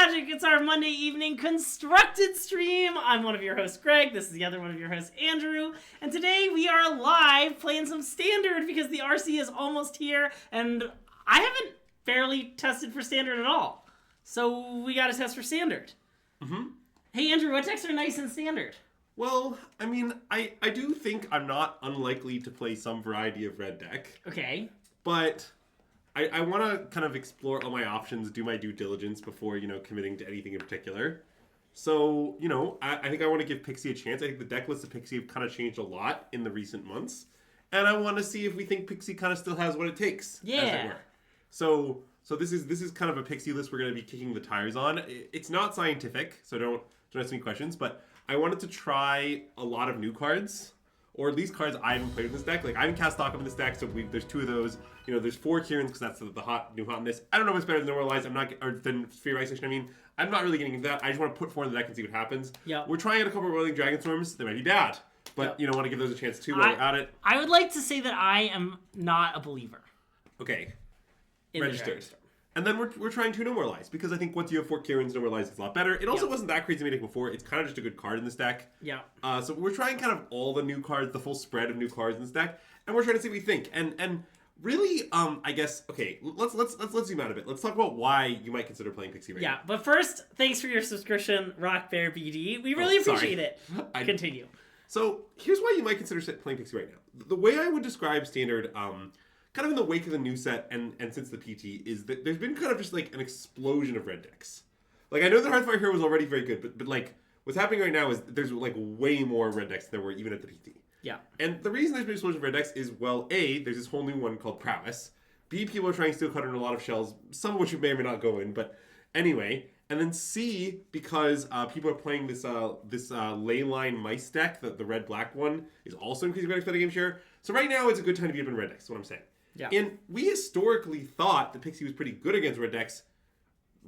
SystemMagic. It's our Monday evening constructed stream. I'm one of your hosts, Greg. This is the other one of your hosts, Andrew. And today we are live playing some Standard because the RC is almost here. And I haven't barely tested for Standard at all. So we got to test for Standard. Mm-hmm. Hey, Andrew, what decks are nice in Standard? Well, I mean, I do think I'm not unlikely to play some variety of red deck. Okay. But I want to kind of explore all my options, do my due diligence before, committing to anything in particular. So, I think I want to give Pixie a chance. I think the deck lists of Pixie have kind of changed a lot in the recent months. And I want to see if we think Pixie kind of still has what it takes. Yeah. As it were. So this is kind of a Pixie list we're going to be kicking the tires on. It's not scientific, so don't ask me questions, but I wanted to try a lot of new cards. Or at least cards I haven't played in this deck. Like, I haven't cast stock up in this deck, so there's two of those. There's 4 Kirins, because that's the new hotness. I don't know if it's better than Normalized, than Sphere Isolation. I'm not really getting into that. I just want to put 4 in the deck and see what happens. Yep. We're trying out a couple of Rolling Dragon Storms. They might be bad. But, want to give those a chance, too, while we're at it. I would like to say that I am not a believer. Okay. In registered. And then we're trying to Normalize, because I think once you have 4 Kirins, Normalize is a lot better. It also wasn't that crazy to make before. It's kind of just a good card in this deck. Yeah. So we're trying kind of all the new cards, the full spread of new cards in this deck, and we're trying to see what we think. And really, I guess, okay, let's zoom out a bit. Let's talk about why you might consider playing Pixie right now. Yeah, but first, thanks for your subscription, Rock Bear BD. We really appreciate it. Continue. So here's why you might consider playing Pixie right now. The way I would describe Standard, kind of in the wake of the new set and since the PT, is that there's been kind of just like an explosion of red decks. Like, I know that Hearthfire Hero was already very good, but like what's happening right now is there's like way more red decks than there were even at the PT. Yeah. And the reason there's been an explosion of red decks is, well, A, there's this whole new one called Prowess. B, people are trying Steel Cutter in a lot of shells, some of which you may or may not go in, but anyway. And then C, because people are playing this Leyline Mice deck, the red-black one, is also increasing red decks game share. So right now it's a good time to be up in red decks, is what I'm saying. Yeah. And we historically thought that Pixie was pretty good against red decks,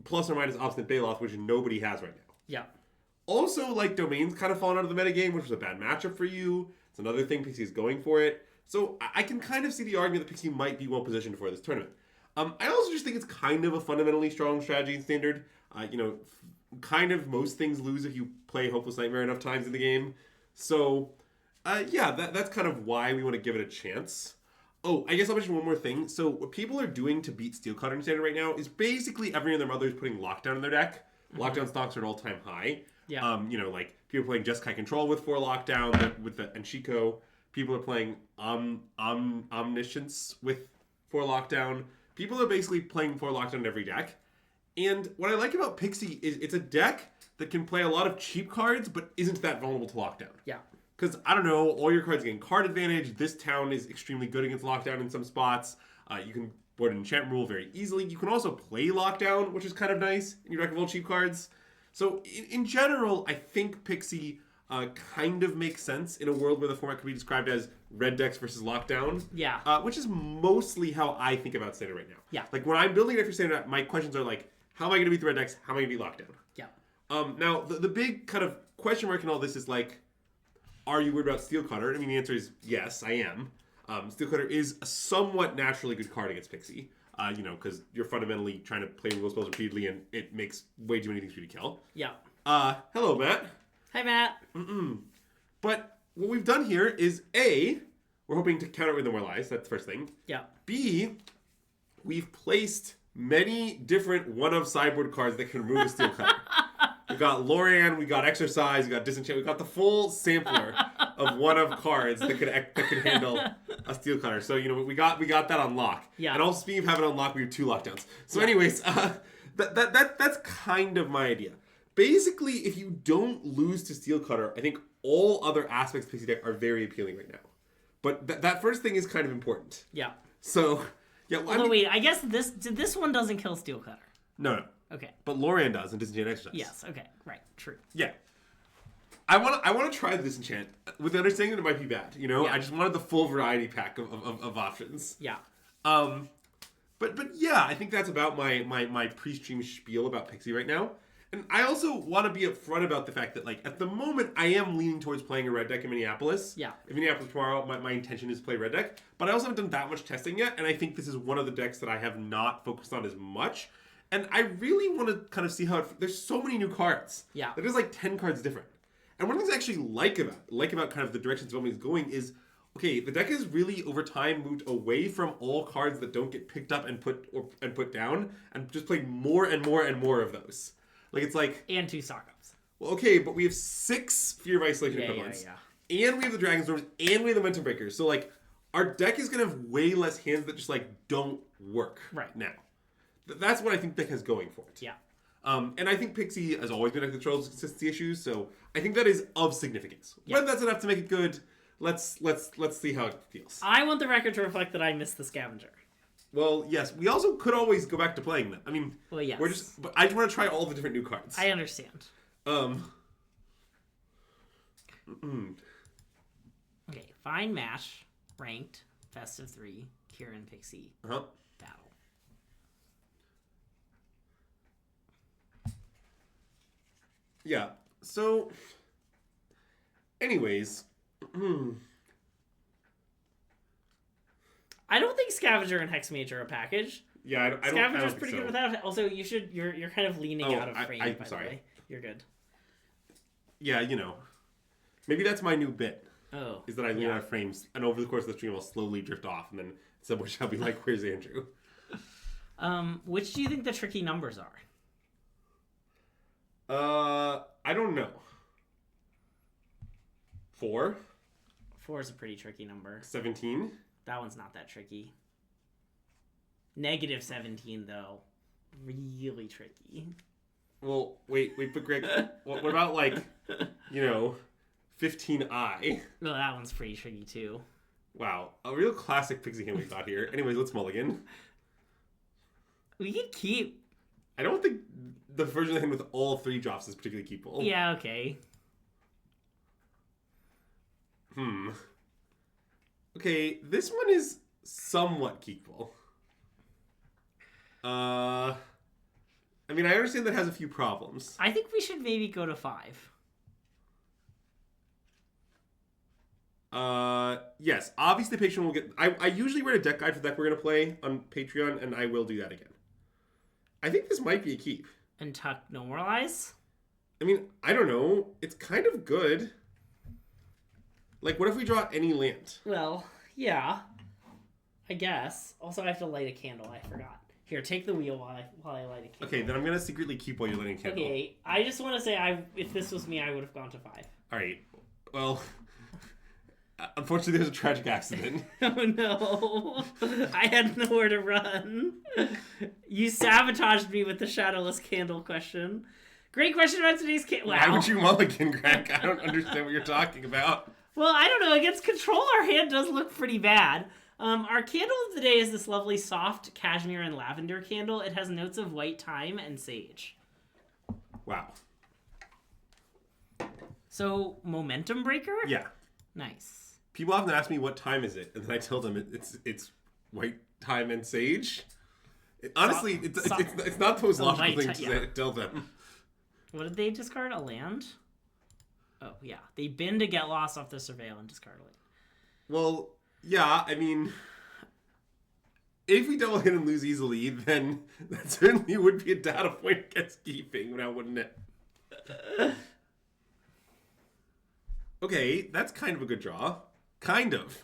plus or minus Obstinate Baloth, which nobody has right now. Yeah. Also, like, Domain's kind of fallen out of the metagame, which was a bad matchup for you. It's another thing Pixie is going for it. So I can kind of see the argument that Pixie might be well positioned for this tournament. I also just think it's kind of a fundamentally strong strategy in Standard. Kind of most things lose if you play Hopeless Nightmare enough times in the game. So, that's kind of why we want to give it a chance. Oh, I guess I'll mention one more thing. So what people are doing to beat Steel Cutter in Standard right now is basically every and their mother is putting Lockdown in their deck. Mm-hmm. Lockdown stocks are at all-time high. Yeah. Like people are playing Jeskai Control with 4 Lockdown and Shiko. People are playing Omniscience with 4 Lockdown. People are basically playing 4 Lockdown in every deck. And what I like about Pixie is it's a deck that can play a lot of cheap cards, but isn't that vulnerable to Lockdown. Yeah. Because, I don't know, all your cards gain card advantage. This town is extremely good against Lockdown in some spots. You can board an enchantment rule very easily. You can also play Lockdown, which is kind of nice in your deck of all cheap cards. So, in general, I think Pixie kind of makes sense in a world where the format could be described as red decks versus Lockdown. Yeah. Which is mostly how I think about Standard right now. Yeah. Like, when I'm building a deck for Standard, my questions are like, how am I going to beat the red decks? How am I going to beat Lockdown? Yeah. Now, the big kind of question mark in all this is like, are you worried about Steel Cutter? I mean, the answer is yes, I am. Steel Cutter is a somewhat naturally good card against Pixie. Because you're fundamentally trying to play removal spells repeatedly, and it makes way too many things for you to kill. Yeah. Hello, Matt. Hi, Matt. But what we've done here is, A, we're hoping to counter with Normalize. That's the first thing. Yeah. B, we've placed many different one-of sideboard cards that can remove a Steel Cutter. We got Lorian, we got Exercise, we got Disenchant, we got the full sampler of one-of cards that could handle a Steel Cutter. So, we got that on lock. Yeah. And also, speaking of having it on lock, we have 2 lockdowns. So anyways, that's kind of my idea. Basically, if you don't lose to Steel Cutter, I think all other aspects of Pixie deck are very appealing right now. But that first thing is kind of important. Yeah. So, yeah. Well, wait, I guess this one doesn't kill Steel Cutter. No. Okay. But Lorian does, and Disenchant Exercise. Yes, okay. Right, true. Yeah. I want to try the Disenchant with the understanding that it might be bad. Yeah. I just wanted the full variety pack of options. Yeah. But yeah, I think that's about my pre-stream spiel about Pixie right now. And I also want to be upfront about the fact that, like, at the moment, I am leaning towards playing a red deck in Minneapolis. Yeah. In Minneapolis tomorrow, my intention is to play red deck. But I also haven't done that much testing yet, and I think this is one of the decks that I have not focused on as much. And I really want to kind of see how there's so many new cards. Yeah. There's like 10 cards different. And one of the things I actually like about kind of the direction development is going is, okay, the deck has really over time moved away from all cards that don't get picked up and put down, and just played more and more and more of those. Like it's like And 2 stock-ups. well, okay, but we have 6 Fear of Isolation equivalents. And we have the Dragon Storms, and we have the Momentum Breakers. So like our deck is gonna have way less hands that just like don't work now. That's what I think the deck has going for it. Yeah. And I think Pixie has always been a control consistency issue, so I think that is of significance. Yeah. Whether that's enough to make it good, let's see how it feels. I want the record to reflect that I missed the Scavenger. Well, yes, we also could always go back to playing them. I mean, well, yes. but I just want to try all the different new cards. I understand. Okay, Fine Match, Ranked, Best of 3, Kirin, Pixie, Battle. Yeah. So, anyways, I don't think Scavenger and Hexmage are a package. Yeah, I don't. Scavenger's I don't pretty think good so. without it. Also, you're kind of leaning out of frame. I'm by sorry. the way, you're good. Yeah, maybe that's my new bit. Oh, is that I lean out of frames, and over the course of the stream, I'll slowly drift off, and then someone shall be like, "Where's Andrew?" Which do you think the tricky numbers are? I don't know. 4? 4 is a pretty tricky number. 17? That one's not that tricky. -17 though, really tricky. Well, wait, but Greg, what about 15I? No, that one's pretty tricky too. Wow, a real classic Pixie hand we got here. Anyways, let's mulligan. We could keep. I don't think the version of the hand with all 3 drops is particularly keepable. Yeah, okay. Okay, this one is somewhat keepable. I mean, I understand that has a few problems. I think we should maybe go to 5. Yes. Obviously, Patreon will get... I usually write a deck guide for the deck we're going to play on Patreon, and I will do that again. I think this might be a keep. And Tuck Normalize? I mean, I don't know. It's kind of good. Like, what if we draw any land? Well, yeah. I guess. Also, I have to light a candle. I forgot. Here, take the wheel while I light a candle. Okay, then I'm going to secretly keep while you're lighting a candle. Okay, I just want to say, if this was me, I would have gone to 5. All right. Well... Unfortunately, there's a tragic accident. Oh no. I had nowhere to run. You sabotaged me with the shadowless candle question. Great question about today's candle. Wow. Why would you mulligan, Greg? I don't understand what you're talking about. Well, I don't know. Against control, our hand does look pretty bad. Our candle of the day is this lovely soft cashmere and lavender candle. It has notes of white thyme and sage. Wow. So, momentum breaker? Yeah. Nice. People often ask me what time is it, and then I tell them it's white thyme and sage. Honestly, it's not the most logical thing to tell them. What did they discard? A land? Oh, yeah. They bin to get lost off the surveil and discard a land. Well, yeah, I mean... If we double hit and lose easily, then that certainly would be a data point against keeping, now wouldn't it? Okay, that's kind of a good draw. Kind of.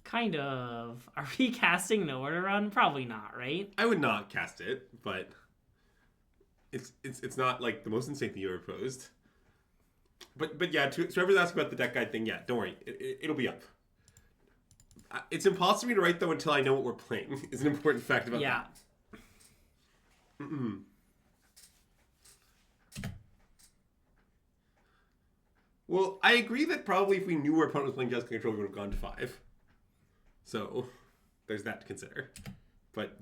Kind of. Are we casting Nowhere to Run? Probably not, right? I would not cast it, but it's not like the most insane thing you ever posed. But yeah, to whoever's asking about the deck guide thing, yeah, don't worry, it'll be up. It's impossible for me to write though until I know what we're playing. Is an important fact about that. Yeah. Well, I agree that probably if we knew our opponent was playing Jessica Control, we would have gone to 5. So, there's that to consider. But,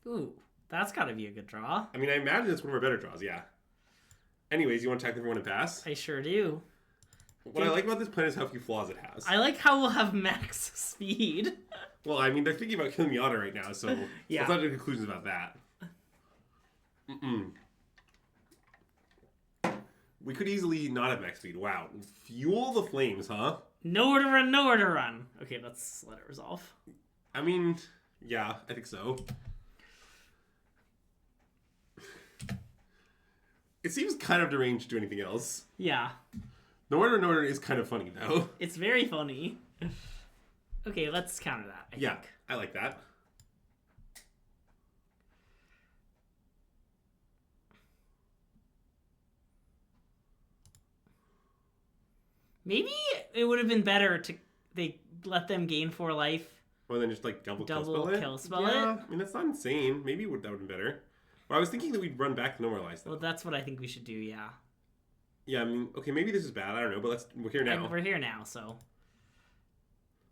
Ooh, that's gotta be a good draw. I mean, I imagine it's one of our better draws, yeah. Anyways, you want to attack everyone and pass? I sure do. What I like about this plan is how few flaws it has. I like how we'll have max speed. Well, I mean, they're thinking about killing Yada right now, so yeah. Let's not do conclusions about that. We could easily not have max speed. Wow. Fuel the flames, huh? Nowhere to run, nowhere to run. Okay, let's let it resolve. I mean, Yeah, I think so. It seems kind of deranged to do anything else. Yeah. Norder is kind of funny, though. It's very funny. Okay, let's counter that, I think. I like that. Maybe it would have been better to they let them gain 4 life. Or then just, like, double kill spell it? Yeah, I mean, that's not insane. Maybe that would have been better. But I was thinking that we'd run back to normalize, though. Well, that's what I think we should do, yeah. Yeah, I mean, okay, maybe this is bad. I don't know, but we're here now. And we're here now, so...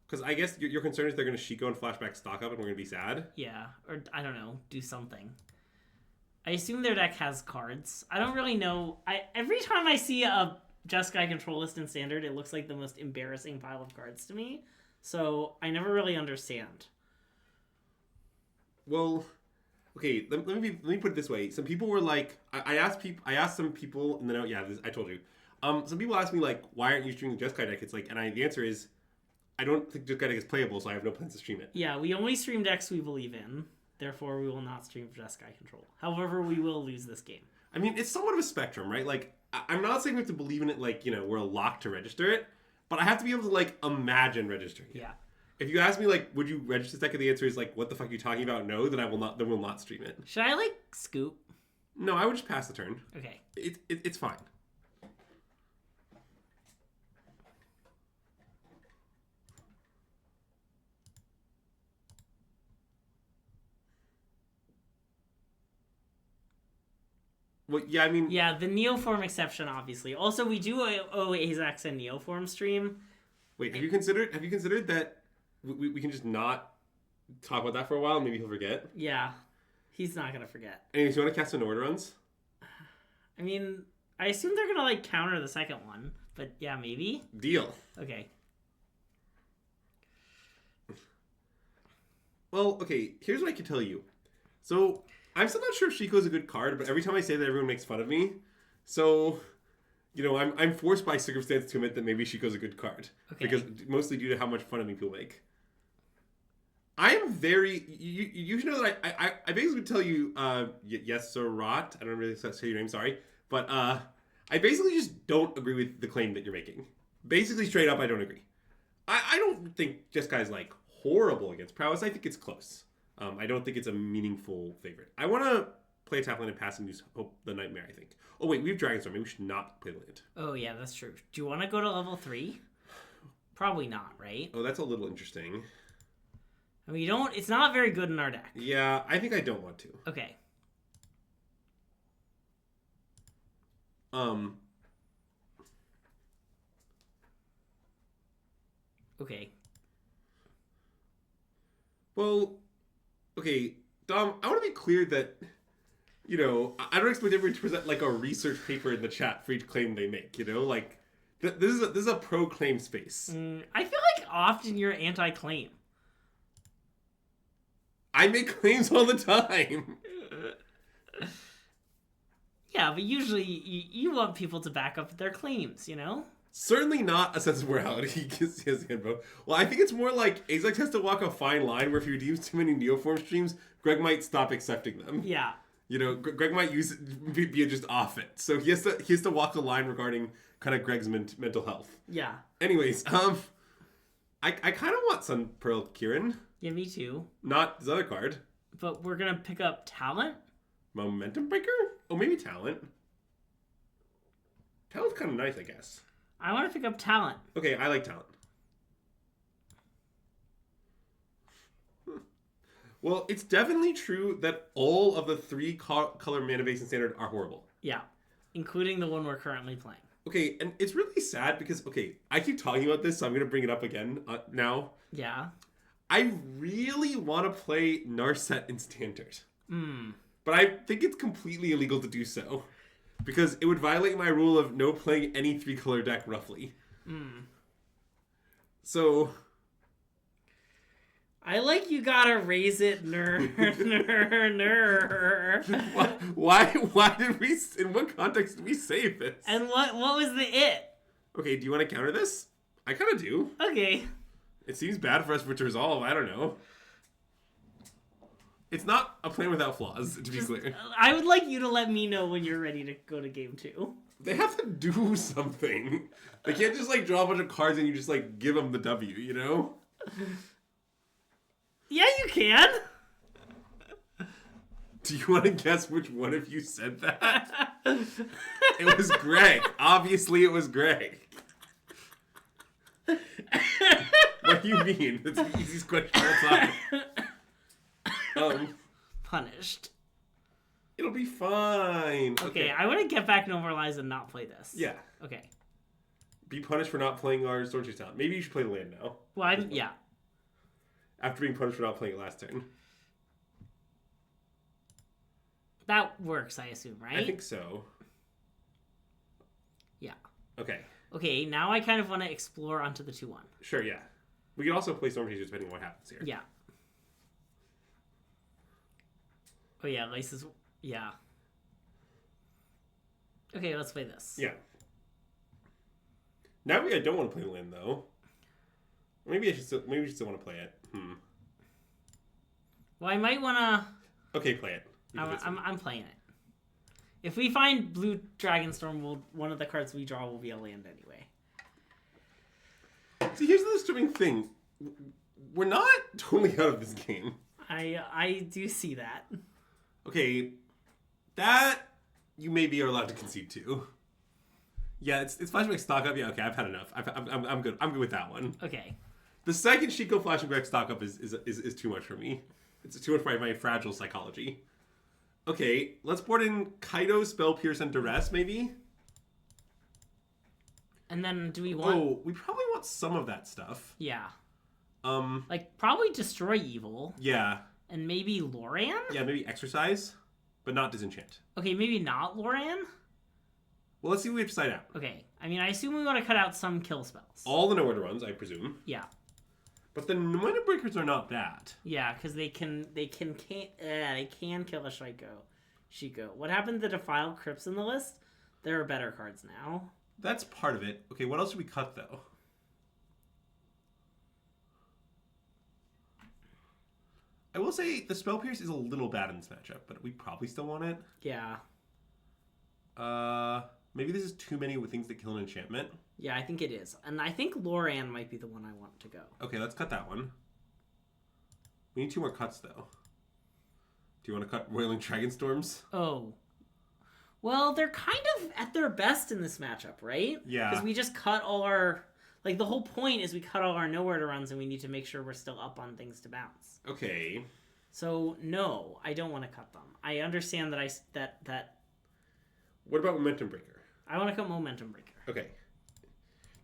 Because I guess your concern is they're going to Shiko and flashback stock up and we're going to be sad? Yeah, or, I don't know, do something. I assume their deck has cards. I don't really know. Every time I see a Jeskai control list in Standard, it looks like the most embarrassing pile of cards to me. So I never really understand. Well, okay, let me put it this way. Some people were like, I asked some people in the note. Yeah, I told you. Some people asked me like, why aren't you streaming the Jeskai deck? It's like, the answer is, I don't think Jeskai deck is playable, so I have no plans to stream it. Yeah, we only stream decks we believe in. Therefore, we will not stream Jeskai control. However, we will lose this game. I mean, it's somewhat of a spectrum, right? Like, I'm not saying we have to believe in it. Like, we're a lock to register it. But I have to be able to, like, imagine registering it. Yeah. If you ask me, like, would you register this deck, and the answer is, like, what the fuck are you talking about? No, then we'll not stream it. Should I, like, scoop? No, I would just pass the turn. Okay. It's fine. Well, yeah, I mean... Yeah, the Neoform exception, obviously. Also, we do owe Azax a Neoform stream. Wait, have you considered that we can just not talk about that for a while and maybe he'll forget? Yeah, he's not going to forget. Anyways, you want to cast an order runs? I mean, I assume they're going to, like, counter the second one. But, yeah, maybe? Deal. Okay. Well, okay, here's what I can tell you. So... I'm still not sure if Shiko's a good card, but every time I say that, everyone makes fun of me. So, I'm forced by circumstance to admit that maybe Shiko's a good card. Okay. Because mostly due to how much fun of me people make. I am very... You should know that I basically tell you, yes, sir, Rot. I don't really say your name, sorry. But I basically just don't agree with the claim that you're making. Basically, straight up, I don't agree. I don't think Jeskai's, like, horrible against prowess. I think it's close. I don't think it's a meaningful favorite. I want to play a tap land and pass and use Hope the Nightmare, I think. Oh, wait, we have Dragonstorm. Maybe we should not play land. Oh, yeah, that's true. Do you want to go to level 3? Probably not, right? Oh, that's a little interesting. I mean, it's not very good in our deck. Yeah, I think I don't want to. Okay. Okay. Well... Okay, Dom, I want to be clear that, I don't expect everyone to present, like, a research paper in the chat for each claim they make, Like, this is a pro-claim space. I feel like often you're anti-claim. I make claims all the time. Yeah, but usually you want people to back up their claims, Certainly not a sense of morality. Well, I think it's more like Azax has to walk a fine line where if he redeems too many Neoform streams, Greg might stop accepting them. Yeah. Greg might be just off it. So he has to walk the line regarding kind of Greg's mental health. Yeah. Anyways, I kind of want Sunpearl Kirin. Yeah, me too. Not his other card. But we're gonna pick up Talent? Momentum Breaker? Oh, maybe Talent. Talent's kind of nice, I guess. I want to pick up Talent. Okay, I like Talent. Well, it's definitely true that all of the 3 color mana base in Standard are horrible. Yeah, including the one we're currently playing. Okay, and it's really sad because, I keep talking about this, so I'm going to bring it up again now. Yeah. I really want to play Narset in Standard. Mm. But I think it's completely illegal to do so. Because it would violate my rule of no playing any 3-color deck, roughly. Mm. So... I like you gotta raise it, Why did we... In what context did we say this? And what was the it? Okay, do you want to counter this? I kind of do. Okay. It seems bad for us to resolve. I don't know. It's not a plan without flaws, to be clear. I would like you to let me know when you're ready to go to game 2. They have to do something. They can't just, like, draw a bunch of cards and you just, like, give them the W, you know? Yeah, you can. Do you want to guess which one of you said that? It was Greg. Obviously, it was Greg. What do you mean? That's the easiest question of all time. Punished. It'll be fine. Okay, I want to get back No More Lies and not play this. Yeah. Okay. Be punished for not playing our Stormchase Talent. Maybe you should play the land now. Well, yeah. After being punished for not playing it last turn. That works, I assume, right? I think so. Yeah. Okay. Okay, now I kind of want to explore onto the 2-1. Sure, yeah. We can also play Stormchase depending on what happens here. Yeah. Oh, yeah, Laces... Yeah. Okay, let's play this. Yeah. Now I don't want to play the land, though. Maybe we should still want to play it. Well, I might want to... Okay, play it. I'm playing it. If we find Blue Dragonstorm, one of the cards we draw will be a land anyway. See, here's the disturbing thing. We're not totally out of this game. I do see that. Okay, that you maybe are allowed to concede to. Yeah, it's flashback stock up. Yeah, okay, I've had enough. I'm good. I'm good with that one. Okay. The second Shiko flashback stock up is too much for me. It's too much for my fragile psychology. Okay, let's board in Kaido, Spell Pierce, and Duress, maybe? And then do we want... Oh, we probably want some of that stuff. Yeah. Like, probably Destroy Evil. Yeah. And maybe Loran? Yeah, maybe Exercise, but not Disenchant. Okay, maybe not Loran? Well, let's see what we have to side out. Okay, I mean, I assume we want to cut out some kill spells. All the nowhere to runs, I presume. Yeah. But the Mana Breakers are not bad. Yeah, because they can kill a Shiko. What happened to Defile Crypts in the list? There are better cards now. That's part of it. Okay, what else should we cut, though? I will say the Spell Pierce is a little bad in this matchup, but we probably still want it. Yeah. Maybe this is too many with things that kill an enchantment. Yeah, I think it is. And I think Loran might be the one I want to go. Okay, let's cut that one. We need 2 more cuts, though. Do you want to cut Roiling Dragonstorms? Oh. Well, they're kind of at their best in this matchup, right? Yeah. Because we just cut all our... Like, the whole point is we cut all our nowhere to runs and we need to make sure we're still up on things to bounce. Okay. So, no, I don't want to cut them. I understand that What about Momentum Breaker? I want to cut Momentum Breaker. Okay.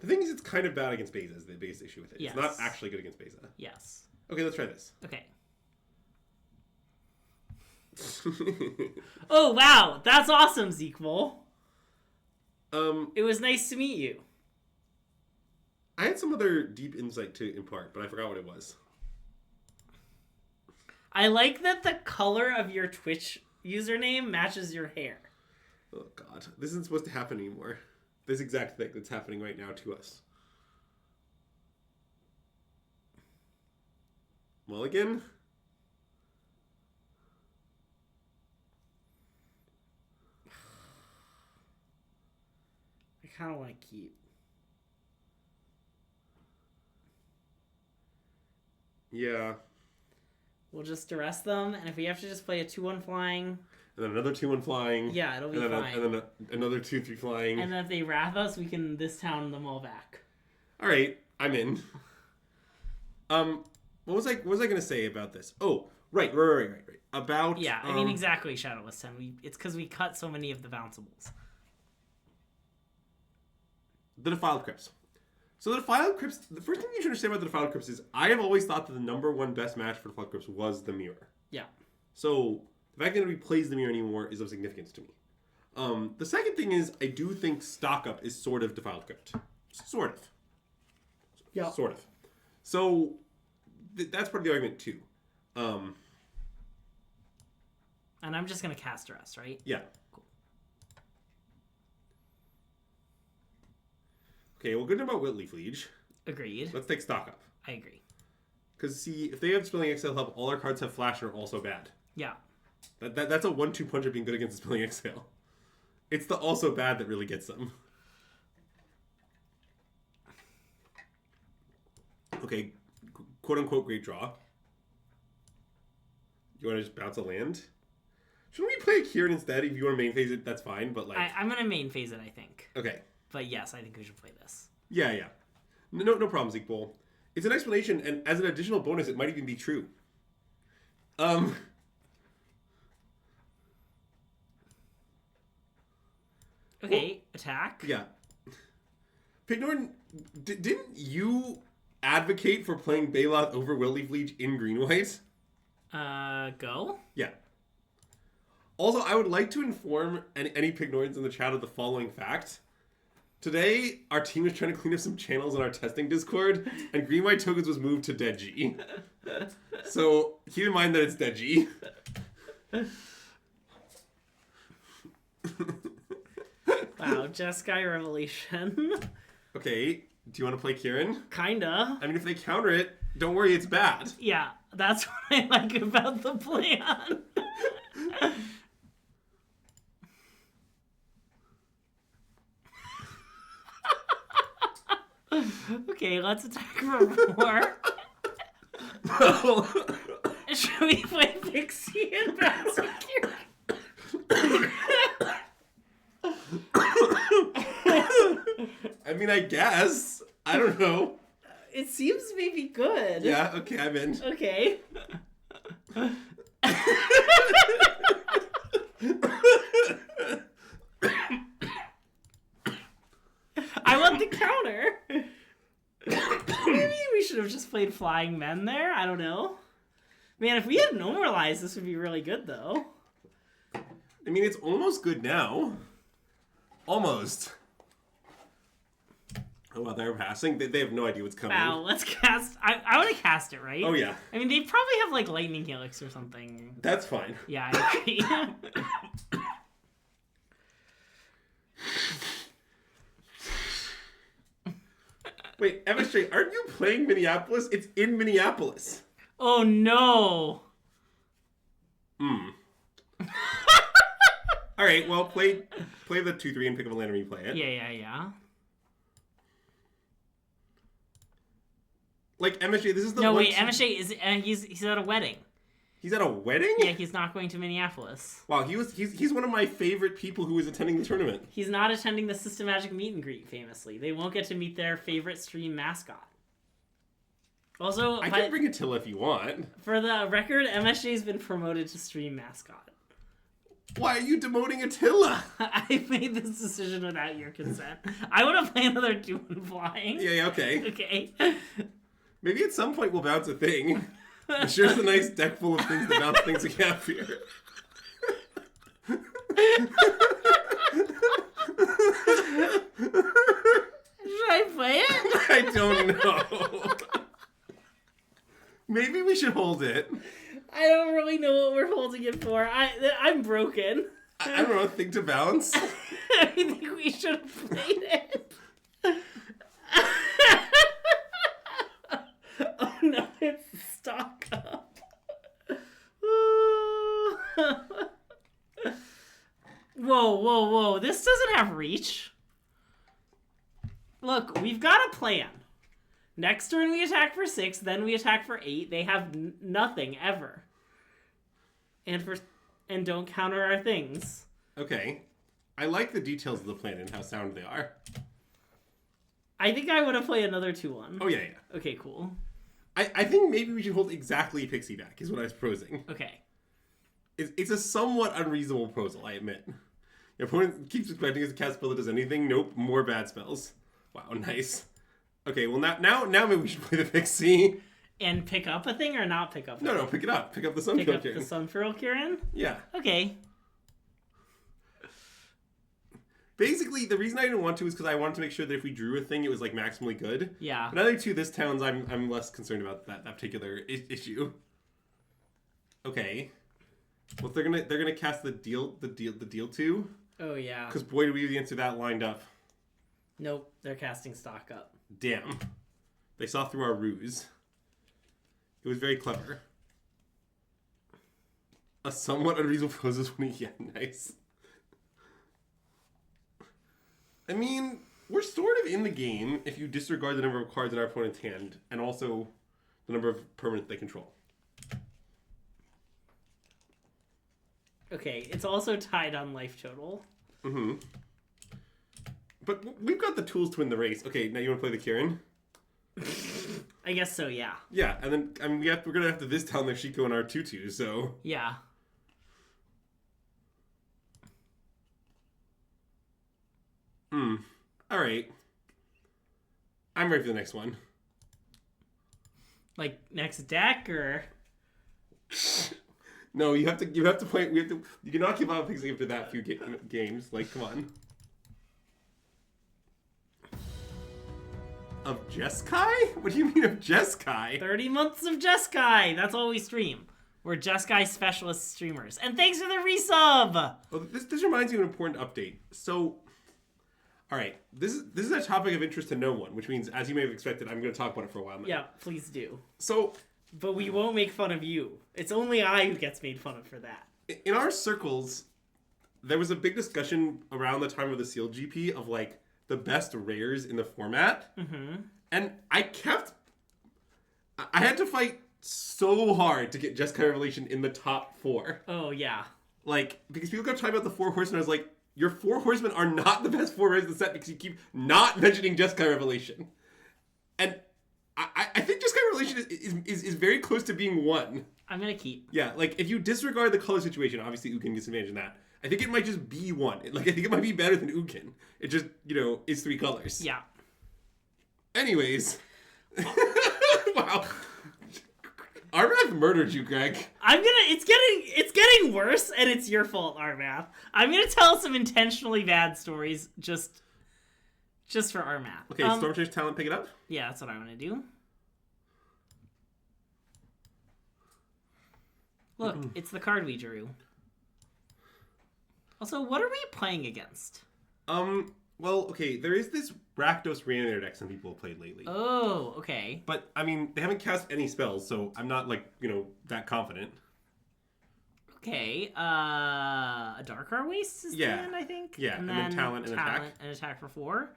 The thing is, it's kind of bad against Beza is the biggest issue with it. Yes. It's not actually good against Beza. Yes. Okay, let's try this. Okay. Oh, wow. That's awesome, Zequel. It was nice to meet you. I had some other deep insight to impart, but I forgot what it was. I like that the color of your Twitch username matches your hair. Oh, God. This isn't supposed to happen anymore. This exact thing that's happening right now to us. Mulligan? I kind of want to keep. Yeah. We'll just arrest them, and if we have to just play a 2-1 flying... And then another 2-1 flying. Yeah, it'll be fine. And then another 2-3 flying. And then if they wrath us, we can this town them all back. All right, I'm in. What was I gonna say about this? Oh, right. About yeah, I mean exactly, Shadowless 10. It's because we cut so many of the bounceables. The Defiled Crypts. So the Defiled Crypts, the first thing you should understand about the Defiled Crypts is I have always thought that the number one best match for Defiled Crypts was the Mirror. Yeah. So the fact that nobody plays the Mirror anymore is of significance to me. The second thing is I do think Stock Up is sort of Defiled Crypt. Sort of. Yeah. Sort of. So that's part of the argument too. And I'm just going to cast Duress, right? Yeah. Cool. Okay, well, good about Whitleaf Liege. Agreed. Let's take Stock Up. I agree. Because, see, if they have Spilling Exile Help, all our cards have Flash and are also bad. Yeah. That's a 1-2 punch of being good against Dispelling Exhale. It's the also bad that really gets them. Okay, quote-unquote great draw. You want to just bounce a land? Shouldn't we play Kirin instead? If you want to main phase it, that's fine, but like... I'm going to main phase it, I think. Okay. But yes, I think we should play this. Yeah. No problem, Zeke Bowl. It's an explanation, and as an additional bonus, it might even be true. Okay, attack. Yeah. Pignorn, didn't you advocate for playing Baloth over Willleaf Leech in green-white? Go? Yeah. Also, I would like to inform any Pignorns in the chat of the following fact. Today, our team is trying to clean up some channels in our testing Discord, and green-white tokens was moved to Dead G. So, keep in mind that it's Dead G. Wow, Jeskai Revelation. Okay, do you want to play Kirin? Kinda. I mean, if they counter it, don't worry, it's bad. Yeah, that's what I like about the plan. Okay, let's attack for 4. Well, Should we play Pixie and bounce Kirin? I mean, I guess. I don't know. It seems maybe good. Yeah, okay, I'm in. Okay. I want the counter. Maybe we should have just played Flying Men there. I don't know. Man, if we had normalized, this would be really good, though. I mean, it's almost good now. Almost. Oh, wow, they're passing? They have no idea what's coming. Wow, let's cast... I want to cast it, right? Oh, yeah. I mean, they probably have, like, Lightning Helix or something. That's fine. Yeah, I agree. Wait, MSJ, aren't you playing Minneapolis? It's in Minneapolis. Oh, no. All right, well, play the 2-3 and pick up a land when you play it. Yeah. Like, MSJ, this is the No, one... wait, MSJ, he's at a wedding. He's at a wedding? Yeah, he's not going to Minneapolis. Wow, he's one of my favorite people who is attending the tournament. He's not attending the SystemMagic meet and greet, famously. They won't get to meet their favorite stream mascot. Also, I can bring Attila if you want. For the record, MSJ's been promoted to stream mascot. Why are you demoting Attila? I made this decision without your consent. I want to play another 2-1 flying. Yeah, okay. Okay. Maybe at some point we'll bounce a thing. I'm sure it's a nice deck full of things to bounce things we have here. Should I play it? I don't know. Maybe we should hold it. I don't really know what we're holding it for. I'm broken. I don't know, thing to bounce. I think we should have played it. Oh no, it's stock up. Whoa. This doesn't have reach. Look, we've got a plan. Next turn we attack for 6, then we attack for 8. They have nothing ever. And don't counter our things. Okay. I like the details of the plan and how sound they are. I think I want to play another 2-1. Oh, yeah. Okay, cool. I think maybe we should hold exactly Pixie back, is what I was proposing. Okay. It's a somewhat unreasonable proposal, I admit. Your opponent keeps expecting us to cast a spell that does anything. Nope, more bad spells. Wow, nice. Okay, well, now maybe we should play the Pixie. And pick up a thing or not pick up a No, thing? pick it up. Pick up the Sunpearl Pick up Kirin. the Sunpearl Kirin? Yeah. Okay. Basically, the reason I didn't want to is because I wanted to make sure that if we drew a thing, it was like maximally good. Yeah. But I think this towns, I'm less concerned about that particular issue. Okay. Well, they're gonna cast the deal 2. Oh yeah. Because boy, do we have the answer to that lined up. Nope, they're casting stock up. Damn. They saw through our ruse. It was very clever. A somewhat unreasonable poses when he... Yeah, nice. I mean, we're sort of in the game if you disregard the number of cards in our opponent's hand and also the number of permanents they control. Okay, it's also tied on life total. Mm-hmm. But we've got the tools to win the race. Okay, now you want to play the Kirin? I guess so, yeah. Yeah, and then I mean, we're going to have to this down their Shiko and our Tutu, so... Yeah. Alright. I'm ready for the next one. Like, next deck, or... No, you have to play... you cannot give up Pixie after that few games. Like, come on. Of Jeskai? What do you mean of Jeskai? 30 months of Jeskai! That's all we stream. We're Jeskai specialist streamers. And thanks for the resub! Well, this reminds me of an important update. So... Alright, this is a topic of interest to no one, which means, as you may have expected, I'm going to talk about it for a while now. Yeah, please do. So... But we won't make fun of you. It's only I who gets made fun of for that. In our circles, there was a big discussion around the time of the Sealed GP of, like, the best rares in the format. Mm-hmm. And I had to fight so hard to get Jeskai Revelation in the top 4. Oh, yeah. Like, because people kept talking about the 4 horsemen, I was like, your 4 horsemen are not the best 4 rares in the set because you keep not mentioning Jeskai Revelation. And I think Jeskai Revelation is very close to being 1. I'm gonna keep. Yeah, like, if you disregard the color situation, obviously Ukin gets advantage in that. I think it might just be 1. Like, I think it might be better than Ukin. It just, is 3 colors. Yeah. Anyways. Wow. Armath murdered you, Greg. It's getting worse, and it's your fault, Armath. I'm gonna tell some intentionally bad stories just for Armath. Okay, Stormchase talent, pick it up? Yeah, that's what I'm gonna do. Look, it's the card we drew. Also, what are we playing against? Well, okay, there is this Rakdos Reanimator deck some people have played lately. Oh, okay. But, I mean, they haven't cast any spells, so I'm not, like, that confident. Okay, a Darkar Waste is the end, I think? Yeah, and then talent and attack. And attack for 4.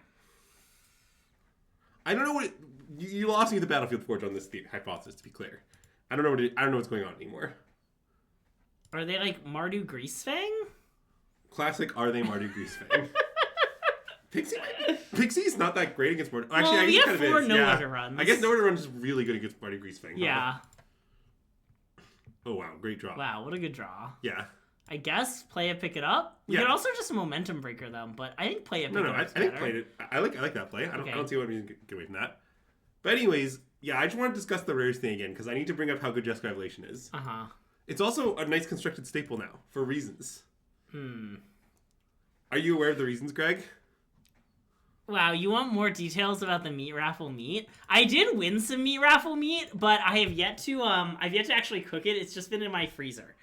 I don't know what you lost me the Battlefield Forge on this hypothesis, to be clear. I don't know what's going on anymore. Are they like Mardu Greasefang? Classic Are They Mardu Greasefang? Pixie's not that great against Mardu. Actually, well, I guess it kind of is. 4 nowhere to run. I guess nowhere to run is really good against Mardu Greasefang. Yeah. Huh? Oh wow, great draw. Wow, what a good draw. Yeah. I guess play it, pick it up. We could also just momentum breaker them, but I think play it, pick it up. I think played it. I like that play. I don't see what reason to get away from that. But anyways, yeah, I just want to discuss the rares thing again because I need to bring up how good Jeskai Revelation is. Uh-huh. It's also a nice constructed staple now for reasons. Are you aware of the reasons, Greg? Wow, you want more details about the meat raffle meat? I did win some meat raffle meat, but I have yet to actually cook it. It's just been in my freezer.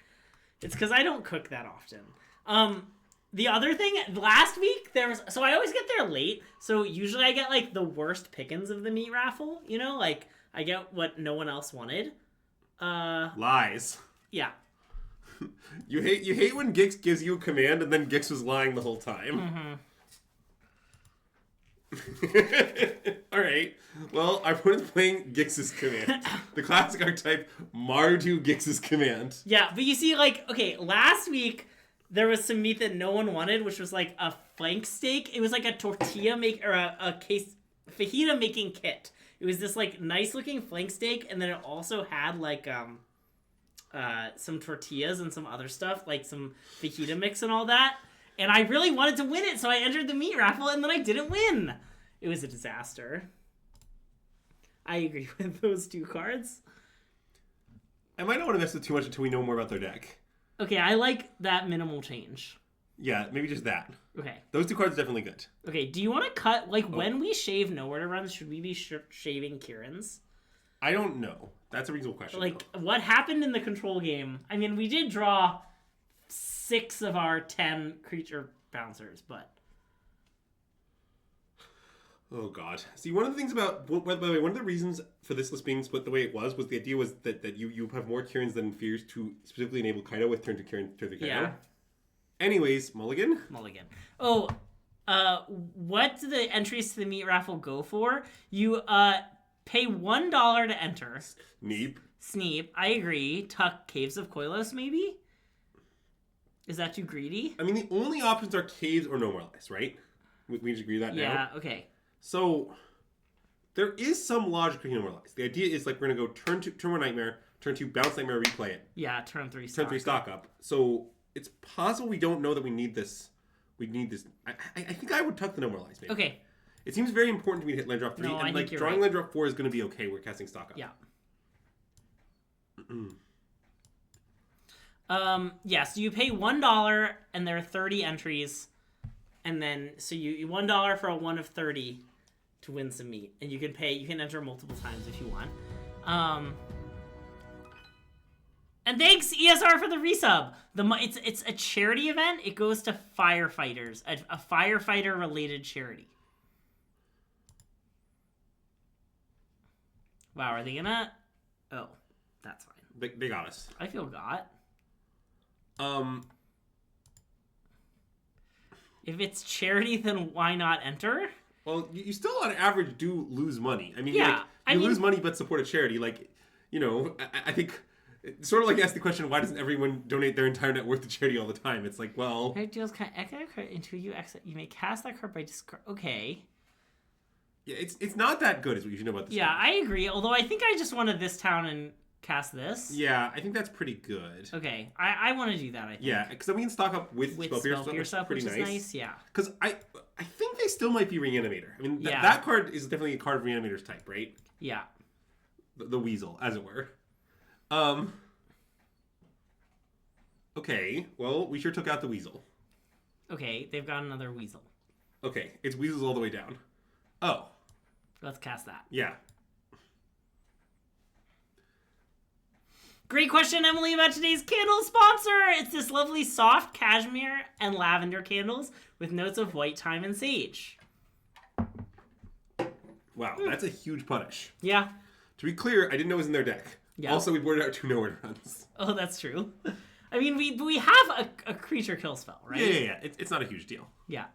It's because I don't cook that often. The other thing, last week so I always get there late, so usually I get like the worst pickings of the meat raffle, like I get what no one else wanted. Lies. Yeah. You hate when Gix gives you a command and then Gix was lying the whole time. Alright. Well, our opponent's playing Gix's command. The classic archetype, Mardu Gix's command. Yeah, but you see, like, okay, last week there was some meat that no one wanted, which was like a flank steak. It was like a tortilla or a case fajita making kit. It was this like nice looking flank steak, and then it also had like some tortillas and some other stuff, like some fajita mix and all that. And I really wanted to win it, so I entered the meat raffle, and then I didn't win. It was a disaster. I agree with those 2 cards. I might not want to mess with too much until we know more about their deck. Okay, I like that minimal change. Yeah, maybe just that. Okay. Those 2 cards are definitely good. Okay, do you want to cut, like, when we shave Nowhere to Run, should we be shaving Kirin's? I don't know. That's a reasonable question. Like, what happened in the control game? I mean, we did draw 6 of our 10 creature bouncers, but... Oh god. See, one of the things about, by the way, one of the reasons for this list being split the way it was the idea was that you have more Kirins than Fears to specifically enable Kaido with turn to Kirin, turn to Kaido. Yeah. Anyways, Mulligan. Oh, what do the entries to the meat raffle go for? You pay $1 to enter. Sneep. I agree. Tuck Caves of Koilos, maybe? Is that too greedy? I mean, the only options are Caves or No More Lies, right? We just agree with that now? Yeah, okay. So, there is some logic to No More Lies. The idea is, like, we're going to go turn 1 Nightmare, turn 2 Bounce Nightmare, replay it. Yeah, turn 3 stock up. So, it's possible we don't know that we need this. I think I would tuck the No More Lies, maybe. Okay. It seems very important to me to hit land drop 3, No, and, like, drawing land drop 4 is going to be okay. We're casting stock up. Yeah. Yeah, so you pay $1 and there are 30 entries, and then so you $1 for a 1 of 30 to win some meat, and you can enter multiple times if you want. And thanks ESR for the resub. It's a charity event. It goes to firefighters, a firefighter related charity. Wow, are they gonna? Oh, that's fine. They got us. I feel got. If it's charity, then why not enter? Well, you still on average do lose money. I mean, yeah, like, you lose money but support a charity. Like, you know, I think it's sort of like ask the question, why doesn't everyone donate their entire net worth to charity all the time? It's like, well, it deals kind of echo card into you exit. You may cast that card by discard. Okay. Yeah, it's not that good, is what you should know about this. Yeah, card. I agree. Although I think I just wanted this town and cast this. Yeah, I think that's pretty good. Okay, I want to do that. I think. Yeah, because then we can stock up with Spellpierce up, pretty which is nice. Yeah. Because I think they still might be Reanimator. I mean, yeah. that card is definitely a card of Reanimator's type, right? Yeah. The weasel, as it were. Okay, well, we sure took out the weasel. Okay, they've got another weasel. Okay, it's weasels all the way down. Oh. Let's cast that. Yeah. Great question, Emily, about today's candle sponsor. It's this lovely soft cashmere and lavender candles with notes of white thyme and sage. Wow, that's a huge punish. Yeah. To be clear, I didn't know it was in their deck. Yeah. Also, we boarded out 2 nowhere runs. Oh, that's true. I mean, we have a creature kill spell, right? Yeah. It's not a huge deal. Yeah.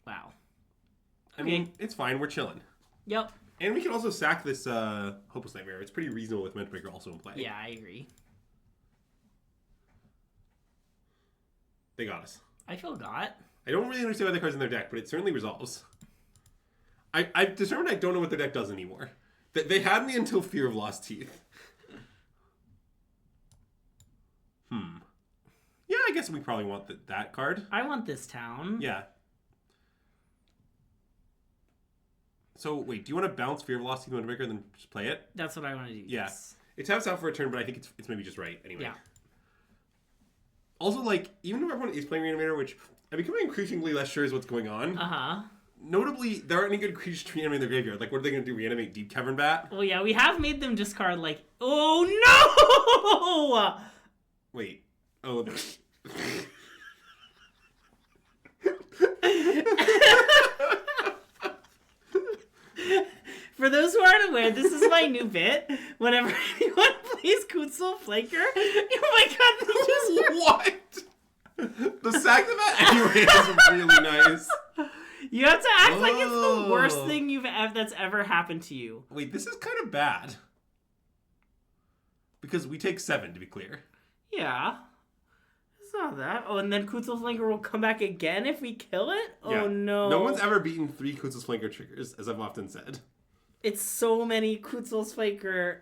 Wow. I mean, it's fine. We're chilling. Yep. And we can also sack this Hopeless Nightmare. It's pretty reasonable with Mentor Maker also in play. Yeah, I agree. They got us. I feel got. I don't really understand why the card's in their deck, but it certainly resolves. I've determined I don't know what their deck does anymore. They had me until Fear of Lost Teeth. Yeah, I guess we probably want that card. I want this town. Yeah. So, wait, do you want to bounce Fear of Lost Teeth Mentor Maker and then just play it? That's what I want to do. Yeah. Yes. It taps out for a turn, but I think it's maybe just right anyway. Yeah. Also, like, even if everyone is playing Reanimator, which I'm becoming increasingly less sure is what's going on. Uh-huh. Notably, there aren't any good creatures to reanimate in their graveyard. Like, what are they going to do? Reanimate Deep Cavern Bat? Well, yeah, we have made them discard, like... Oh, no! Wait. Oh, For those who aren't aware, this is my new bit. Whenever anyone plays Kutzel Flanker, oh my god, they just... What? The sack of that anyway is really nice. You have to act like it's the worst thing that's ever happened to you. Wait, this is kind of bad. Because we take 7, to be clear. Yeah. It's not that. Oh, and then Kutzel Flanker will come back again if we kill it? Yeah. Oh, no. No one's ever beaten 3 Kutzel's Flanker triggers, as I've often said. It's so many Kutzel's Flanker.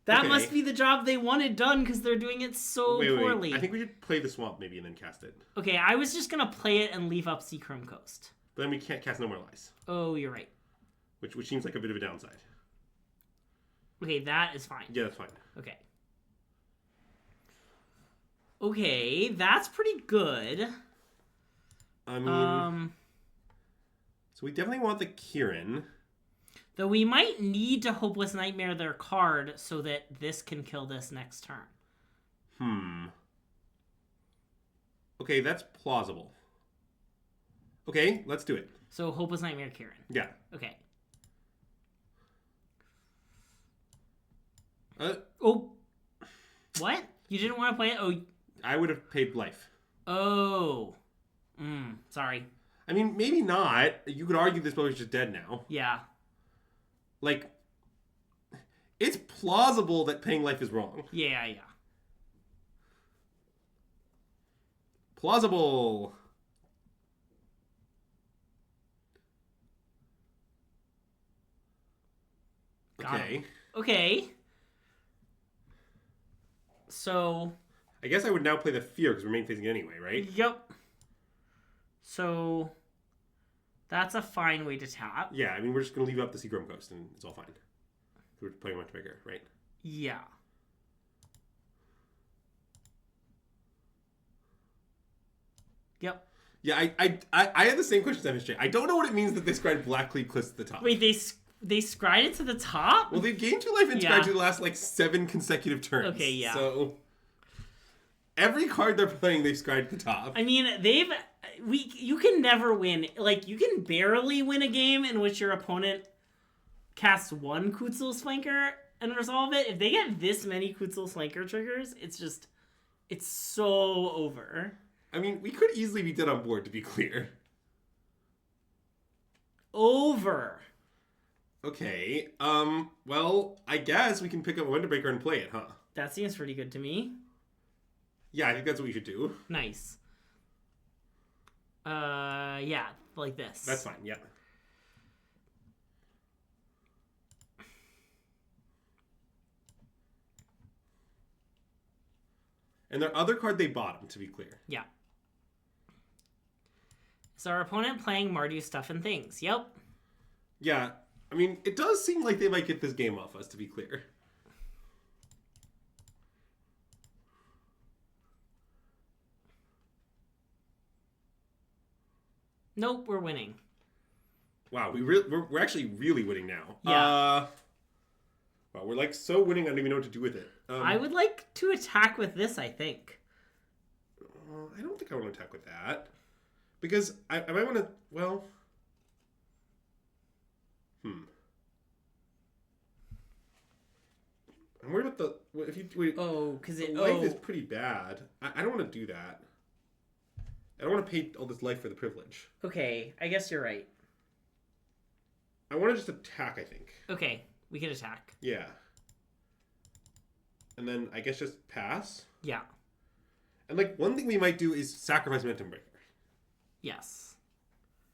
That must be the job they wanted done because they're doing it so poorly. I think we should play the Swamp maybe and then cast it. Okay, I was just going to play it and leave up Seachrome Coast. But then we can't cast No More Lies. Oh, you're right. Which seems like a bit of a downside. Okay, that is fine. Yeah, that's fine. Okay. Okay, that's pretty good. I mean... So we definitely want the Kirin. Though we might need to Hopeless Nightmare their card so that this can kill this next turn. Okay, that's plausible. Okay, let's do it. So Hopeless Nightmare Kirin. Yeah. Okay. Oh. What? You didn't want to play it? Oh. I would have paid life. Oh. Sorry. I mean, maybe not. You could argue this boat is just dead now. Yeah. Like, it's plausible that paying life is wrong. Yeah. Plausible. Okay. Okay. So. I guess I would now play the fear because we're main phasing anyway, right? Yep. So. That's a fine way to tap. Yeah, I mean, we're just going to leave up the Seagram Coast and it's all fine. We're playing much bigger, right? Yeah. Yep. Yeah, I had the same question as MSJ. I don't know what it means that they scried Black Cleave Cliffs to the top. Wait, they scried it to the top? Well, they've gained 2 life and scried to the last, 7 consecutive turns. Okay, yeah. So, every card they're playing, they've scried to the top. I mean, you can never win. Like, you can barely win a game in which your opponent casts 1 Kutzil Flanker and resolve it. If they get this many Kutzil Flanker triggers, it's so over. I mean, we could easily be dead on board, to be clear. Over. Okay, well, I guess we can pick up a Windbreaker and play it, huh? That seems pretty good to me. Yeah, I think that's what we should do. Nice. Yeah, like this. That's fine, yeah. And their other card they bottom, to be clear. Yeah. Is our opponent playing Mardu Stuff and Things? Yep. Yeah, I mean, it does seem like they might get this game off us, to be clear. Nope, we're winning. Wow, we're actually really winning now. Yeah. Wow, we're so winning, I don't even know what to do with it. I would like to attack with this, I think. I don't think I want to attack with that. Because I might want to, well... I'm worried about the... If you wait, because the life is pretty bad. I don't want to do that. I don't want to pay all this life for the privilege. Okay, I guess you're right. I want to just attack, I think. Okay, we can attack. Yeah. And then I guess just pass. Yeah. And one thing we might do is sacrifice Momentum Breaker. Yes.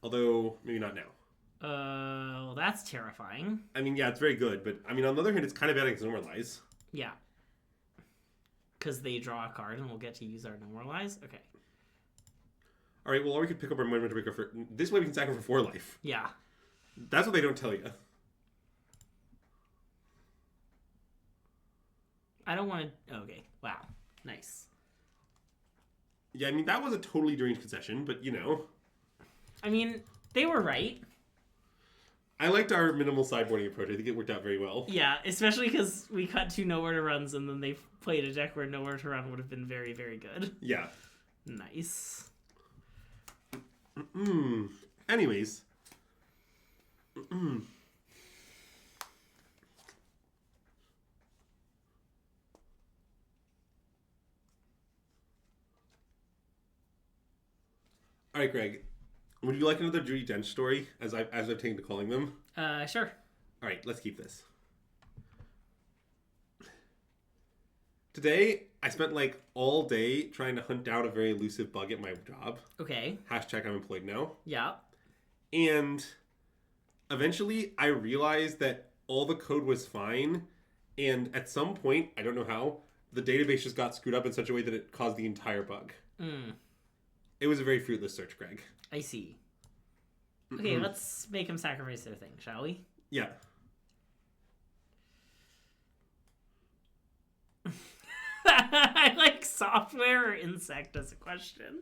Although, maybe not now. Well, that's terrifying. I mean, yeah, it's very good, but I mean, on the other hand, it's kind of bad against Normalize. Yeah. Because they draw a card and we'll get to use our Normalize? Okay. Alright, well, or we could pick up our Momentum Breaker for... This way we can sack him for 4 life. Yeah. That's what they don't tell you. I don't want to... Okay, wow. Nice. Yeah, I mean, that was a totally deranged concession, but, you know. I mean, they were right. I liked our minimal sideboarding approach. I think it worked out very well. Yeah, especially because we cut 2 Nowhere to Runs and then they played a deck where Nowhere to Run would have been very, very good. Yeah. Nice. Anyways. Alright, Greg. Would you like another Judy Dench story, as I've taken to calling them? Sure. Alright, let's keep this. Today, I spent all day trying to hunt down a very elusive bug at my job. Okay. Hashtag I'm employed now. Yeah. And eventually, I realized that all the code was fine. And at some point, I don't know how, the database just got screwed up in such a way that it caused the entire bug. It was a very fruitless search, Greg. I see. Okay, let's make him sacrifice their thing, shall we? Yeah. I like software or insect as a question.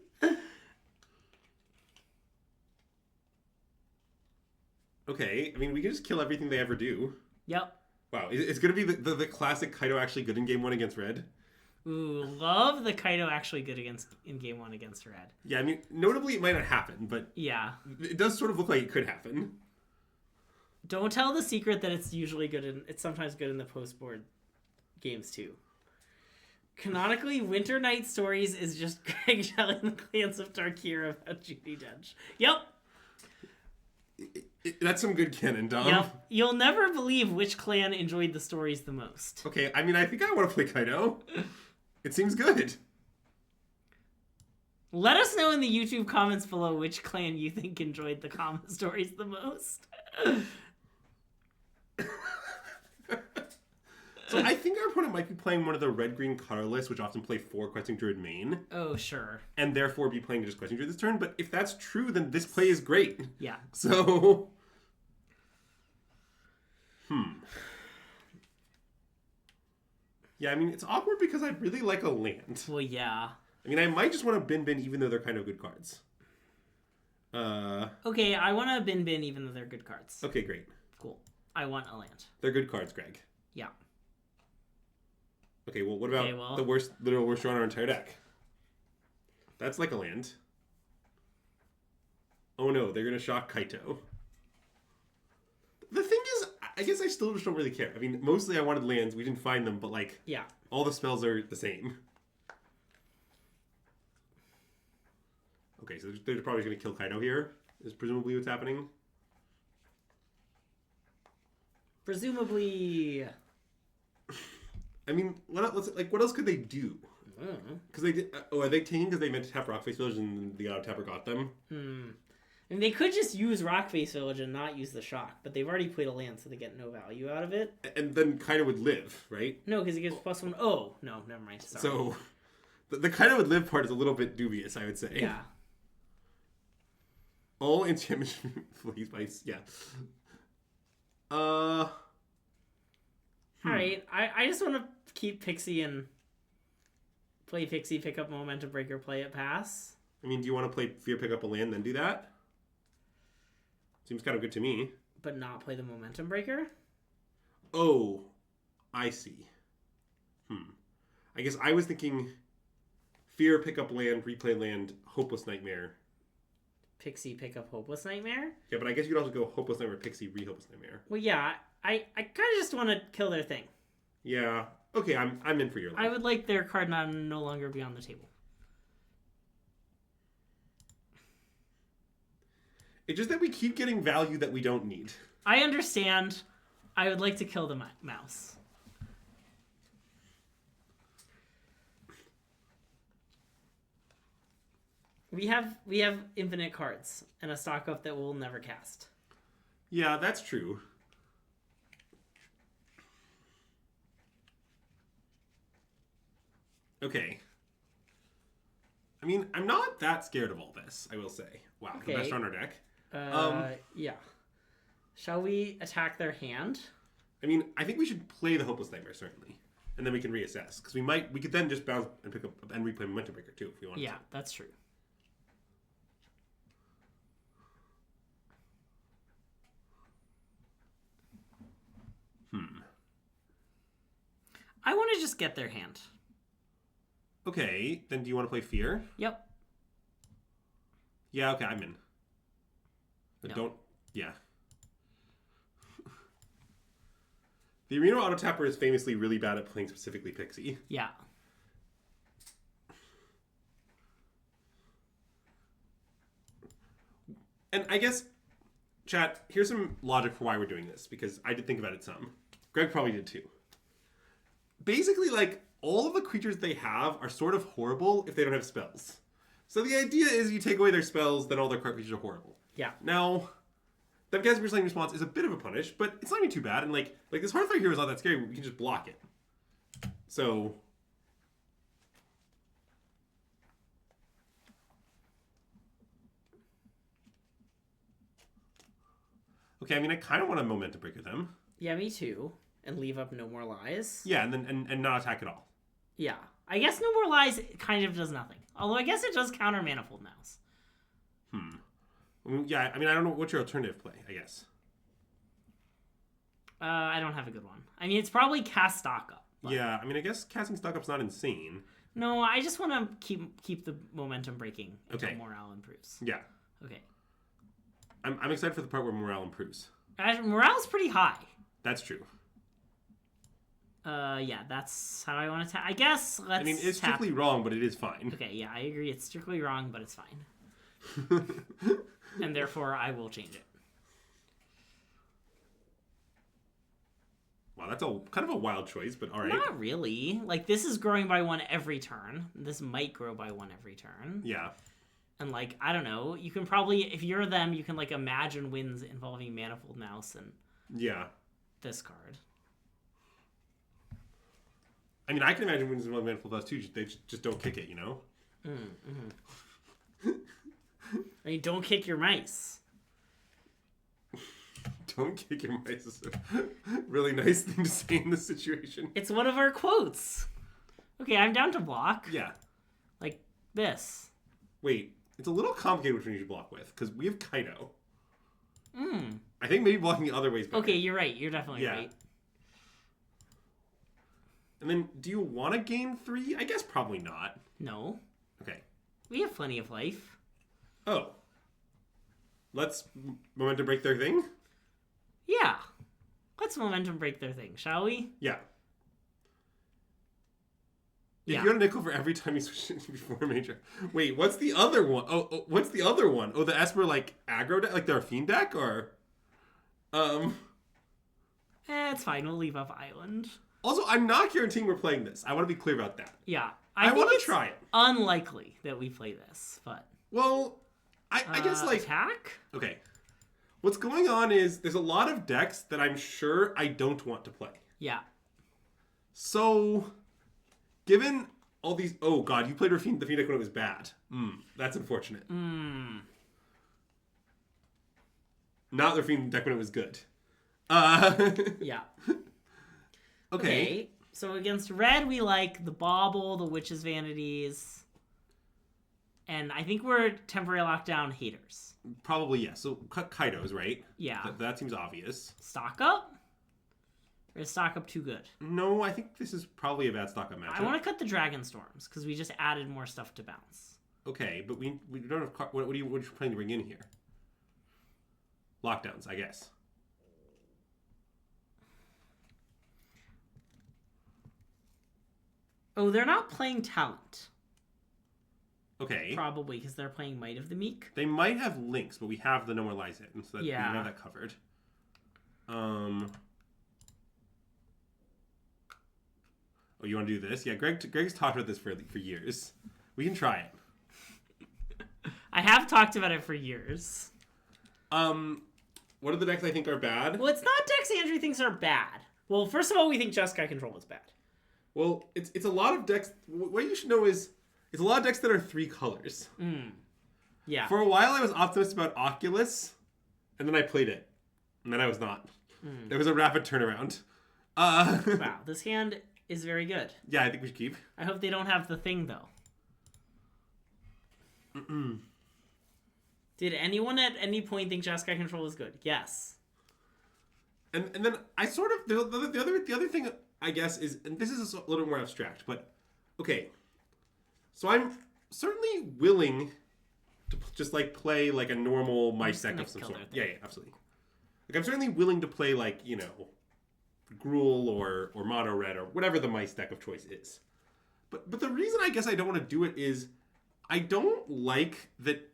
Okay, I mean, we can just kill everything they ever do. Yep. Wow, it's going to be the classic Kaido actually good in game 1 against red. Ooh, love the Kaido actually good in game 1 against red. Yeah, I mean, notably it might not happen, but Yeah. it does sort of look like it could happen. Don't tell the secret that it's usually good it's sometimes good in the post-board games too. Canonically, Winter Night Stories is just Greg telling the clans of Tarkir about Judi Dench. Yep. That's some good canon, Dom. Yep. You'll never believe which clan enjoyed the stories the most. Okay, I mean, I think I want to play Kaido. It seems good. Let us know in the YouTube comments below which clan you think enjoyed the common stories the most. So I think our opponent might be playing one of the red-green colorless, which often play 4 Questing Druid main. Oh, sure. And therefore be playing just Questing Druid this turn. But if that's true, then this play is great. Yeah. So... Yeah, I mean, it's awkward because I really like a land. Well, yeah. I mean, I might just want to bin even though they're kind of good cards. Okay, I want to bin even though they're good cards. Okay, great. Cool. I want a land. They're good cards, Greg. Yeah. Okay, well, what about the literal worst draw in our entire deck? That's like a land. Oh no, they're going to shock Kaito. The thing is, I guess I still just don't really care. I mean, mostly I wanted lands. We didn't find them, but like, yeah, all the spells are the same. Okay, so they're probably going to kill Kaido here, is presumably what's happening. Presumably. I mean, what else could they do? Because they did. Oh, are they taking because they meant to tap Rockface Village and the Tapper got them? And they could just use Rockface Village and not use the shock, but they've already played a land, so they get no value out of it. And then Kaido would live, right? No, because it gives +1. Oh, no, never mind. Sorry. So, the Kaido would live part is a little bit dubious, I would say. Yeah. All enchantment please bites. Yeah. Alright, I just want to keep Pixie and play Pixie, pick up Momentum Breaker, play it, pass. I mean, do you want to play Fear, pick up a land, then do that? Seems kind of good to me. But not play the Momentum Breaker? Oh, I see. I guess I was thinking Fear, pick up land, replay land, Hopeless Nightmare. Pixie, pick up Hopeless Nightmare? Yeah, but I guess you could also go Hopeless Nightmare, Pixie, re-Hopeless Nightmare. Well, yeah, I kind of just want to kill their thing. Yeah. Okay, I'm in for your life. I would like their card no longer be on the table. It's just that we keep getting value that we don't need. I understand. I would like to kill the mouse. We have infinite cards and a stock up that we'll never cast. Yeah, that's true. Okay. I mean, I'm not that scared of all this, I will say. Wow, okay. The best on our deck. Yeah. Shall we attack their hand? I mean, I think we should play the Hopeless Nightmare, certainly. And then we can reassess. Because we could then just bounce and pick up and replay Momentum Breaker, too, if we want to. Yeah, that's true. I want to just get their hand. Okay, then do you want to play Fear? Yep. Yeah, okay, I'm in. But no. Don't... Yeah. The Arena Auto Tapper is famously really bad at playing specifically Pixie. Yeah. And I guess, chat, here's some logic for why we're doing this, because I did think about it some. Greg probably did too. Basically, like, all of the creatures they have are sort of horrible if they don't have spells. So the idea is you take away their spells, then all their creatures are horrible. Yeah. Now, the Gaspar Slaying response is a bit of a punish, but it's not even too bad. And like this Hearthfire hero is not that scary. We can just block it. So... Okay, I mean, I kind of want to Momentum Breaker them. Yeah, me too. And leave up No More Lies. Yeah, and then and not attack at all. Yeah. I guess No More Lies kind of does nothing. Although I guess it does counter Manifold Mouse. Yeah, I mean, I don't know what's your alternative play, I guess. I don't have a good one. I mean, it's probably cast stock up. But Yeah, I mean, I guess casting stock up's not insane. no, I just want to keep the momentum breaking until Okay. morale improves. Yeah. Okay. I'm excited for the part where morale improves. Morale's pretty high. That's true. Yeah, that's how I want to. I guess let's. I mean, it's strictly wrong, but it is fine. Okay, yeah, I agree. It's strictly wrong, but it's fine. And therefore, I will change it. Wow, that's kind of a wild choice, but all right. Not really. Like, this is growing by 1 every turn. This might grow by 1 every turn. Yeah. And, like, I don't know. You can probably, if you're them, you can, like, imagine wins involving Manifold Mouse and Yeah. this card. I mean, I can imagine wins involving Manifold Mouse too. They just don't kick it, you know? Mm-hmm. I mean, don't kick your mice. Don't kick your mice is a really nice thing to say in this situation. It's one of our quotes. Okay, I'm down to block. Yeah. Like this. Wait, it's a little complicated which one you should block with, because we have Kaido. Mm. I think maybe blocking the other way is better. Okay, you're right. You're definitely right. And then, do you want to gain 3? I guess probably not. No. Okay. We have plenty of life. Oh. Let's momentum break their thing? Yeah. Let's momentum break their thing, shall we? Yeah. Yeah. If you got a nickel for every time you switch it before major. Wait, what's the other one? Oh, what's the other one? Oh, the Esper, like, aggro deck? Like, they're a fiend deck? Or, It's fine. We'll leave off Island. Also, I'm not guaranteeing we're playing this. I want to be clear about that. Yeah. I want to try it. Unlikely that we play this, but... Well, I guess, like... Attack? Okay. What's going on is there's a lot of decks that I'm sure I don't want to play. Yeah. So, given all these... Oh, God, you played the Fiend deck when it was bad. That's unfortunate. Not the Fiend deck when it was good. Yeah. Okay. So against red, we like the Bauble, the Witch's Vanities, and I think we're temporary lockdown haters. Probably, yes. So, Kaido's, right? Yeah. That seems obvious. Stock up? Or is stock up too good? No, I think this is probably a bad stock up matchup. I want to cut the Dragon Storms, because we just added more stuff to bounce. Okay, but we don't have... What are you planning to bring in here? Lockdowns, I guess. Oh, they're not playing Talent. Okay. Probably, because they're playing Might of the Meek. They might have links, but we have the No More Lies hit, and so we have that covered. Oh, you want to do this? Yeah, Greg's talked about this for years. We can try it. I have talked about it for years. What are the decks I think are bad? Well, it's not decks Andrew thinks are bad. Well, first of all, we think Jeskai Control is bad. Well, it's a lot of decks. What you should know is it's a lot of decks that are 3 colors. Yeah. For a while, I was optimistic about Oculus, and then I played it, and then I was not. It was a rapid turnaround. Wow, this hand is very good. Yeah, I think we should keep. I hope they don't have the thing, though. Did anyone at any point think Jeskai Control is good? Yes. And then I sort of the other thing I guess is, and this is a little more abstract, but okay. So I'm certainly willing to just like play like a normal mice deck of some sort. Yeah, absolutely. Like I'm certainly willing to play like, you know, Gruul or Mono Red or whatever the mice deck of choice is. But the reason I guess I don't want to do it is I don't like that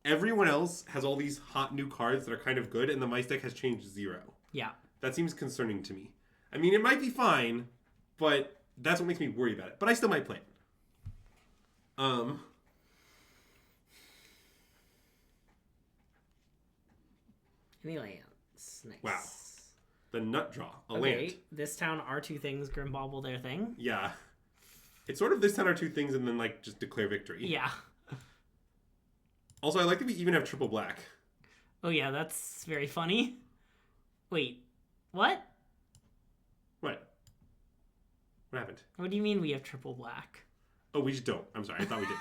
everyone else has all these hot new cards that are kind of good and the mice deck has changed 0. Yeah. That seems concerning to me. I mean, it might be fine, but that's what makes me worry about it. But I still might play it. Any lands? Nice. Wow. The Nut Draw. A Okay, land. this town are 2 things, Grim Bauble their thing. Yeah. It's sort of this 10 are 2 things and then like just declare victory. Yeah. Also, I like that we even have triple black. Oh yeah, that's very funny. Wait, what? What? What happened? What do you mean we have triple black? Oh, we just don't. I'm sorry. I thought we did.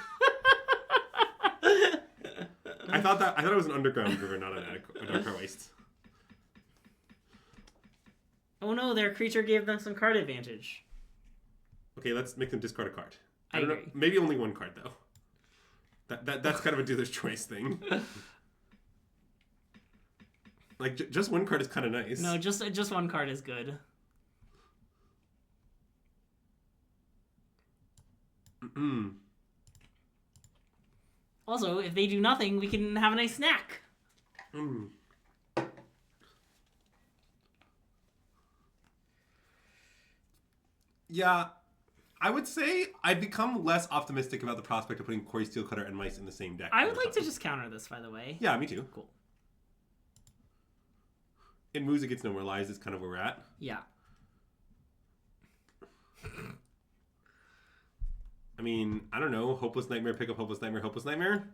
I thought it was an underground river, not a dark waste. Oh no, their creature gave them some card advantage. Okay, let's make them discard a card. I don't agree. know. Maybe only one card, though. That's kind of a dealer's choice thing. Like, just one card is kind of nice. No, just one card is good. Also, if they do nothing, we can have a nice snack. Yeah, I would say I've become less optimistic about the prospect of putting Quarry Steelcutter and Mice in the same deck. I would like to just counter this, by the way. Yeah, me too. Cool. It moves, it gets no more lies, is kind of where we're at. Yeah. I mean, I don't know. Hopeless Nightmare, pick up Hopeless Nightmare, Hopeless Nightmare.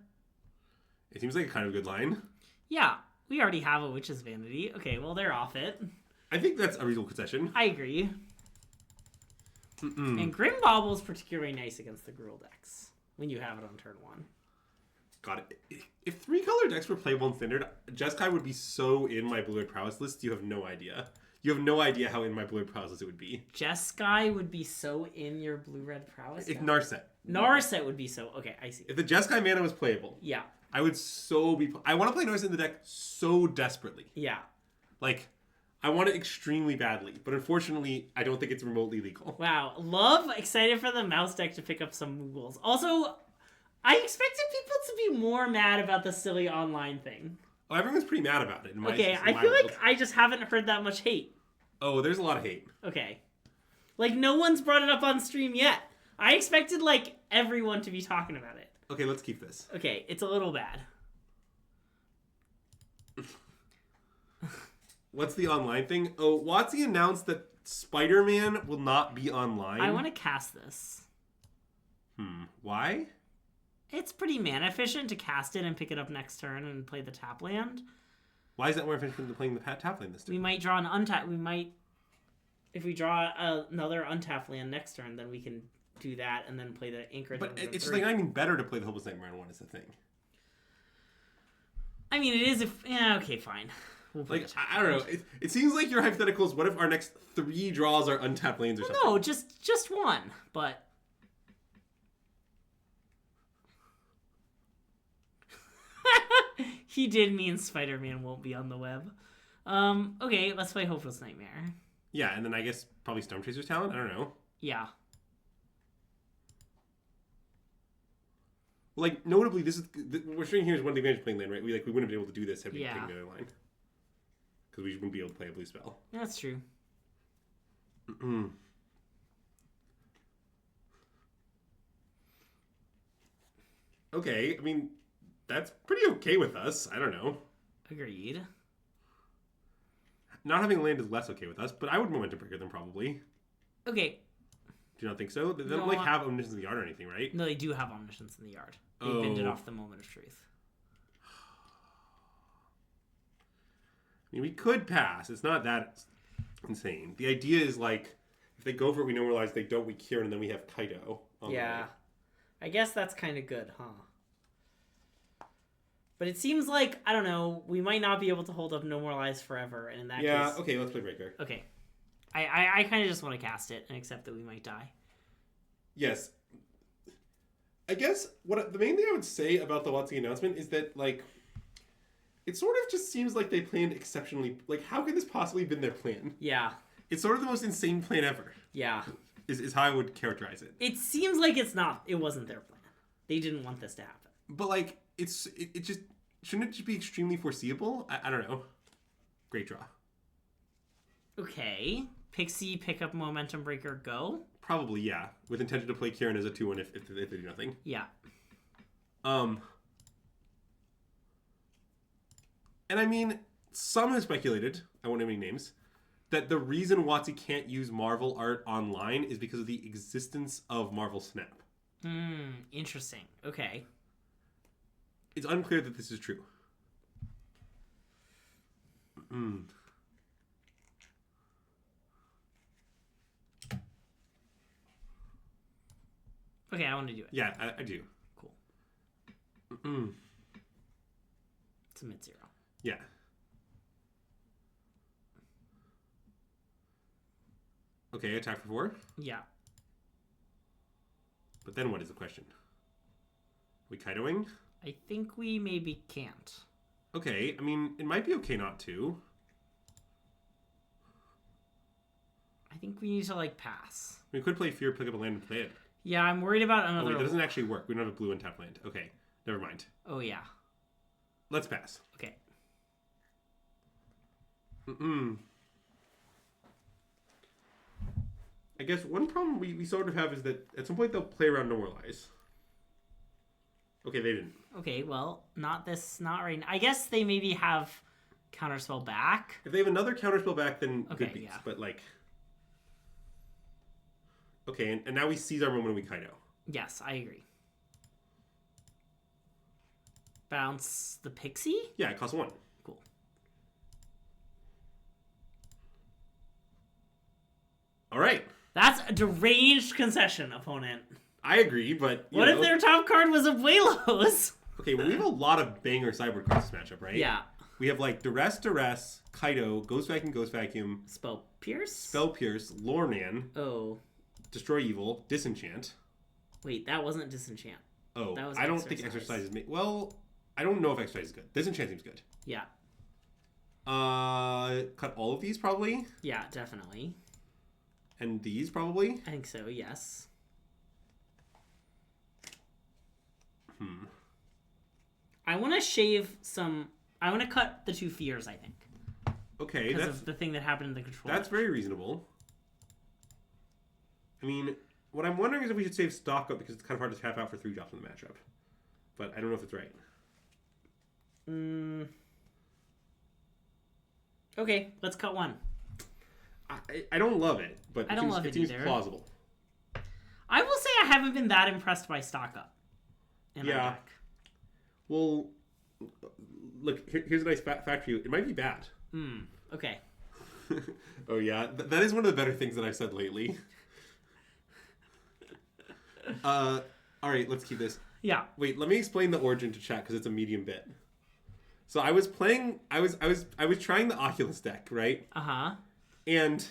It seems like a kind of good line. Yeah, we already have a Witch's Vanity. Okay, well, they're off it. I think that's a reasonable concession. I agree. And Grim Bauble is particularly nice against the Gruul decks when you have it on turn 1. God, if 3-color decks were playable in Standard, Jeskai would be so in my Blue-Red Prowess list, you have no idea. You have no idea how in my Blue-Red Prowess list it would be. Jeskai would be so in your Blue-Red Prowess? If Narset. Narset would be so... Okay, I see. If the Jeskai mana was playable, yeah, I would so be... I want to play Narset in the deck so desperately. Yeah. Like, I want it extremely badly, but unfortunately, I don't think it's remotely legal. Wow. Love, excited for the mouse deck to pick up some Moogles. Also, I expected people to be more mad about the silly online thing. Oh, everyone's pretty mad about it. Okay, I feel like I just haven't heard that much hate. Oh, there's a lot of hate. Okay. Like, no one's brought it up on stream yet. I expected, like, everyone to be talking about it. Okay, let's keep this. Okay, it's a little bad. What's the online thing? Oh, WotC announced that Spider-Man will not be online. I want to cast this. Why? It's pretty mana efficient to cast it and pick it up next turn and play the tap land. Why is that more efficient than playing the tap lane this turn? We might draw an untap. We might, if we draw another untap land next turn, then we can do that and then play the anchor. But it's just like not even better to play the Hopeless Nightmare on one is the thing. I mean, it is if yeah. Okay, fine. We'll like I don't know. It seems like your hypotheticals. What if our next 3 draws are untapped lanes or something? No, just one. But he did mean Spider-Man won't be on the web. Okay, let's play Hopeless Nightmare. Yeah, and then I guess probably Stormchaser's Talent. I don't know. Yeah. Like notably, this is what we're showing here is one of the advantages of playing land, right? We wouldn't have been able to do this had we taken the other line. Because we wouldn't be able to play a blue spell. That's true. Okay, I mean, that's pretty okay with us. I don't know. Agreed. Not having land is less okay with us, but I would Momentum Breaker them probably. Okay. Do you not think so? They don't have Omniscience in the Yard or anything, right? No, they do have Omniscience in the Yard. They bended off the Moment of Truth. I mean, we could pass. It's not that insane. The idea is like, if they go for it, we normalize. They don't, we Kirin, and then we have Kaido. Yeah. I guess that's kind of good, huh? But it seems like, I don't know, we might not be able to hold up No More Lies forever, and in that case... okay, let's play Breaker. Okay. I kind of just want to cast it and accept that we might die. Yes. I guess the main thing I would say about the WotC announcement is that, like, it sort of just seems like they planned exceptionally... Like, how could this possibly have been their plan? Yeah. It's sort of the most insane plan ever. Yeah. Is how I would characterize it. It seems like it wasn't their plan. They didn't want this to happen. But, like, it just... Shouldn't it just be extremely foreseeable? I don't know. Great draw. Okay. Pixie, pick up Momentum Breaker, go? Probably, yeah. With intention to play Kirin as a 2-1 if they do nothing. Yeah. And I mean, some have speculated, I won't name any names, that the reason WotC can't use Marvel art online is because of the existence of Marvel Snap. Interesting. Okay. It's unclear that this is true. Okay, I want to do it. Yeah, I do. Cool. It's a mid-zero. Yeah. Okay, attack for 4. Yeah. But then what is the question? We Kaidoing? I think we maybe can't. Okay, I mean, it might be okay not to. I think we need to, like, pass. We could play Fear, pick up a land, and play it. Yeah, I'm worried about another... Oh, wait, that doesn't actually work. We don't have a blue and tap land. Okay, never mind. Oh, yeah. Let's pass. Okay. I guess one problem we sort of have is that at some point they'll play around Normalize. Okay, they didn't. Okay, well, not right now. I guess they maybe have Counterspell back. If they have another Counterspell back, then Okay, good beats. yeah. But, like... Okay, and now we seize our moment and we Kaido. Yes, I agree. Bounce the Pixie? Yeah, it costs 1. Cool. All right. That's a deranged concession, opponent. I agree, but... What if their top card was Abuelos? Okay, well, we have a lot of banger sideboard cards this matchup, right? Yeah. We have, like, Duress, Kaido, Ghost Vacuum, Spell Pierce? Spell Pierce, Lornan, Oh. Destroy Evil, Disenchant. Wait, that wasn't Disenchant. Oh, That was I don't think Exercise is... Well, I don't know if Exercise is good. Disenchant seems good. Yeah. Cut all of these, probably. Yeah, definitely. And these, probably. I think so, yes. I want to shave some... I want to cut the 2 fears, I think. Okay, Because of the thing that happened in the control. That's very reasonable. I mean, what I'm wondering is if we should save stock up because it's kind of hard to tap out for 3 drops in the matchup. But I don't know if it's right. Okay, let's cut 1. I don't love it, but it seems plausible. I will say I haven't been that impressed by stock up in our deck. Well, look, here's a nice fact for you. It might be bad. Okay. Oh, yeah. That is one of the better things that I've said lately. All right, let's keep this. Yeah. Wait, let me explain the origin to chat because it's a medium bit. So I was trying the Oculus deck, right? Uh-huh. And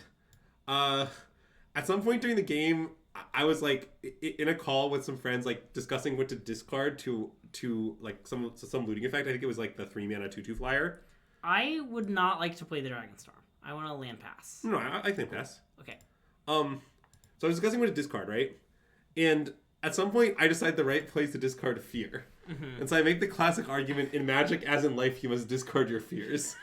at some point during the game, I was like in a call with some friends, like discussing what to discard to like some looting effect. I think it was like the 3-mana 2/2 flyer. I would not like to play the Dragonstorm. I want to land pass. No, I think pass. Okay. So I was discussing what to discard, right? And at some point, I decide the right place to discard Fear. Mm-hmm. And so I make the classic argument, in Magic, as in life, you must discard your fears.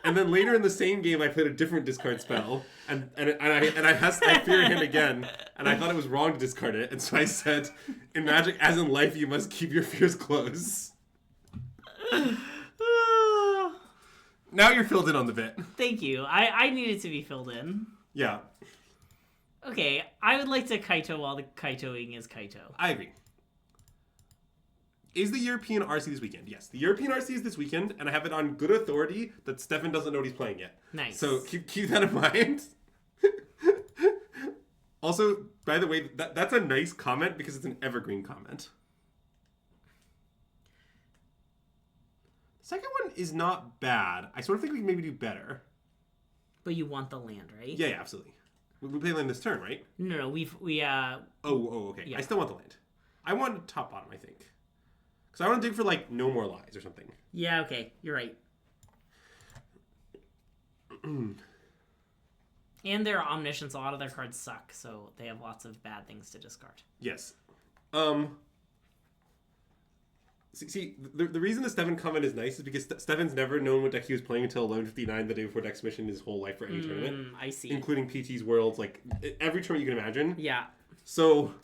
And then later in the same game, I played a different discard spell, and I Fear Hand again, and I thought it was wrong to discard it, and so I said, in Magic, as in life, you must keep your fears close. Now you're filled in on the bit. Thank you. I needed to be filled in. Yeah. Okay, I would like to Kaito while the Kaitoing is Kaito. I agree. Is the European RC this weekend? Yes, the European RC is this weekend, and I have it on good authority that Stefan doesn't know what he's playing yet. Nice. So keep that in mind. Also, by the way, that's a nice comment because it's an evergreen comment. The second one is not bad. I sort of think we can maybe do better. But you want the land, right? Yeah, absolutely. We play land this turn, right? No, we Oh, okay. Yeah. I still want the land. I want top bottom, I think. Because I want to dig for, like, no more lies or something. Yeah, okay. You're right. And their omniscience, a lot of their cards suck, so they have lots of bad things to discard. Yes. See, the reason the Stefan comment is nice is because Stefan's never known what deck he was playing until 11:59 the day before deck submission his whole life for any tournament. I see. Including PT's Worlds, like, every tournament you can imagine. Yeah. So,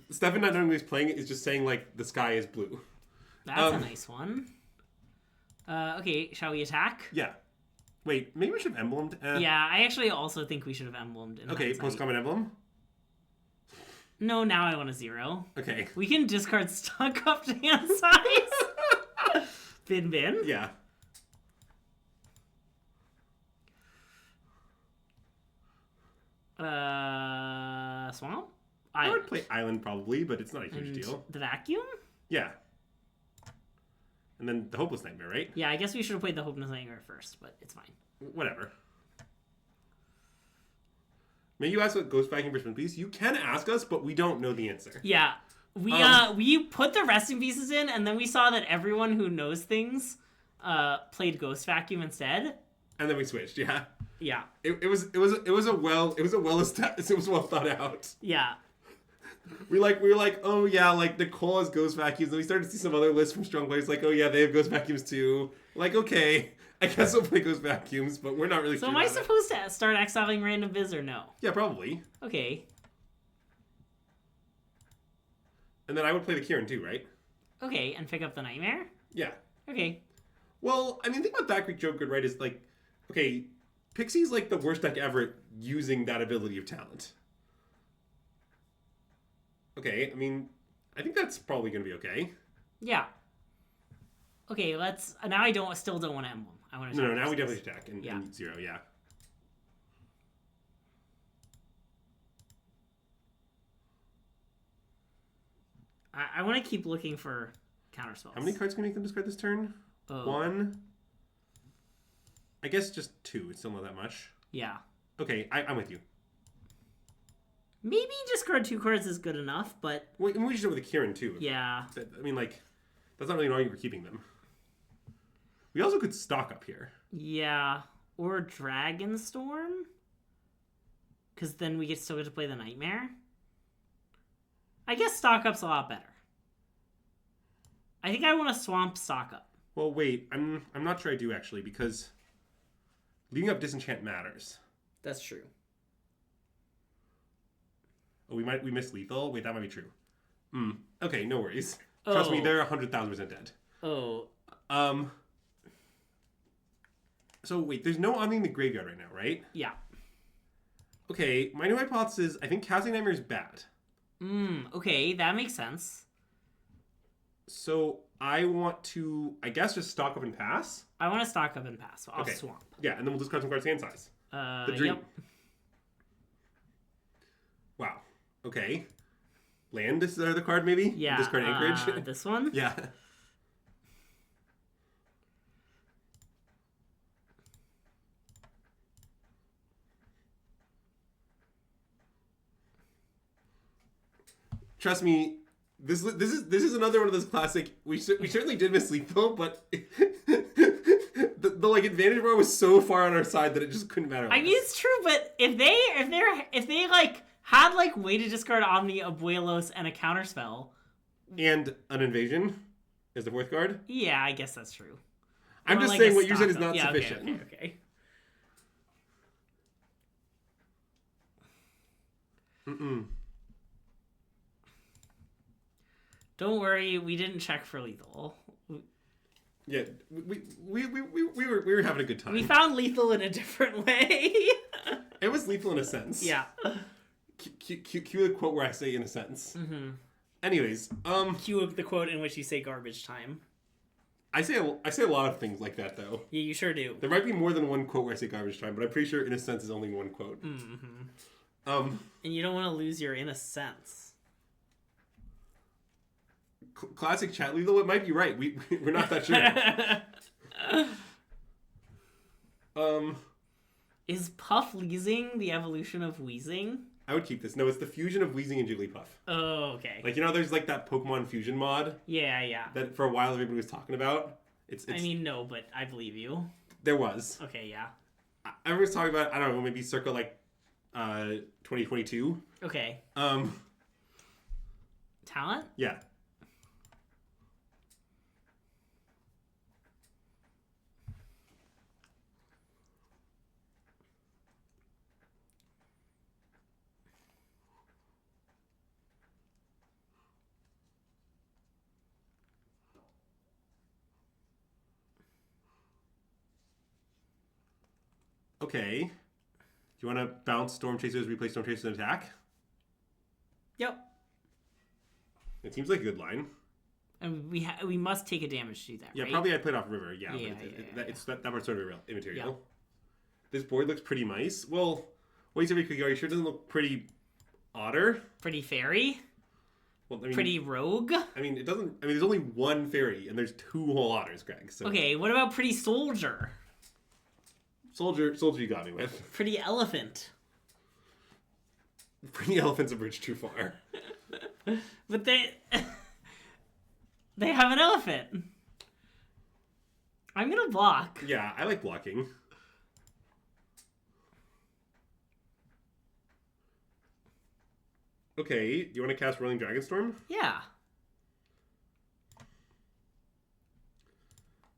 Stefan not knowing what he's playing is just saying, like, the sky is blue. That's a nice one. Okay, shall we attack? Yeah. Wait, maybe we should have emblemed? Yeah, I actually also think we should have emblemed. Okay, post-common emblem? No, now I want a 0. Okay. We can discard stuck up to hand size. Bin. Yeah. Swamp? I would play Island probably, but it's not a huge deal. The Vacuum? Yeah. And then the Hopeless Nightmare, right? Yeah, I guess we should have played the Hopeless Nightmare first, but it's fine. Whatever. May you ask what Ghost Vacuum versus Piece? You can ask us, but we don't know the answer. Yeah. We put the resting pieces in, and then we saw that everyone who knows things played Ghost Vacuum instead. And then we switched, yeah. Yeah. It was well thought out. Yeah. We were like, oh yeah, like Nicole has Ghost Vacuums, and we started to see some other lists from Strong Players, like, oh yeah, they have Ghost Vacuums too. Like, okay, I guess we'll play Ghost Vacuums, but we're not really So sure. am I supposed to start exiling random viz or no? Yeah, probably. Okay. And then I would play the Kirin too, right? Okay, and pick up the Nightmare? Yeah. Okay. Well, I mean, the thing about that Greek Joker, right, is like, okay, Pixie's like the worst deck ever at using that ability of talent. Okay, I mean, I think that's probably going to be okay. Yeah. Okay, let's... Now I still don't want to Emblem. I want to No, now we definitely attack and 0, yeah. I want to keep looking for counterspells. How many cards can you make them discard this turn? 1. I guess just 2. It's still not that much. Yeah. Okay, I'm with you. Maybe discard 2 cards is good enough, but... Well, we should do it with the Kirin too. Yeah. I mean, like, that's not really an argument for keeping them. We also could stock up here. Yeah. Or Dragonstorm? Because then we still get to play the Nightmare. I guess stock up's a lot better. I think I want to swamp stock up. Well, wait. I'm not sure I do, actually, because leaving up Disenchant matters. That's true. Oh, we missed Lethal? Wait, that might be true. Okay, no worries. Trust me, they're 100,000% dead. Oh. So, wait, there's no Omni in the graveyard right now, right? Yeah. Okay, my new hypothesis, I think Casting Nightmare is bad. Okay, that makes sense. So, I want to, I guess, just stock up and pass? I want to stock up and pass. So I'll swamp. Yeah, and then we'll discard some cards hand size. The Dream. Yep. Wow. Okay. Land is the other card, maybe? Yeah. Discard Anchorage? This one? Yeah. Trust me, this is another one of those classic. We certainly did miss Lethal, but the like advantage bar was so far on our side that it just couldn't matter. I mean, it's true, but if they like had like way to discard Omni, Abuelos, and a counterspell, and an invasion is the 4th card. Yeah, I guess that's true. I'm just saying what you said is not sufficient. Okay. Don't worry, we didn't check for lethal. Yeah, we were having a good time. We found lethal in a different way. It was lethal in a sense. Yeah. Cue the quote where I say in a sentence. Mm-hmm. Anyways, cue the quote in which you say garbage time. I say a lot of things like that though. Yeah, you sure do. There might be more than one quote where I say garbage time, but I'm pretty sure in a sense is only one quote. Mm-hmm. And you don't want to lose your in a sense. Classic chat lethal. It might be right. We're not that sure. Is Puff Leasing the evolution of Wheezing? I would keep this. No, it's the fusion of Weezing and Jigglypuff. Oh, okay. Like, you know, there's like that Pokemon fusion mod. Yeah. That for a while everybody was talking about. It's I mean, no, but I believe you. There was. Okay, yeah. Everyone's talking about, I don't know, maybe circa like 2022. Okay. Talent? Yeah. Okay. Do you want to bounce Storm Chasers, replace Storm Chasers, and attack? Yep. It seems like a good line. And we must take a damage to do that, Yeah, right? probably I played off River. Yeah, Yeah. That part's sort of immaterial. Yeah. This board looks pretty nice. Well, wait a second, are you sure it doesn't look pretty odder? Pretty fairy? Well, I mean, pretty rogue? I mean, it doesn't. I mean, there's only one fairy, and there's 2 whole otters, Greg. So. Okay, what about pretty soldier? Soldier, you got me with. Pretty elephant. bring elephants a bridge too far. But they have an elephant. I'm gonna block. Yeah, I like blocking. Okay, do you want to cast Rolling Dragonstorm? Yeah.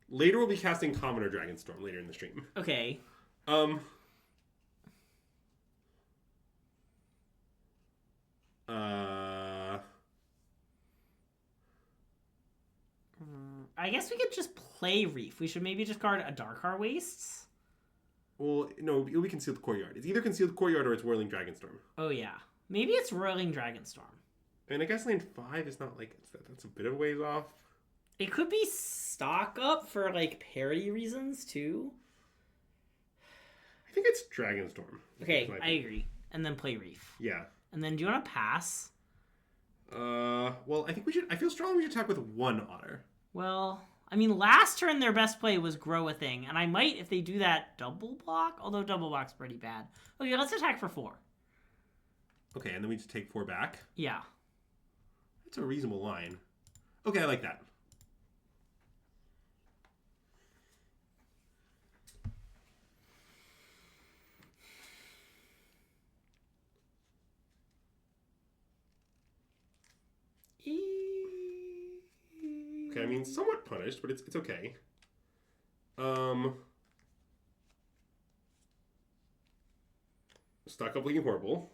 Later we'll be casting Commoner Dragonstorm later in the stream. Okay. I guess we could just play Reef. We should maybe just guard a Darkar Wastes. Well, no, it'll be Concealed Courtyard. It's either Concealed Courtyard or it's Whirling Dragonstorm. Oh, yeah. Maybe it's Roiling Dragonstorm. I mean, I guess lane 5 is not like... That's a bit of a ways off. It could be stock up for, like, parity reasons, too. I think it's Dragonstorm. Okay, I agree. And then play Reef. Yeah. And then do you want to pass? Well, I think we should... I feel strongly we should attack with one Otter. Well, I mean, last turn their best play was Grow a Thing. And I might, if they do that, double block. Although double block's pretty bad. Okay, let's attack for 4. Okay, and then we just take 4 back? Yeah. That's a reasonable line. Okay, I like that. Okay, I mean, somewhat punished, but it's okay. Stock up looking horrible.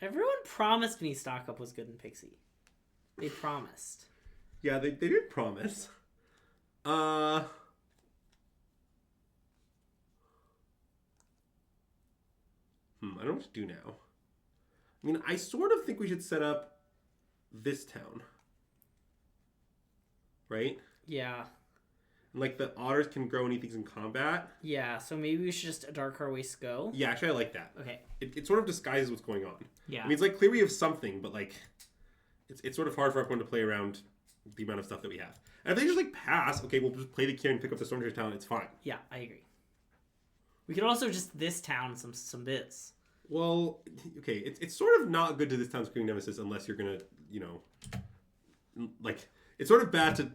Everyone promised me stock up was good in Pixie. They promised. Yeah, they did promise. I don't know what to do now. I mean, I sort of think we should set up this town. Right? Yeah. And, like, the otters can grow anything in combat. Yeah, so maybe we should just Darkar Waste go. Yeah, actually, I like that. Okay. It sort of disguises what's going on. Yeah. I mean, it's like clear we have something, but, like, it's sort of hard for everyone to play around the amount of stuff that we have. And if they just, like, pass, okay, we'll just play the Kirin, pick up the Stormcharger talent, it's fine. Yeah, I agree. We could also just this town some bits. Well, okay, it's sort of not good to this town's Screaming Nemesis unless you're gonna, you know, like, it's sort of bad to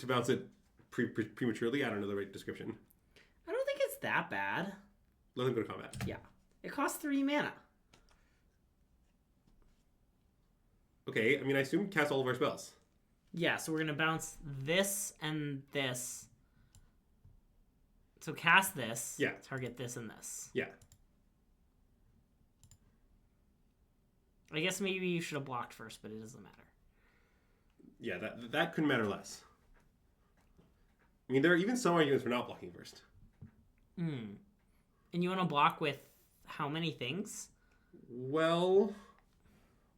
bounce it prematurely. I don't know the right description. I don't think it's that bad. Let them go to combat. Yeah. It costs 3 mana. Okay, I mean, I assume cast all of our spells. Yeah, so we're going to bounce this and this. So cast this. Yeah. Target this and this. Yeah. I guess maybe you should have blocked first, but it doesn't matter. Yeah, that couldn't matter less. I mean, there are even some arguments for not blocking first. And you want to block with how many things? Well,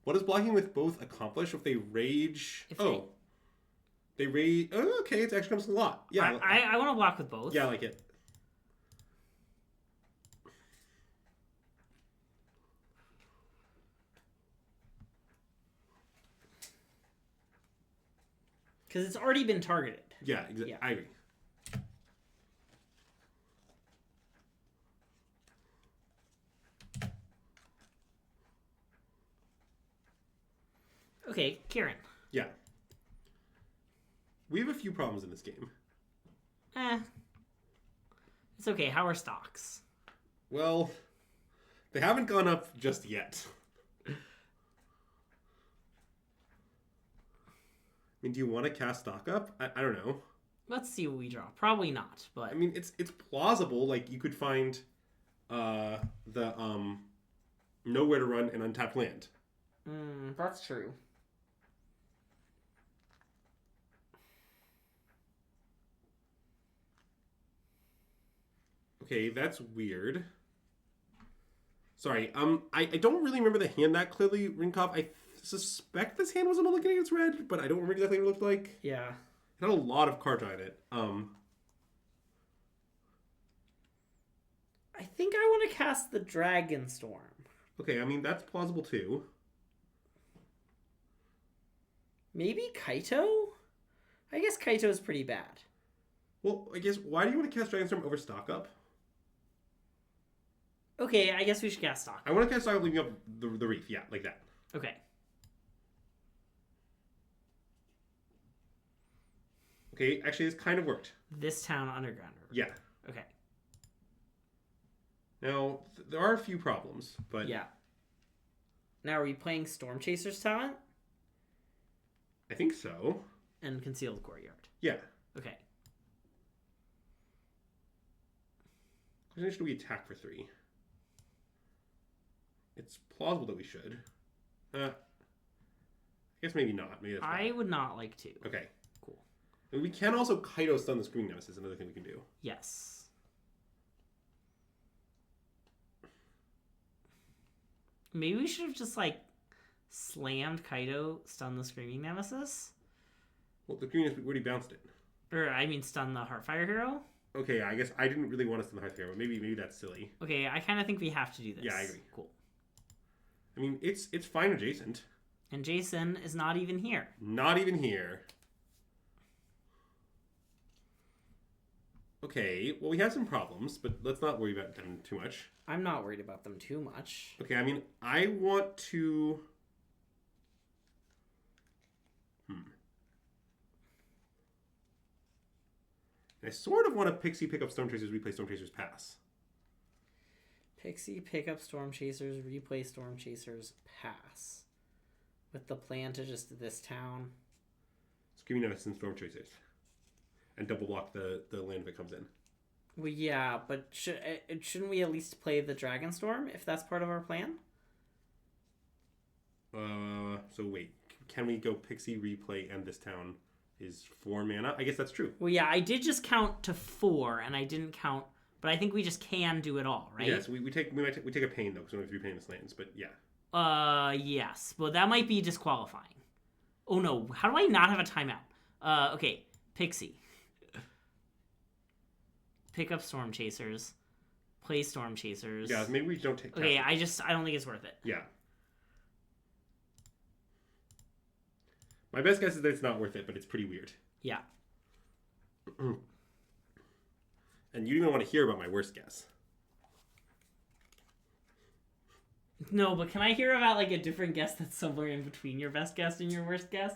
what does blocking with both accomplish if they rage? They rage. Oh, okay, it actually comes a lot. Yeah, I want to block with both. Yeah, I like it. Because it's already been targeted. Yeah, exactly. Yeah. I agree. Okay, Kirin. Yeah. We have a few problems in this game. It's okay. How are stocks? Well, they haven't gone up just yet. I mean, do you want to cast stock up? I don't know. Let's see what we draw. Probably not, but... I mean, it's plausible. Like, you could find the nowhere to run an untapped land. That's true. Okay, that's weird. Sorry, I don't really remember the hand that clearly, Rinkov. I suspect this hand was a mulligan against red, but I don't remember exactly what it looked like. Yeah. It had a lot of card draw in it. I think I want to cast the Dragonstorm. Okay, I mean, that's plausible too. Maybe Kaito? I guess Kaito's pretty bad. Well, I guess, why do you want to cast Dragonstorm over stock up? Okay, I guess we should cast stock. I want to cast stock leaving up the reef. Yeah, like that. Okay. Okay, actually, this kind of worked. This town underground. Yeah. Okay. Now, there are a few problems, but... Yeah. Now, are we playing Storm Chaser's talent? I think so. And Concealed Courtyard. Yeah. Okay. Should we attack for 3? It's plausible that we should. I guess maybe not. Maybe that's I would not like to. Okay. Cool. And we can also Kaido stun the Screaming Nemesis, another thing we can do. Yes. Maybe we should have just, like, slammed Kaido, stun the Screaming Nemesis. Well, the Screaming Nemesis, we already bounced it. Or, I mean, stun the Heartfire hero. Okay, I guess I didn't really want to stun the Heartfire hero, but maybe that's silly. Okay, I kind of think we have to do this. Yeah, I agree. Cool. I mean, it's fine adjacent. And Jason is not even here. Not even here. Okay, well, we have some problems, but let's not worry about them too much. I'm not worried about them too much. Okay, I mean, I want to... I sort of want to Pixie pick up Storm Chasers, replay Storm Chasers, pass. Pixie, pick up Storm Chasers, replay Storm Chasers, pass. With the plan to just this town. Screaming Nemesis and Storm Chasers. And double block the land if it comes in. Well, yeah, but shouldn't we at least play the Dragonstorm if that's part of our plan? So wait. Can we go Pixie, replay, and this town is 4 mana? I guess that's true. Well, yeah, I did just count to 4, and I didn't count... But I think we just can do it all, right? Yes, we take a pain, though, because we don't have 3 painless lands, but yeah. Yes. Well, that might be disqualifying. Oh, no. How do I not have a timeout? Okay. Pixie. Pick up Storm Chasers. Play Storm Chasers. Yeah, maybe we don't take... Okay, I don't think it's worth it. Yeah. My best guess is that it's not worth it, but it's pretty weird. Yeah. And you don't even want to hear about my worst guess. No, but can I hear about, like, a different guess that's somewhere in between your best guess and your worst guess?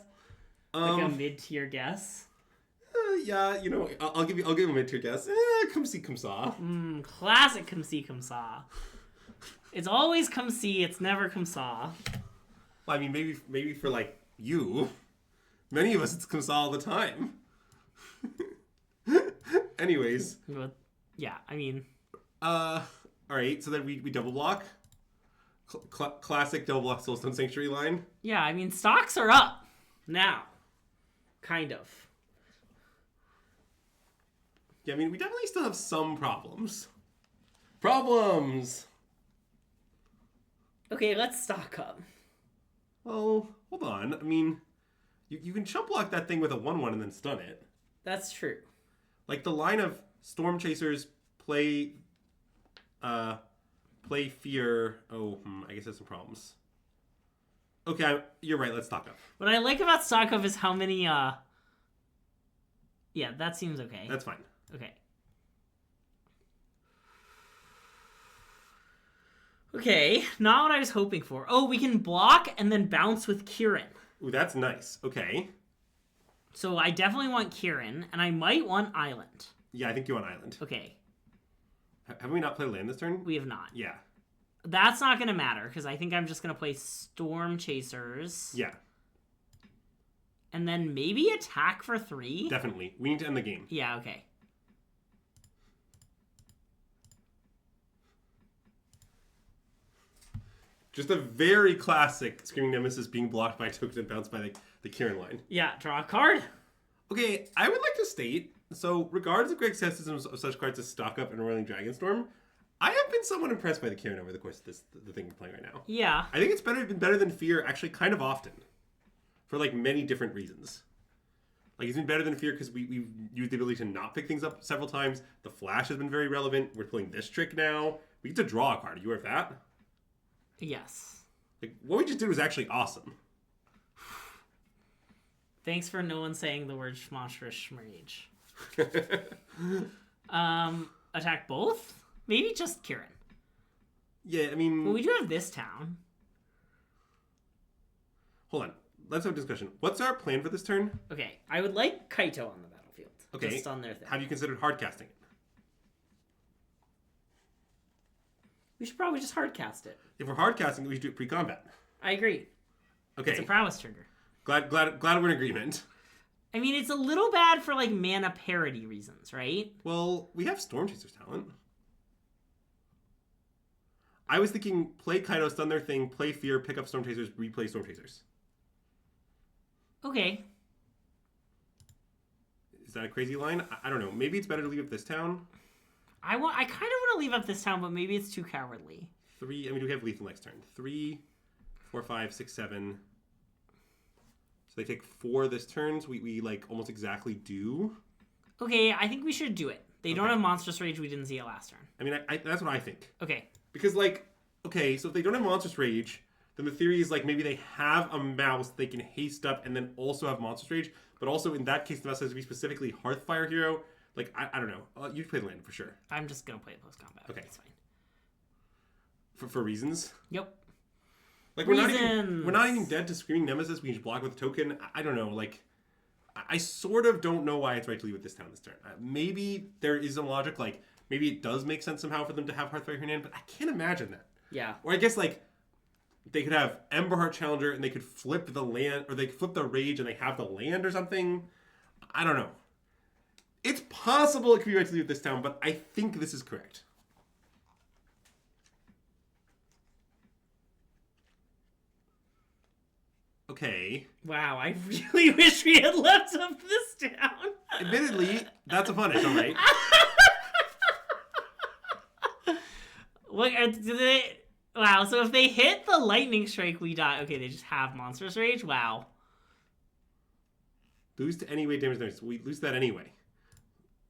Like a mid-tier guess? Yeah, you know, I'll give a mid-tier guess. Come see, come saw. Classic come see, come saw. It's always come see, it's never come saw. Well, I mean, maybe for, like, you. Many of us, it's come saw all the time. Anyways. Yeah, I mean... Alright, so then we double block. Classic double block Soulstone Sanctuary line. Yeah, I mean, stocks are up. Now. Kind of. Yeah, I mean, we definitely still have some problems. Problems! Okay, let's stock up. Well, hold on. I mean, you can chump block that thing with a 1/1 and then stun it. That's true. Like, the line of Storm Chasers, play Fear... Oh, I guess there's some problems. Okay, you're right. Let's stock up. What I like about stock up is how many, Yeah, that seems okay. That's fine. Okay. Okay, not what I was hoping for. Oh, we can block and then bounce with Kirin. Ooh, that's nice. Okay. So I definitely want Kirin, and I might want Island. Yeah, I think you want Island. Okay. Have we not played land this turn? We have not. Yeah. That's not going to matter, because I think I'm just going to play Storm Chasers. Yeah. And then maybe attack for 3? Definitely. We need to end the game. Yeah, okay. Just a very classic Screaming Nemesis being blocked by a token and bounced by the Kirin line. Yeah, draw a card. Okay, I would like to state, so regardless of Greg's criticisms of such cards as Stock Up and Roiling Dragonstorm, I have been somewhat impressed by the Kirin over the course of the thing we're playing right now. Yeah. I think it's been better than Fear actually kind of often. For like many different reasons. Like it's been better than Fear because we've used the ability to not pick things up several times. The Flash has been very relevant. We're playing this trick now. We get to draw a card. Are you aware of that? Yes. Like what we just did was actually awesome. Thanks for no one saying the word schmonstrous schmrage. Attack both? Maybe just Kirin. Yeah, I mean... Well, we do have this town. Hold on. Let's have a discussion. What's our plan for this turn? Okay, I would like Kaito on the battlefield. Okay. Just on their thing. Have you considered hardcasting it? We should probably just hardcast it. If we're hardcasting it, we should do it pre-combat. I agree. Okay. It's a prowess trigger. Glad we're in agreement. I mean, it's a little bad for, like, mana parity reasons, right? Well, we have Storm Chaser's talent. I was thinking play Kaito, stun their thing, play Fear, pick up Storm Chasers, replay Storm Chasers. Okay. Is that a crazy line? I don't know. Maybe it's better to leave up this town. I kind of want to leave up this town, but maybe it's too cowardly. 3, I mean, we have lethal next turn. 3, 4, 5, 6, 7. So they take 4 this turn, so we like, almost exactly do. Okay, I think we should do it. They don't have Monstrous Rage. We didn't see it last turn. I mean, that's what I think. Okay. Because, like, okay, so if they don't have Monstrous Rage, then the theory is, like, maybe they have a mouse they can haste up and then also have Monstrous Rage, but also in that case, the mouse has to be specifically Hearthfire Hero. Like, I don't know. You play the land for sure. I'm just going to play it post-combat. Okay. It's fine. For reasons? Yep. Like, we're not even dead to Screaming Nemesis. We can just block with a token. I don't know. Like, I sort of don't know why it's right to leave with this town this turn. Maybe there is a logic, like, maybe it does make sense somehow for them to have Hearthfire Hero, but I can't imagine that. Yeah. Or I guess, like, they could have Emberheart Challenger and they could flip the land, or they could flip the Rage and they have the land or something. I don't know. It's possible it could be right to leave this town, but I think this is correct. Okay. Wow, I really wish we had left up this town. Admittedly, that's a punish, all right. What do they? Wow. So if they hit the lightning strike, we die. Okay, they just have Monstrous Rage. Wow. Lose to any way damage. We lose that anyway.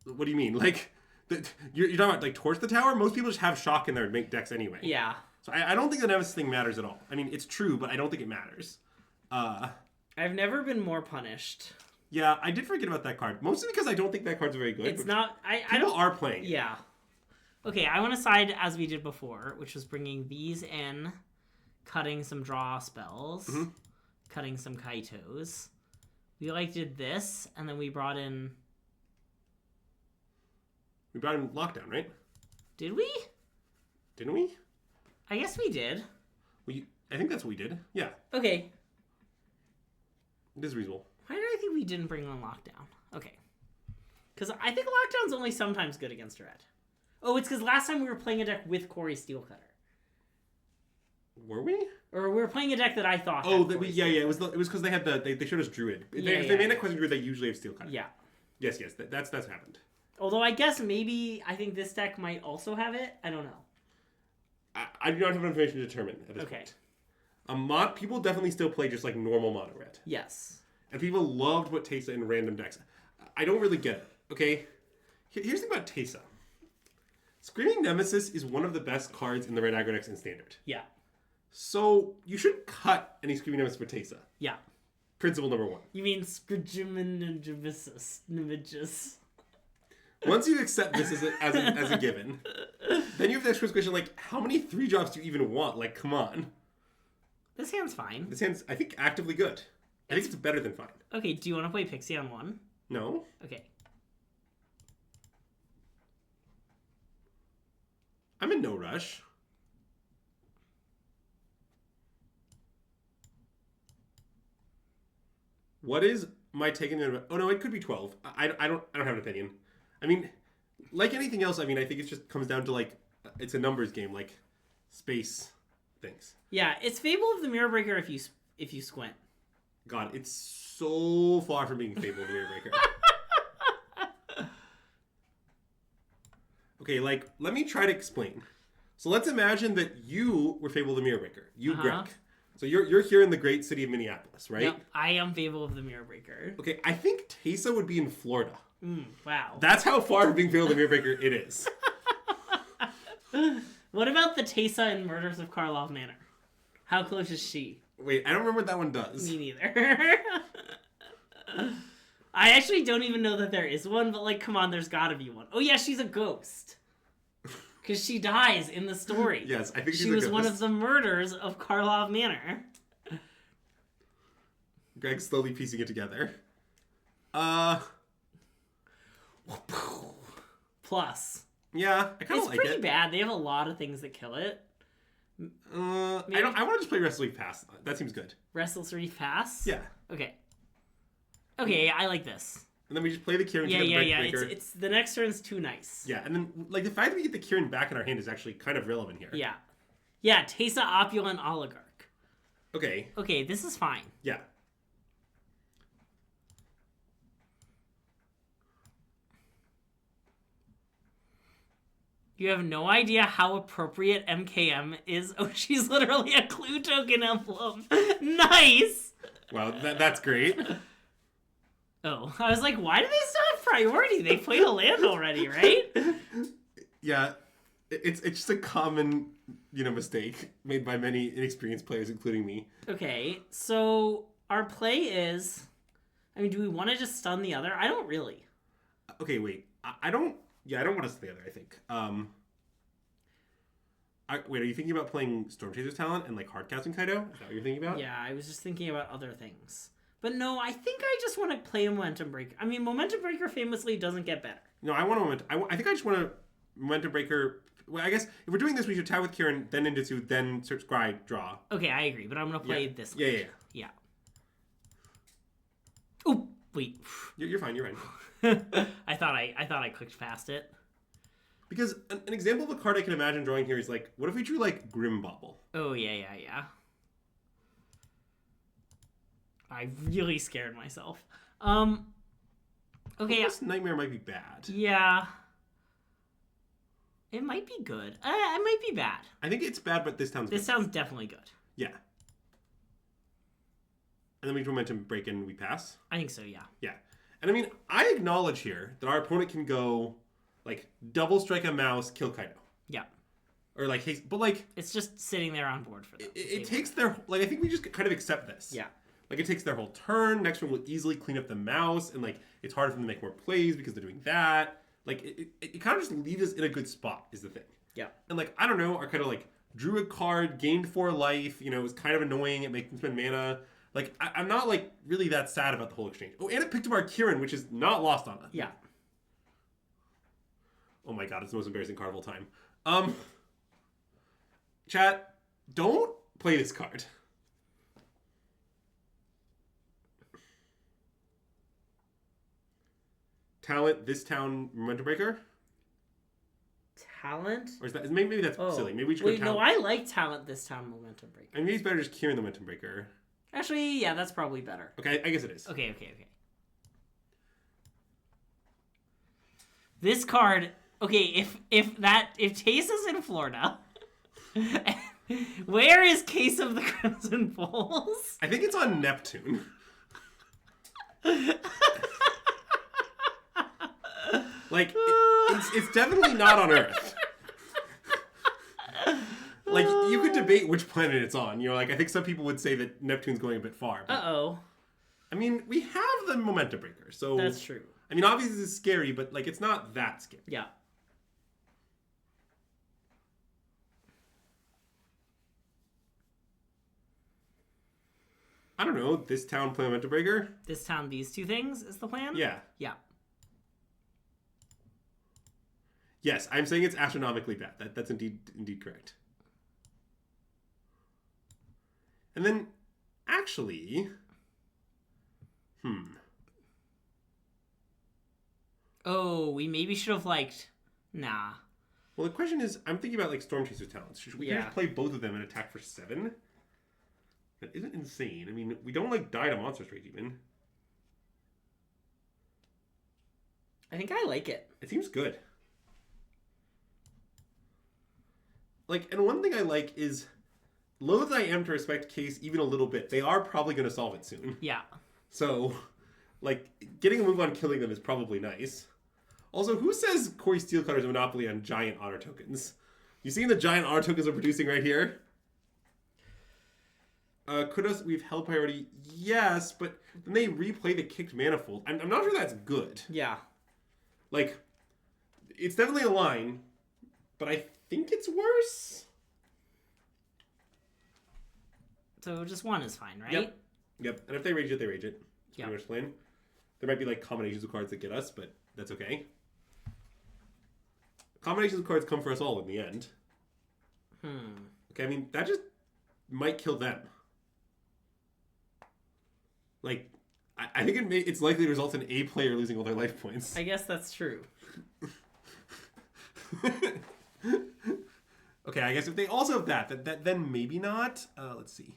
What do you mean? Like, you're talking about like torch the tower? Most people just have shock in their make decks anyway. Yeah. So I don't think the Nemesis thing matters at all. I mean, it's true, but I don't think it matters. I've never been more punished. Yeah, I did forget about that card. Mostly because I don't think that card's very good. It's not. People are playing. Yeah. Okay, I want to side as we did before, which was bringing these in, cutting some draw spells, cutting some Kaitos. We did this, and then we brought in. We brought in Lockdown, right? Did we? Didn't we? I guess we did. I think that's what we did. Yeah. Okay. It is reasonable. Why did I think we didn't bring on Lockdown? Okay. Because I think Lockdown's only sometimes good against red. Oh, it's because last time we were playing a deck with Corey Steelcutter. Were we? Or we were playing a deck that I thought. Oh, yeah. It was because they had they showed us Druid. If they made a question Druid, they usually have Steelcutter. Yeah. Yes. That's happened. Although I guess maybe I think this deck might also have it. I don't know. I do not have enough information to determine at this point. People definitely still play just like normal mono red. Yes. And people loved what Teysa in random decks. I don't really get it. Okay. Here's the thing about Teysa. Screaming Nemesis is one of the best cards in the red aggro decks in Standard. Yeah. So you should cut any Screaming Nemesis for Teysa. Yeah. Principle number 1. You mean Nemesis? Once you accept this as a given, then you have the next question, like, how many 3-drops do you even want? Like, come on. This hand's fine. This hand's, I think, actively good. I think it's better than fine. Okay, do you want to play Pixie on 1? No. Okay. I'm in no rush. What is my take in the... Oh, no, it could be 12. I don't have an opinion. I mean, like anything else, I mean, I think it just comes down to, like, it's a numbers game, like space things. Yeah, it's Fable of the Mirror Breaker if you squint. God, it's so far from being Fable of the Mirror Breaker. Okay, like, let me try to explain. So let's imagine that you were Fable of the Mirror Breaker. You, Greg. So you're here in the great city of Minneapolis, right? Yep, I am Fable of the Mirror Breaker. Okay, I think Teysa would be in Florida. Wow. That's how far from being Fable of the Mirror Breaker it is. What about the Teysa in Murders of Karlov Manor? How close is she? Wait, I don't remember what that one does. Me neither. I actually don't even know that there is one, but, like, come on, there's gotta be one. Oh, yeah, she's a ghost. Because she dies in the story. Yes, I think she was one of the murders of Karlov Manor. Greg's slowly piecing it together. Plus. Yeah, I kind of like it. It's pretty bad. They have a lot of things that kill it. I want to just play Restless Reef Pass. That seems good. Restless Reef Pass? Yeah. Okay. Okay, I like this. And then we just play the Kirin. Yeah. It's the next turn's too nice. Yeah, and then like the fact that we get the Kirin back in our hand is actually kind of relevant here. Yeah. Yeah, Tesa Opulent Oligarch. Okay. Okay, this is fine. Yeah. You have no idea how appropriate MKM is. Oh, she's literally a clue token emblem. Nice! Wow, that's great. Oh, I was like, why do they still have priority? They played a land already, right? Yeah, it's just a common, mistake made by many inexperienced players, including me. Okay, so our play is... I mean, do we want to just stun the other? I don't really. Okay, wait. I don't want to stun the other, I think. Wait, are you thinking about playing Storm Chaser's Talent and, like, hardcasting Kaido? Is that what you're thinking about? Yeah, I was just thinking about other things. But no, I think I just want to play a Momentum Breaker. I mean, Momentum Breaker famously doesn't get better. No, I want a Momentum... I think I just want a Momentum Breaker... Well, I guess if we're doing this, we should attack with Kirin, then Ninjutsu, then search, scry, draw. Okay, I agree, but I'm going to play this one. Yeah. Oh, wait. You're fine. I thought I clicked past it. Because an example of a card I can imagine drawing here is like, what if we drew like Grim Bobble? Oh, yeah. I really scared myself. Okay. This Nightmare might be bad. Yeah. It might be good. It might be bad. I think it's bad, but this sounds good. This sounds definitely good. Yeah. And then we Momentum Break and we pass? I think so, yeah. Yeah. And I mean, I acknowledge here that our opponent can go, like, double strike a mouse, kill Kaido. Yeah. Or, like, haste, but, like... It's just sitting there on board for them. It takes their... Like, I think we just kind of accept this. Yeah. Like, it takes their whole turn. Next one will easily clean up the mouse. And, like, it's harder for them to make more plays because they're doing that. Like, it kind of just leaves us in a good spot, is the thing. Yeah. And, like, I don't know, our kind of, like, drew a card, gained 4 life, it was kind of annoying, it makes them spend mana. Like, I'm not, like, really that sad about the whole exchange. Oh, and it picked up our Kirin, which is not lost on us. Yeah. Oh my god, it's the most embarrassing card of all time. Chat, don't play this card. Talent, this town, Momentum Breaker? Talent? Or is that, maybe that's silly. Maybe we should go talent. No, I like Talent this town, Momentum Breaker. I mean, maybe it's better just Kirin the Momentum Breaker. Actually, yeah, that's probably better. Okay, I guess it is. Okay. This card, okay, if Tasa's in Florida, where is Case of the Crimson Bulls? I think it's on Neptune. Like, it's definitely not on Earth. Like, you could debate which planet it's on. Like, I think some people would say that Neptune's going a bit far. But, Uh-oh. I mean, we have the Momentum Breaker, so... That's true. I mean, obviously this is scary, but, like, it's not that scary. Yeah. I don't know. This town play Momentum Breaker? This town, these two things is the plan? Yeah. Yeah. Yes, I'm saying it's astronomically bad. That's indeed correct. And then, actually... Oh, we maybe should have, nah. Well, the question is, I'm thinking about, like, Storm Chaser's talents. Should we just play both of them and attack for 7? That isn't insane. I mean, we don't, like, die to Monster Strike, even. I think I like it. It seems good. Like, and one thing I like is, loath I am to respect Case even a little bit. They are probably going to solve it soon. Yeah. So, like, getting a move on killing them is probably nice. Also, who says Corey Steelcutter's a monopoly on giant honor tokens? You seeing the giant honor tokens we're producing right here? We've held priority? Yes, but then they replay the kicked manifold. I'm not sure that's good. Yeah. Like, it's definitely a line, but I think it's worse. So just one is fine, right? Yep. And if they rage it, they rage it. That's Yep. pretty much plain. There might be like combinations of cards that get us, but that's okay. Combinations of cards come for us all in the end. Okay, I mean, that just might kill them. Like, I think it's likely to result in a player losing all their life points. I guess that's true. Okay, I guess if they also have that then maybe not. Let's see.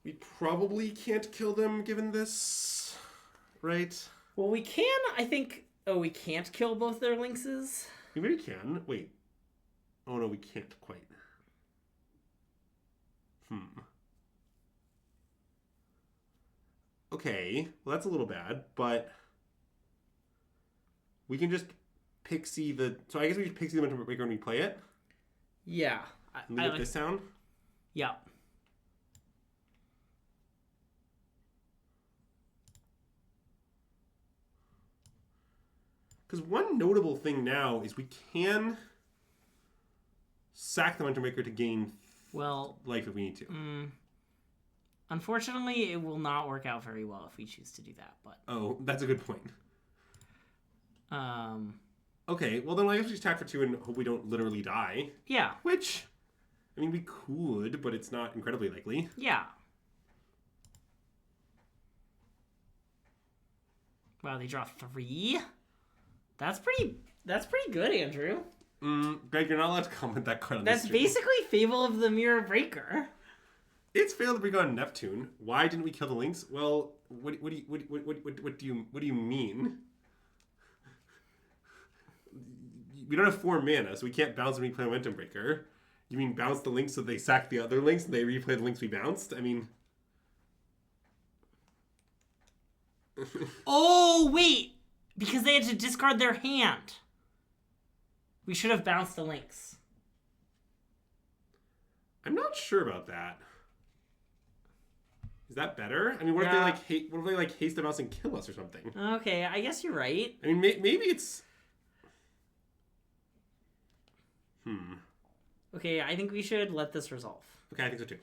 We probably can't kill them given this, right? Well, we can, I think... Oh, we can't kill both their lynxes? We maybe can. Wait. Oh, no, we can't quite. Okay, well, that's a little bad, but we can just Pixie the... So I guess we just Pixie the Banter when we play it. Yeah. And leave it this sound. Yeah. Because one notable thing now is we can sack the Banter Maker to gain life if we need to. Unfortunately, it will not work out very well if we choose to do that. But oh, that's a good point. Okay, well then I guess we just attack for 2 and hope we don't literally die. Yeah. Which, I mean, we could, but it's not incredibly likely. Yeah. Wow, they draw 3. That's pretty good, Andrew. Greg, you're not allowed to comment that card on That's this stream. basically Fable of the Mirror Breaker. It's failed to bring on Neptune. Why didn't we kill the Lynx? Well, what do you mean? We don't have 4 mana, so we can't bounce and replay Momentum Breaker. You mean bounce the Lynx so they sack the other Lynx and they replay the Lynx we bounced? I mean... Oh, wait! Because they had to discard their hand. We should have bounced the Lynx. I'm not sure about that. Is that better? I mean, what if they like haste the mouse and kill us or something? Okay, I guess you're right. I mean, maybe it's... Okay, I think we should let this resolve. Okay, I think so too.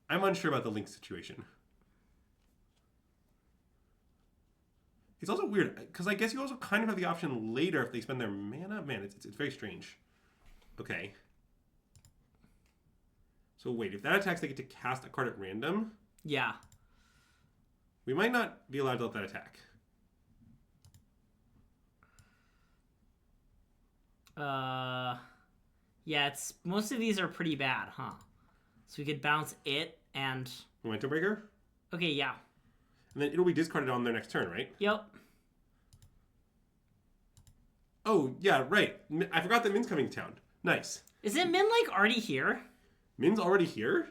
I'm unsure about the Lynx situation. It's also weird, because I guess you also kind of have the option later if they spend their mana. Man, it's very strange. Okay. So wait, if that attacks, they get to cast a card at random? Yeah. We might not be allowed to let that attack. Yeah, most of these are pretty bad, huh? So we could bounce it and... Momentum Breaker? Okay, yeah. And then it'll be discarded on their next turn, right? Yep. Oh, yeah, right. I forgot that Min's coming to town. Nice. Isn't Min, like, already here? Min's already here?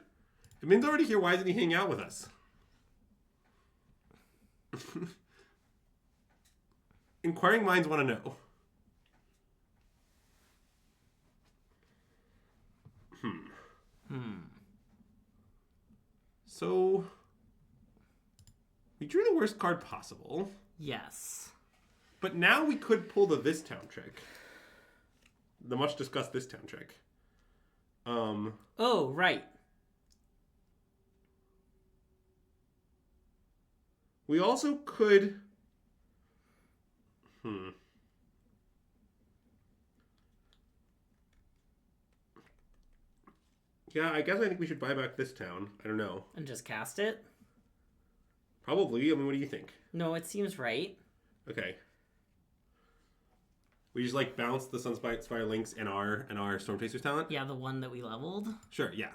If Min's already here, why isn't he hanging out with us? Inquiring minds want to know. So, we drew the worst card possible. Yes. But now we could pull the This Town trick. The much discussed This Town trick. Oh, right. We also could... Yeah, I think we should buy back This Town. I don't know. And just cast it? Probably. I mean, what do you think? No, it seems right. Okay. We just like bounce the Sunspire Lynx and our Storm Chaser's talent? Yeah, the one that we leveled. Sure, yeah.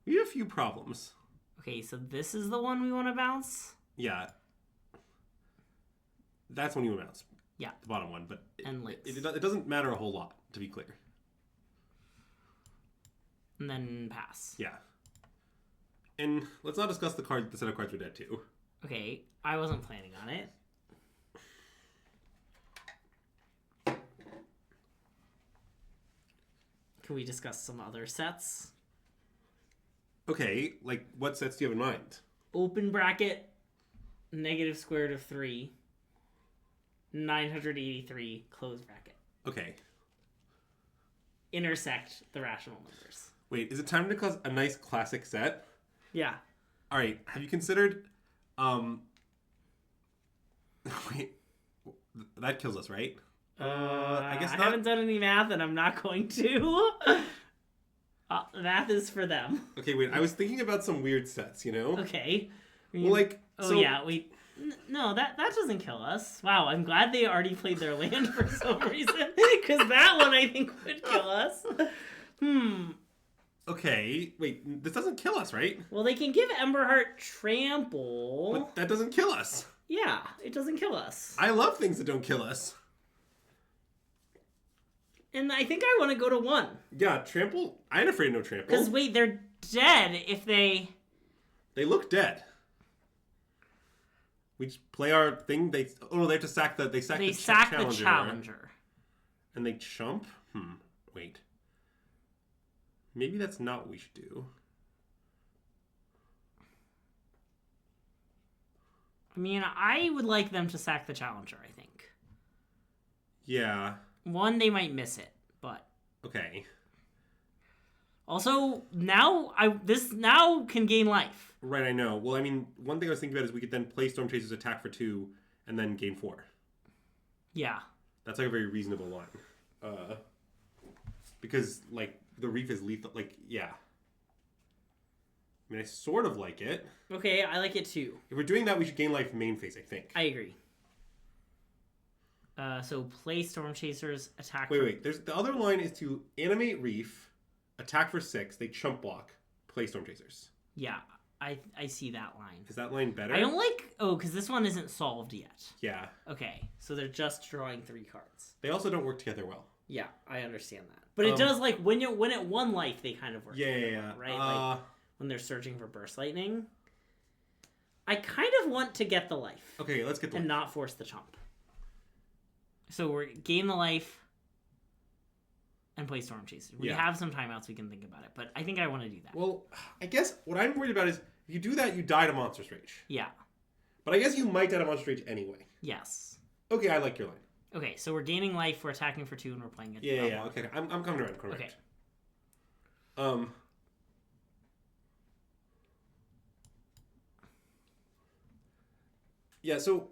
We have a few problems. Okay, so this is the one we want to bounce? Yeah. That's when you bounce. Yeah. The bottom one, but it doesn't matter a whole lot, to be clear. And then pass. Yeah. And let's not discuss the set of cards we're dead to. Okay, I wasn't planning on it. Can we discuss some other sets? Okay, like what sets do you have in mind? Open bracket, negative square root of 3, 983, close bracket. Okay. Intersect the rational numbers. Wait, is it time to cause a nice classic set? Yeah. All right. Have you considered? Wait, that kills us, right? I guess I not. haven't done any math, and I'm not going to. Math is for them. Okay, wait. I was thinking about some weird sets. You know? Okay. Well, like. Oh so... yeah. Wait. No, that doesn't kill us. Wow, I'm glad they already played their land for some reason, because that one I think would kill us. Okay, wait. This doesn't kill us, right? Well, they can give Emberheart trample. But that doesn't kill us. Yeah, it doesn't kill us. I love things that don't kill us. And I think I want to go to 1. Yeah, trample. I ain't afraid of no trample. Because wait, they're dead if they. They look dead. We just play our thing. They have to sack the. They sack the challenger. And they chump. Wait. Maybe that's not what we should do. I mean, I would like them to sack the challenger, I think. Yeah. 1, they might miss it, but... Okay. Also, this now can gain life. Right, I know. Well, I mean, one thing I was thinking about is we could then play Storm Chasers attack for 2 and then gain 4. Yeah. That's like a very reasonable line. Because, like, the Reef is lethal. Like, yeah. I mean, I sort of like it. Okay, I like it too. If we're doing that, we should gain life main phase, I think. I agree. So play Storm Chasers, attack Wait. There's the other line is to animate Reef, attack for 6, they chump block, play Storm Chasers. Yeah, I see that line. Is that line better? I don't like... Oh, because this one isn't solved yet. Yeah. Okay, so they're just drawing 3 cards. They also don't work together well. Yeah, I understand that. But it does, like, when at 1 life, they kind of work together, well, right? Like, when they're searching for Burst Lightning. I kind of want to get the life. Okay, let's get the and life. not force the chump. So we're gain the life and play Storm Chasers. We have some timeouts we can think about it, but I think I want to do that. Well, I guess what I'm worried about is if you do that, you die to Monstrous Rage. Yeah. But I guess you might die to Monstrous Rage anyway. Yes. Okay, I like your line. Okay, so we're gaining life, we're attacking for 2, and we're playing it. Yeah. Okay, I'm coming around. Okay. Yeah, so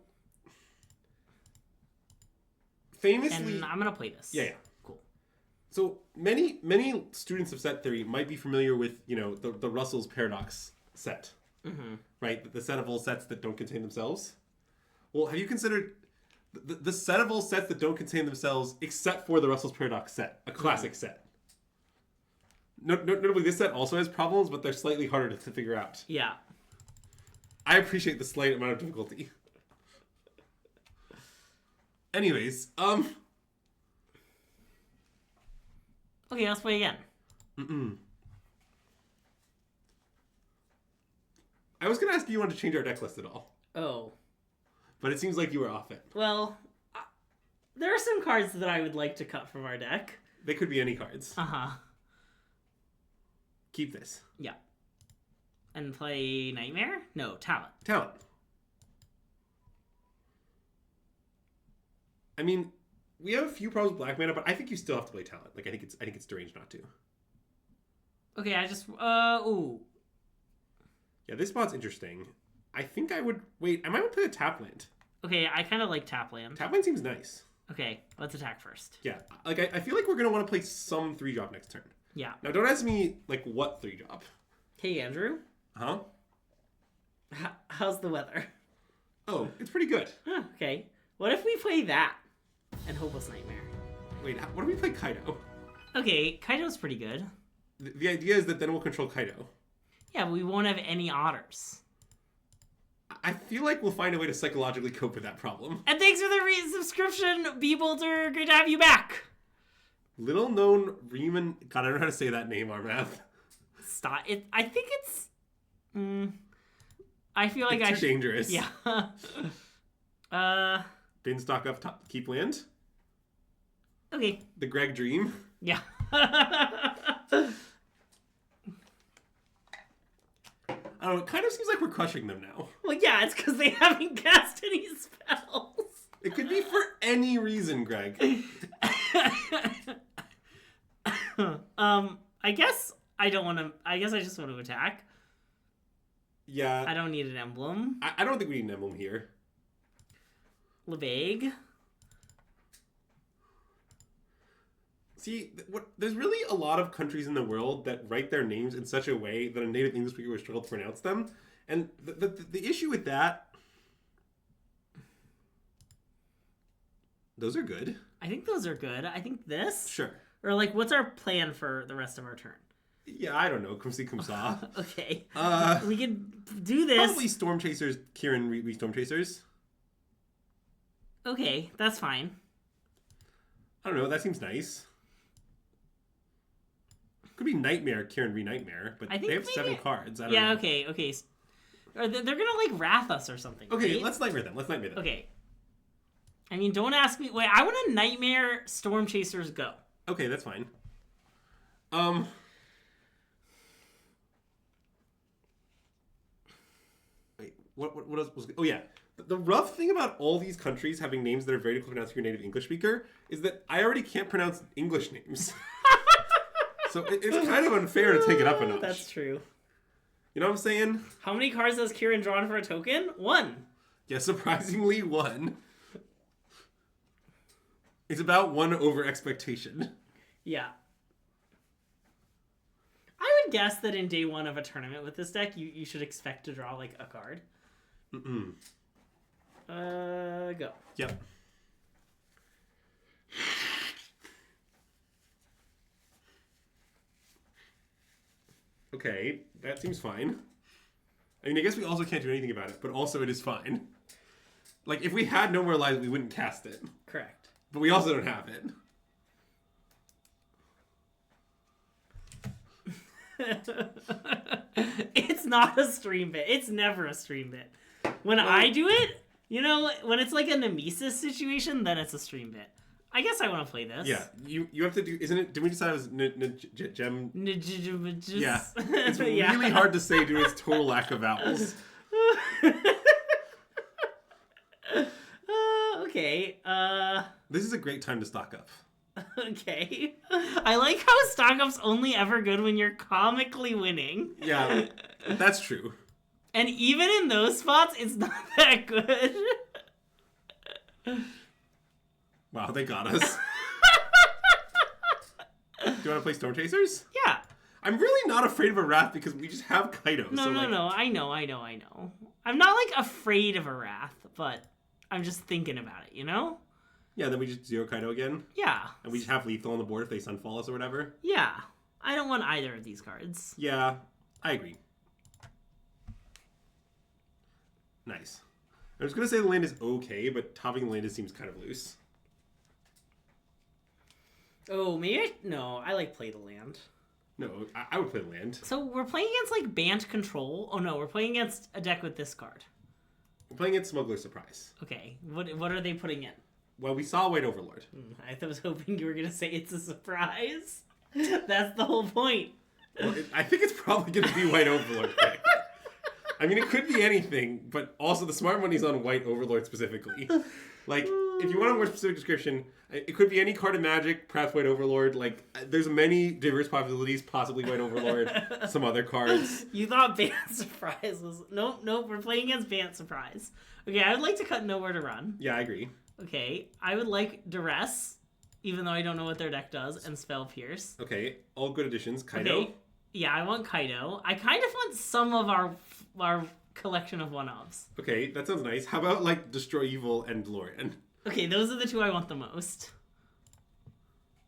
famously, and I'm gonna play this. Yeah. Cool. So many students of set theory might be familiar with the Russell's Paradox set, right? The set of all sets that don't contain themselves. Well, have you considered the set of all sets that don't contain themselves, except for the Russell's Paradox set, a classic set? Notably, this set also has problems, but they're slightly harder to figure out. Yeah. I appreciate the slight amount of difficulty. Anyways, Okay, let's play again. I was gonna ask if you wanted to change our deck list at all. Oh. But it seems like you were off it. Well, there are some cards that I would like to cut from our deck. They could be any cards. Uh-huh. Keep this. Yeah. And play Nightmare? No, Talent. Talent. I mean, we have a few problems with black mana, but I think you still have to play Talent. Like, I think it's deranged not to. Okay, ooh. Yeah, this spot's interesting. I think I would... Wait, I might want to play a tap land. Okay, I kind of like tap land. Tap land seems nice. Okay, let's attack first. Yeah, like, I feel like we're going to want to play some 3-drop next turn. Yeah. Now, don't ask me, like, what 3-drop. Hey, Andrew. Huh? How's the weather? Oh, it's pretty good. Huh, okay. What if we play that and Hopeless Nightmare? Wait, what if we play Kaido? Okay, Kaido's pretty good. The idea is that then we'll control Kaido. Yeah, but we won't have any otters. I feel like we'll find a way to psychologically cope with that problem. And thanks for the subscription, Beebolter. Great to have you back. Little known Riemann... God, I don't know how to say that name, Armath. Stop it. I think it's... I feel like it's too dangerous. Yeah. Bin stock up top, keep land. Okay. The Greg Dream. Yeah. I don't know, it kind of seems like we're crushing them now. Well, yeah, it's because they haven't cast any spells. It could be for any reason, Greg. I guess I don't want to. I guess I just want to attack. Yeah. I don't need an emblem. I don't think we need an emblem here. Levague. See, there's really a lot of countries in the world that write their names in such a way that a native English speaker would struggle to pronounce them. And the issue with that... Those are good. I think those are good. I think this. Sure. Or, like, what's our plan for the rest of our turn? Yeah, I don't know. Come see, come saw. Okay. We could do this. Probably Storm Chasers, Kirin, re Storm Chasers. Okay, that's fine. I don't know. That seems nice. Could be Nightmare, Kirin, re-Nightmare, but they have 7 cards. I don't know. Okay. Or they're gonna, like, wrath us or something, Okay, right? let's Nightmare them. Okay. I mean, don't ask me. Wait, I want to Nightmare Storm Chasers go. Okay, that's fine. Wait, what else was... Oh, yeah. The rough thing about all these countries having names that are very difficult to pronounce for your native English speaker is that I already can't pronounce English names. So it's kind of unfair to take it up a notch. That's true. You know what I'm saying? How many cards has Kirin drawn for a token? 1. Yeah, surprisingly 1. It's about 1 over expectation. Yeah. I would guess that in day 1 of a tournament with this deck, you should expect to draw, like, a card. Go. Yep. Okay, that seems fine. I mean, I guess we also can't do anything about it, but also it is fine. Like, if we had no more lives, we wouldn't cast it. Correct. But we also don't have it. It's not a stream bit. It's never a stream bit. When I do it, you know, when it's like a Nemesis situation, then it's a stream bit. I guess I want to play this. Yeah, you have to do... Isn't it... Did we decide it was gem... Yeah. It's really hard to say due to its total lack of vowels. Okay. This is a great time to stock up. Okay. I like how stock up's only ever good when you're comically winning. Yeah, that's true. And even in those spots, it's not that good. Wow, they got us. Do you want to play Storm Chasers? Yeah. I'm really not afraid of a Wrath because we just have Kaido. No. I know. I'm not, like, afraid of a Wrath, but I'm just thinking about it, you know? Yeah, then we just zero Kaido again? Yeah. And we just have lethal on the board if they Sunfall us or whatever? Yeah. I don't want either of these cards. Yeah, I agree. Nice. I was going to say the land is okay, but topping the land seems kind of loose. Oh, maybe no, I like play the land. No, I would play the land. So we're playing against, like, Bant Control. Oh, no, we're playing against a deck with this card. We're playing against Smuggler Surprise. Okay, what are they putting in? Well, we saw White Overlord. I was hoping you were going to say it's a surprise. That's the whole point. Well, I think it's probably going to be White Overlord. I mean, it could be anything, but also the smart money's on White Overlord specifically. Like, if you want a more specific description, it could be any card in Magic, perhaps White Overlord. Like, there's many diverse possibilities, possibly White Overlord, some other cards. You thought Bant Surprise was... Nope, we're playing against Bant Surprise. Okay, I would like to cut Nowhere to Run. Yeah, I agree. Okay, I would like Duress, even though I don't know what their deck does, and Spell Pierce. Okay, all good additions. Kaido? Okay, yeah, I want Kaido. I kind of want some of our collection of one-ofs. Okay, that sounds nice. How about, like, Destroy Evil and DeLorean? Okay, those are the two I want the most.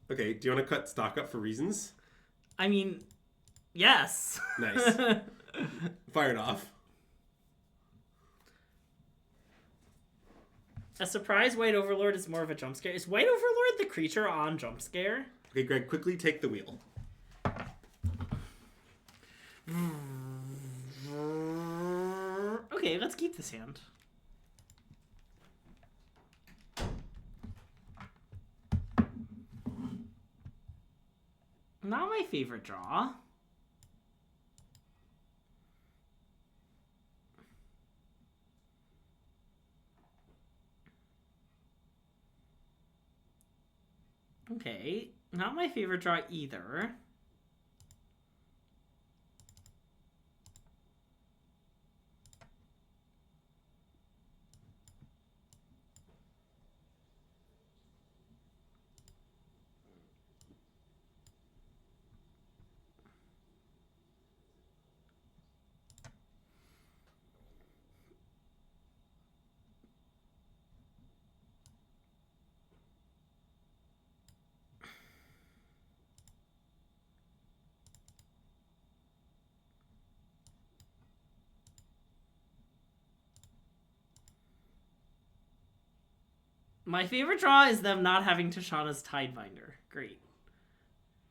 Okay, do you want to cut stock up for reasons? I mean, yes. Nice. Fire it off. A surprise White Overlord is more of a jump scare. Is White Overlord the creature on jump scare? Okay, Greg, quickly take the wheel. Okay, let's keep this hand. favorite draw. Okay, not my favorite draw either. My favorite draw is them not having Tashana's Tidebinder. Great.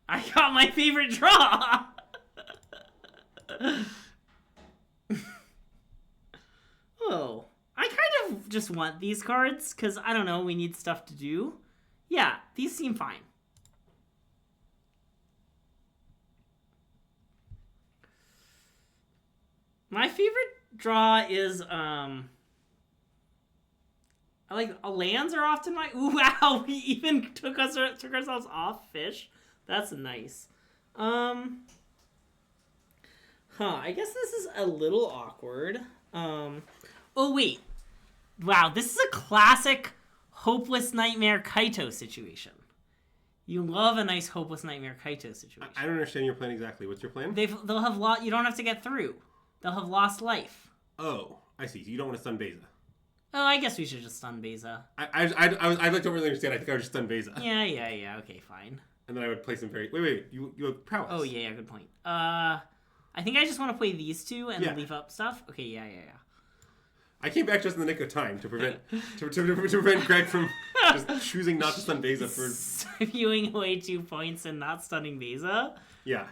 I got my favorite draw! Oh. I kind of just want these cards, because, I don't know, we need stuff to do. Yeah, these seem fine. My favorite draw is, like, lands are often my... Ooh, wow, we even took ourselves off fish. That's nice. I guess this is a little awkward. Oh, wait. Wow, this is a classic Hopeless Nightmare Kaito situation. You love a nice Hopeless Nightmare Kaito situation. I don't understand your plan exactly. What's your plan? They'll have you don't have to get through. They'll have lost life. Oh, I see. So you don't want to stun Beza. Oh, I guess we should just stun Beza. I like don't really understand. I think I would just stun Beza. Yeah. Okay, fine. And then I would play some very... Wait. You have prowess. Oh, yeah, good point. I think I just want to play these two and leave up stuff. Okay, yeah. I came back just in the nick of time to prevent to prevent Greg from just choosing not to stun Beza for... Spewing away 2 points and not stunning Beza? Yeah.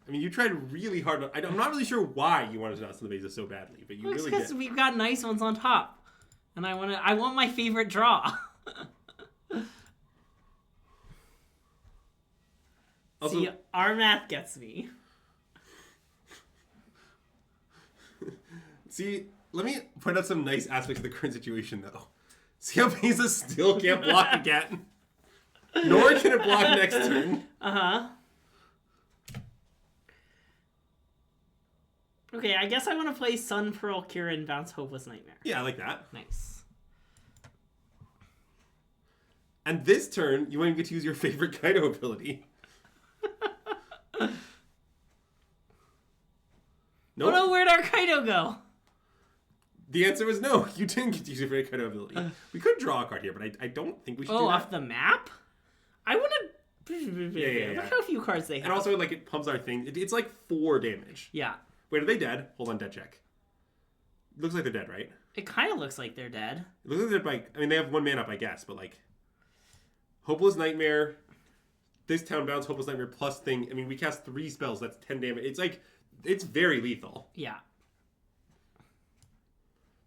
I mean, you tried really hard. I'm not really sure why you wanted to not stun the Beza so badly, but you really did. Because we've got nice ones on top. And I want my favorite draw. Also, see, our math gets me. See, let me point out some nice aspects of the current situation, though. See how Beza still can't block again? Nor can it block next turn. Uh-huh. Okay, I guess I want to play Sunpearl, Kirin, Bounce, Hopeless Nightmare. Yeah, I like that. Nice. And this turn, you won't get to use your favorite Kaido ability. Nope. Oh no, where'd our Kaido go? The answer was no. You didn't get to use your favorite Kaido ability. We could draw a card here, but I don't think we should do that. Off the map? I want to... Yeah. Look how few cards they have. And also, like, it pumps our thing. It's like 4 damage. Yeah. Wait, are they dead? Hold on, dead check. Looks like they're dead, right? It kind of looks like they're dead. It looks like they're like... I mean, they have 1 mana up, I guess, but, like... Hopeless Nightmare... This town bounce, Hopeless Nightmare plus thing. I mean, we cast 3 spells. That's 10 damage. It's like... It's very lethal. Yeah.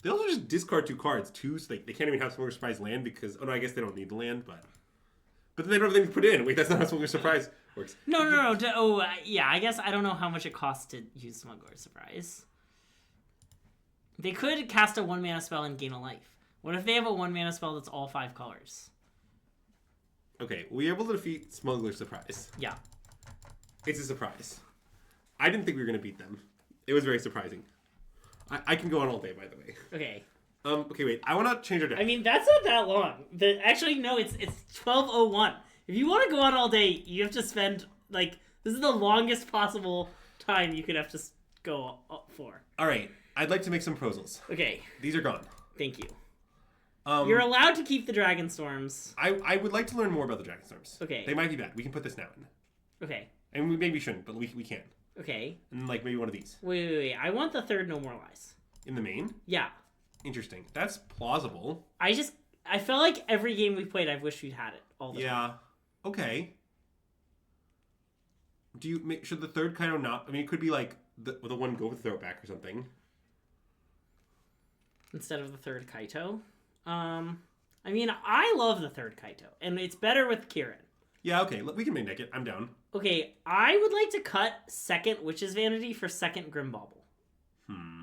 They also just discard 2 cards, too, so they can't even have Smoker Surprise land because... Oh, no, I guess they don't need the land, but... But then they don't have anything to put in. Wait, that's not how Smoker Surprise works. No. Yeah, I guess I don't know how much it costs to use Smuggler's Surprise. They could cast a 1 mana spell and gain a life. What if they have a 1 mana spell that's all 5 colors? Okay, we were able to defeat Smuggler's Surprise. Yeah. It's a surprise. I didn't think we were going to beat them. It was very surprising. I can go on all day, by the way. Okay. Okay, wait. I want to change our deck. I mean, that's not that long. Actually, no, it's 12:01. If you want to go on all day, you have to spend, like, this is the longest possible time you could have to go for. All right. I'd like to make some proposals. Okay. These are gone. Thank you. You're allowed to keep the Dragon Storms. I would like to learn more about the Dragon Storms. Okay. They might be bad. We can put this now in. Okay. And we maybe shouldn't, but we can. Okay. And, like, maybe one of these. Wait. I want the 3rd No More Lies. In the main? Yeah. Interesting. That's plausible. I felt like every game we played, I've wished we'd had it all the time. Yeah. Okay. Should the 3rd Kaido not... I mean, it could be, like, the one go with Throwback or something. Instead of the 3rd Kaito. I mean, I love the 3rd Kaito, and it's better with Kirin. Yeah, okay. We can make it. I'm down. Okay, I would like to cut second Witch's Vanity for second Grimbauble.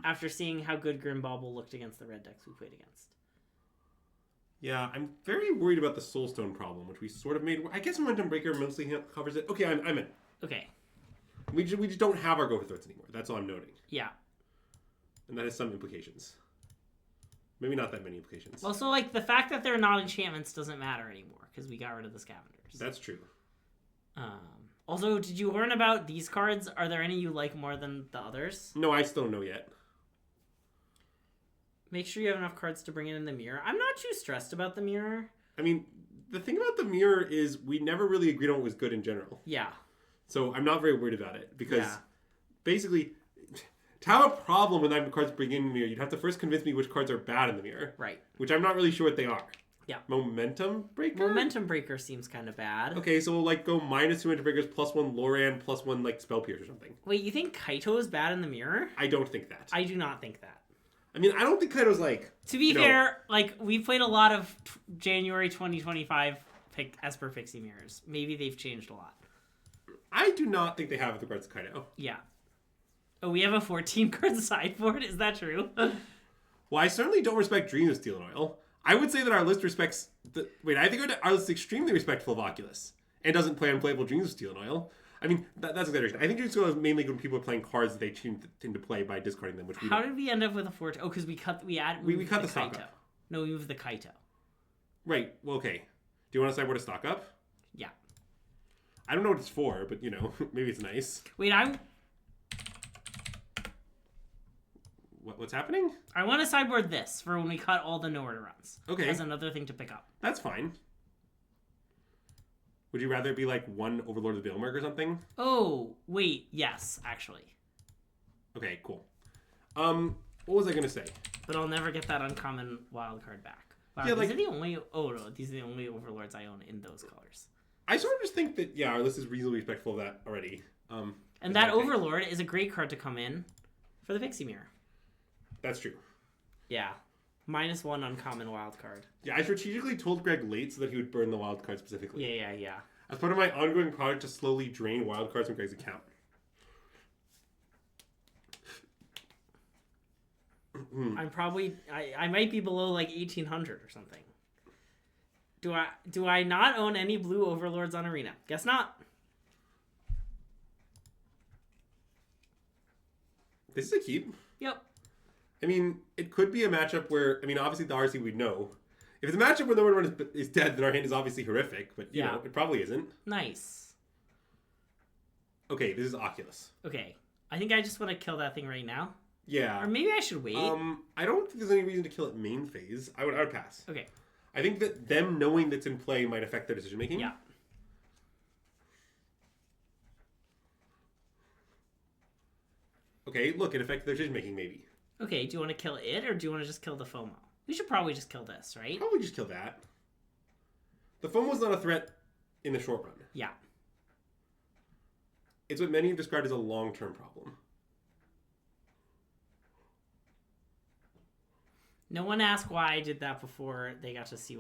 After seeing how good Grimbauble looked against the red decks we played against. Yeah, I'm very worried about the Soulstone problem, which we sort of made. I guess Momentum Breaker mostly covers it. Okay, I'm in. Okay. We just don't have our Gopher Threats anymore. That's all I'm noting. Yeah. And that has some implications. Maybe not that many implications. Also, like, the fact that they're not enchantments doesn't matter anymore, because we got rid of the Scavengers. That's true. Also, did you learn about these cards? Are there any you like more than the others? No, I still don't know yet. Make sure you have enough cards to bring it in the mirror. I'm not too stressed about the mirror. I mean, the thing about the mirror is we never really agreed on what was good in general. Yeah. So I'm not very worried about it, because basically, to have a problem when I have cards bring in the mirror, you'd have to first convince me which cards are bad in the mirror. Right. Which I'm not really sure what they are. Yeah. Momentum Breaker? Momentum Breaker seems kind of bad. Okay, so we'll like go -2 Momentum Breakers, +1 Loran, +1 like Spell Pierce or something. Wait, you think Kaito is bad in the mirror? I don't think that. I do not think that. I mean, I don't think Kaito's like... To be fair, like, we played a lot of January 2025 Esper Pixie mirrors. Maybe they've changed a lot. I do not think they have with regards to Kaito. Yeah. Oh, we have a 14-card sideboard? Is that true? Well, I certainly don't respect Dreams of Steel and Oil. I would say that our list respects... I think our list is extremely respectful of Oculus and doesn't play unplayable Dreams of Steel and Oil. I mean, that's exaggeration. I think Dreams of Steel is mainly when people are playing cards that they tend to play by discarding them, which we How did we end up with a 14? Oh, because we cut the stock Kaito. up. No, we moved the Kaito. Right. Well, okay. Do you want to sideboard a stock up? Yeah. I don't know what it's for, but, you know, maybe it's nice. Wait, What's happening? I want to sideboard this for when we cut all the no-order runs. Okay. As another thing to pick up. That's fine. Would you rather it be like one Overlord of the Bailmark or something? Oh, wait. Yes, actually. Okay, cool. What was I going to say? But I'll never get that uncommon wild card back. Wow, Yeah, these are the only... Oh, no. These are the only Overlords I own in those colors. I sort of just think that, yeah, our list is reasonably respectful of that already. And that Overlord is a great card to come in for the Pixie Mirror. That's true. Yeah. -1 uncommon wild card. Yeah, I strategically told Greg late so that he would burn the wild card specifically. Yeah. As part of my ongoing project to slowly drain wild cards from Greg's account. I'm probably... I might be below like 1,800 or something. Do I not own any blue Overlords on Arena? Guess not. This is a keep. Yep. I mean, it could be a matchup where, I mean, obviously the RC we'd know. If it's a matchup where no one is dead, then our hand is obviously horrific, but, you know, it probably isn't. Nice. Okay, this is Oculus. Okay. I think I just want to kill that thing right now. Yeah. Or maybe I should wait. I don't think there's any reason to kill it main phase. I would pass. Okay. I think that them knowing that's in play might affect their decision making. Yeah. Okay, look, it affects their decision making maybe. Okay, do you want to kill it or do you want to just kill the FOMO? We should probably just kill this, right? Probably just kill that. The FOMO's not a threat in the short run. Yeah. It's what many have described as a long-term problem. No one asked why I did that before they got to see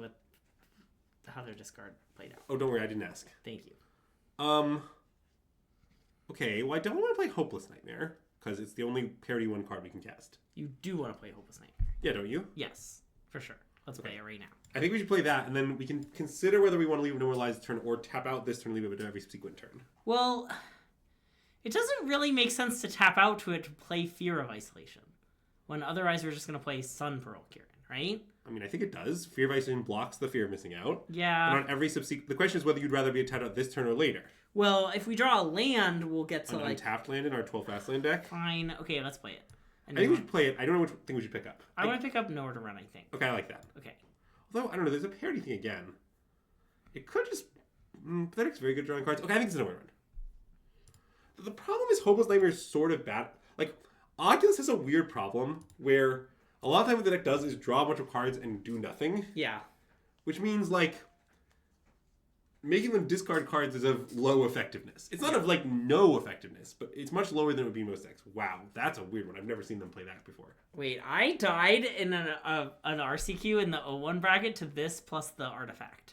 how their discard played out. Oh, don't worry, I didn't ask. Thank you. Okay, well, I don't want to play Hopeless Nightmare, because it's the only parity 1 card we can cast. You do want to play Hopeless Nightmare. Yeah, don't you? Yes, for sure. Let's play it right now. I think we should play that, and then we can consider whether we want to leave Normalized turn or tap out this turn and leave it to every subsequent turn. Well, it doesn't really make sense to tap out to it to play Fear of Isolation, when otherwise we're just going to play Sunpearl Kirin, right? I mean, I think it does. Fear of Isolation blocks the fear of missing out. Yeah. And on every subsequent... The question is whether you'd rather be tapped out this turn or later. Well, if we draw a land, we'll get to An untapped land in our 12 fast land deck. Fine. Okay, let's play it. I think we should play it. I don't know which thing we should pick up. I want to pick up No Order Run, I think. Okay, I like that. Okay. Although, I don't know, there's a parity thing again. It could just... Pathetic's very good drawing cards. Okay, I think it's an overrun. The problem is Hopeless Nightmare is sort of bad. Like, Oculus has a weird problem where a lot of time what the deck does is draw a bunch of cards and do nothing. Yeah. Which means, like, making them discard cards is of low effectiveness. It's not of, like, no effectiveness, but it's much lower than it would be in most decks. Wow, that's a weird one. I've never seen them play that before. Wait, I died in an RCQ in the 01 bracket to this plus the artifact.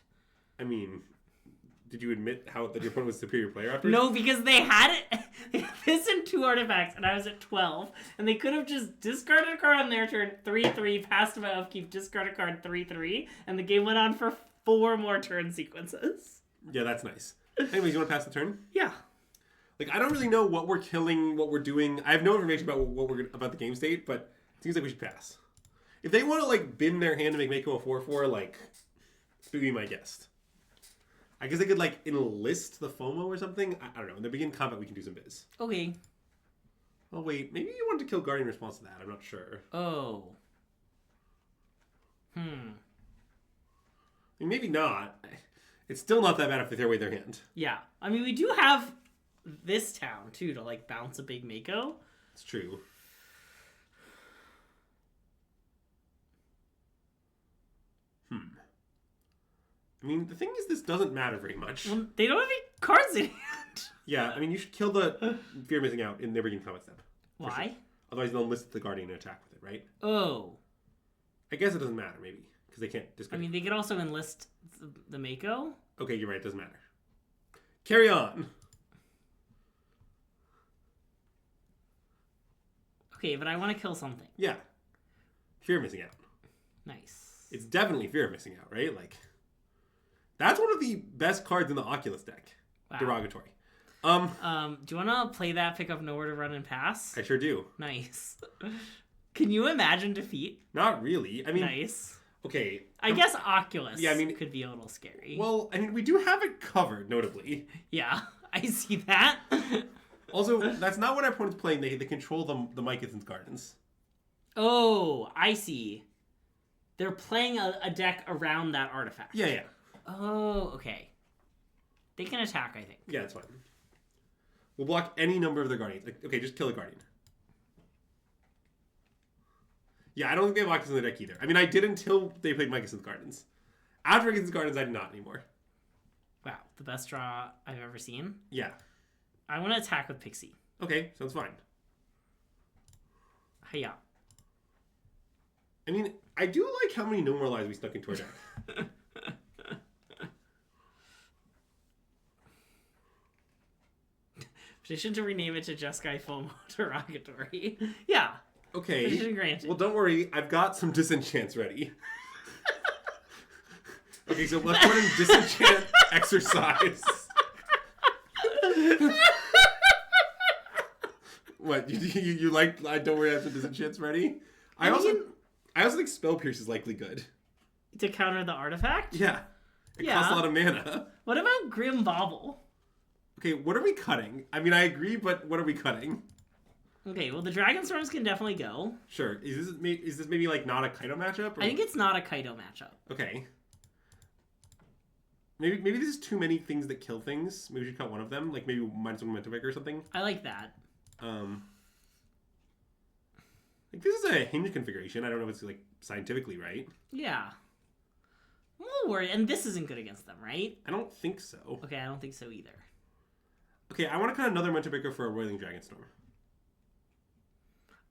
I mean, did you admit that your opponent was a superior player after? No, because they had this in 2 artifacts, and I was at 12, and they could have just discarded a card on their turn, 3/3, passed my upkeep, discard a card, 3/3, and the game went on for 4 more turn sequences. Yeah, that's nice. Anyways, you want to pass the turn? Yeah. Like, I don't really know what we're killing, what we're doing. I have no information about about the game state, but it seems like we should pass. If they want to, like, bin their hand to make Mako a 4/4, like, be my guest. I guess they could, like, enlist the FOMO or something. I don't know. In the beginning combat, we can do some biz. Okay. Oh, wait. Maybe you wanted to kill Guardian in response to that. I'm not sure. Oh. I mean, maybe not. It's still not that bad if they throw away their hand. Yeah. I mean, we do have this town, too, to, like, bounce a big Mako. It's true. I mean, the thing is, this doesn't matter very much. Well, they don't have any cards in hand. Yeah, I mean, you should kill the Fear of Missing Out in their beginning combat step. Why? Sure. Otherwise, they'll enlist the Guardian and attack with it, right? Oh. I guess it doesn't matter, maybe, because they can't discard. I mean, they could also enlist the Mako. Okay, you're right. It doesn't matter. Carry on. Okay, but I want to kill something. Yeah. Fear of Missing Out. Nice. It's definitely Fear of Missing Out, right? Like, that's one of the best cards in the Oculus deck. Wow. Derogatory. Do you want to play that, pick up Nowhere to Run and Pass? I sure do. Nice. Can you imagine defeat? Not really. I mean, nice. Okay. I guess Oculus yeah, I mean, could be a little scary. Well, I mean, we do have it covered, notably. Yeah, I see that. Also, that's not what our opponent's playing. They control the Mycosynth Gardens. Oh, I see. They're playing a deck around that artifact. Yeah, yeah. Oh, okay. They can attack, I think. Yeah, that's fine. We'll block any number of their Guardians. Like, okay, just kill a Guardian. Yeah, I don't think they have Mycosynth in the deck either. I mean, I did until they played Mycosynth Gardens. After Mycosynth Gardens, I did not anymore. Wow, the best draw I've ever seen. Yeah. I want to attack with Pixie. Okay, sounds fine. Hiya. I mean, I do like how many No More Lies we stuck into our deck. Petition to rename it to Jeskai FOMO Derogatory. Yeah. Okay. Petition granted. Well, don't worry. I've got some disenchants ready. Okay, so let's go ahead and disenchant exercise. What? You like? Don't worry, I have some disenchants ready. I also think Spell Pierce is likely good. To counter the artifact? Yeah. It costs a lot of mana. What about Grim Bauble? Okay, what are we cutting? I mean, I agree, but what are we cutting? Okay, well, the Dragon Storms can definitely go. Sure. Is this maybe like not a Kaito matchup? Or... I think it's not a Kaito matchup. Okay. Maybe there's too many things that kill things. Maybe we should cut one of them. Like maybe -1 Momentum Breaker or something. I like that. Like this is a hinge configuration. I don't know if it's like scientifically right. Yeah. I'm a little worried. And this isn't good against them, right? I don't think so. Okay, I don't think so either. Okay, I want to cut another Momentum Breaker for a Roiling Dragonstorm.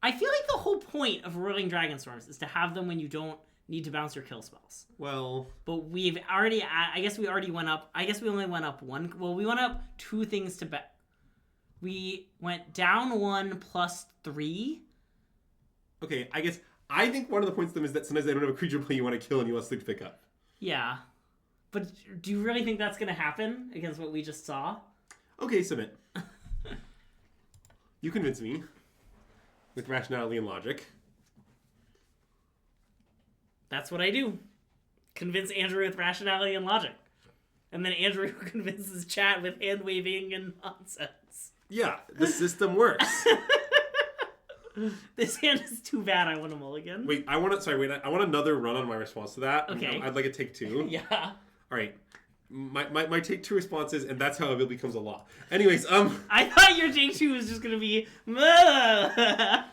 I feel like the whole point of Roiling Dragonstorms is to have them when you don't need to bounce your kill spells. Well... But we've already... I guess we already went up... I guess we only went up one... Well, we went up 2 things to bet. We went down 1 plus 3. Okay, I think one of the points to them is that sometimes they don't have a creature play you want to kill and you want Sleep to pick up. Yeah. But do you really think that's going to happen against what we just saw? Okay, submit. You convince me. With rationality and logic. That's what I do. Convince Andrew with rationality and logic. And then Andrew convinces chat with hand waving and nonsense. Yeah, the system works. This hand is too bad. I want a mulligan. Wait, I want another run on my response to that. Okay. I'd like a take 2. Yeah. All right. My take 2 responses, and that's how a bill becomes a law. Anyways, I thought your take 2 was just gonna be. I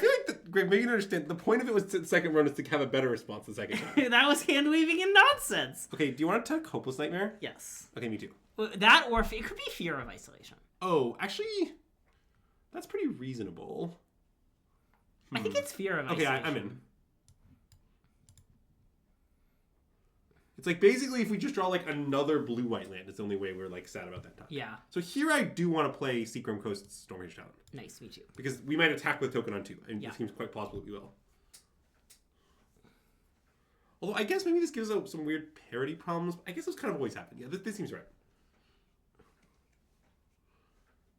feel like Greg, maybe you don't understand. The point of it was the second run is to have a better response the second time. That was hand waving and nonsense. Okay, do you want to attack Hopeless Nightmare? Yes. Okay, me too. That or it could be Fear of Isolation. Oh, actually, that's pretty reasonable. I think it's Fear of Isolation. Okay, I'm in. It's like basically if we just draw like another blue-white land, it's the only way we're like sad about that time. Yeah. So here I do want to play Seachrome Coast's Stormrage Talon. Nice, me too. Because we might attack with token on 2, and Yeah. it seems quite possible that we will. Although I guess maybe this gives us some weird parity problems. I guess those kind of always happen. Yeah, this seems right.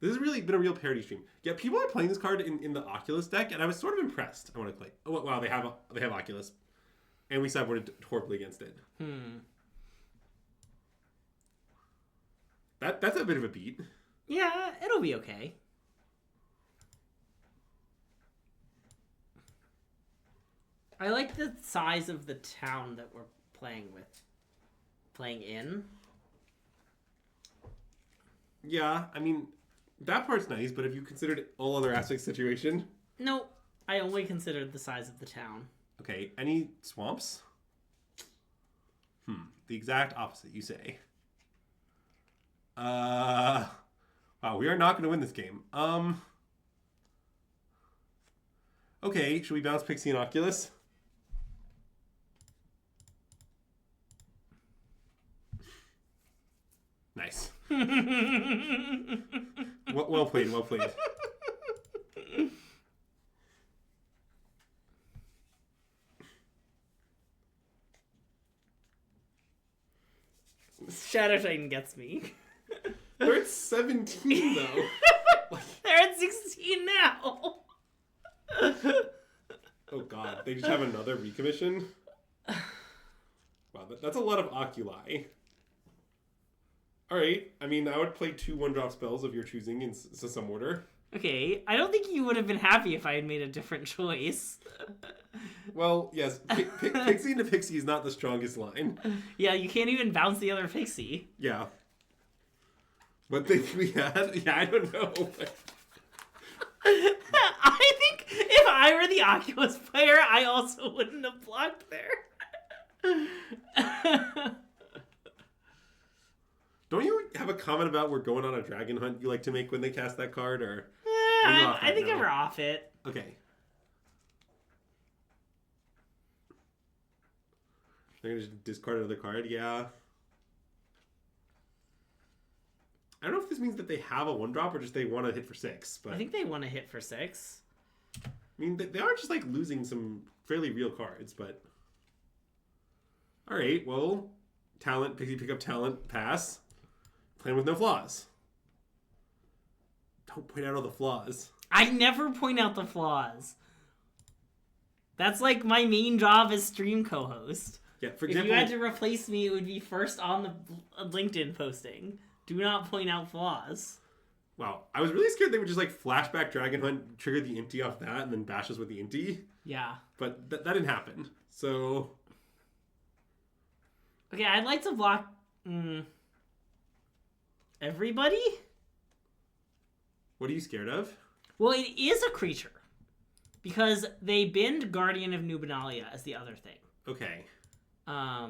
This has really been a real parity stream. Yeah, people are playing this card in the Oculus deck, and I was sort of impressed. I want to play. Oh wow, they have Oculus, and we sideboarded horribly against it. That's a bit of a beat. Yeah, it'll be okay. I like the size of the town that we're playing in. Yeah, I mean, that part's nice, but if you considered all other aspects of the situation... No, I only considered the size of the town. Okay, any swamps? The exact opposite, you say. Wow, we are not going to win this game. Okay, should we bounce Pixie and Oculus? Nice. Well played, well played. Shadow Titan gets me. They're at 17, though. They're at 16 now. Oh, God. They just have another recommission? Wow, that's a lot of oculi. Alright, I mean, I would play 2 1-drop spells of your choosing in some order. Okay, I don't think you would have been happy if I had made a different choice. Well, yes, Pixie into Pixie is not the strongest line. Yeah, you can't even bounce the other Pixie. Yeah. What things we had? Yeah, I don't know. I think if I were the Oculus player, I also wouldn't have blocked there. Don't you have a comment about we're going on a dragon hunt you like to make when they cast that card? Or I think we're off it. Okay. They're going to just discard another card? Yeah. I don't know if this means that they have a 1-drop or just they want to hit for 6. But I think they want to hit for 6. I mean, they are just like losing some fairly real cards, but... Alright, well, talent, Pixie pick up talent, pass. Playing with no flaws. Don't point out all the flaws. I never point out the flaws. That's like my main job as stream co-host. Yeah, for if example... you had to replace me, it would be first on the LinkedIn posting. Do not point out flaws. Wow, I was really scared they would just like flashback Dragon Hunt, trigger the Inti off that, and then bash us with the Inti. Yeah. But that didn't happen, so... Okay, I'd like to block... everybody? What are you scared of? Well, it is a creature. Because they binned Guardian of Nubenalia as the other thing. Okay. I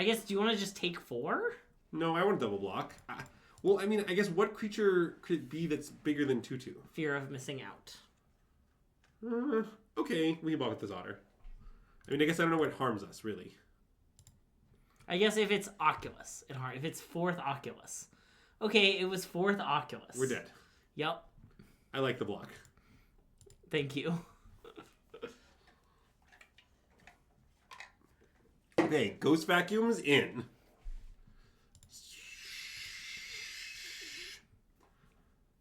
guess, do you want to just take 4? No, I want to double block. Well, I mean, I guess what creature could it be that's bigger than 2/2? Fear of missing out. Okay, we can block with this otter. I mean, I guess I don't know what harms us, really. I guess if it's Oculus, it harms. If it's 4th Oculus. Okay, it was 4th Oculus. We're dead. Yep. I like the block. Thank you. Okay, Ghost Vacuum's in.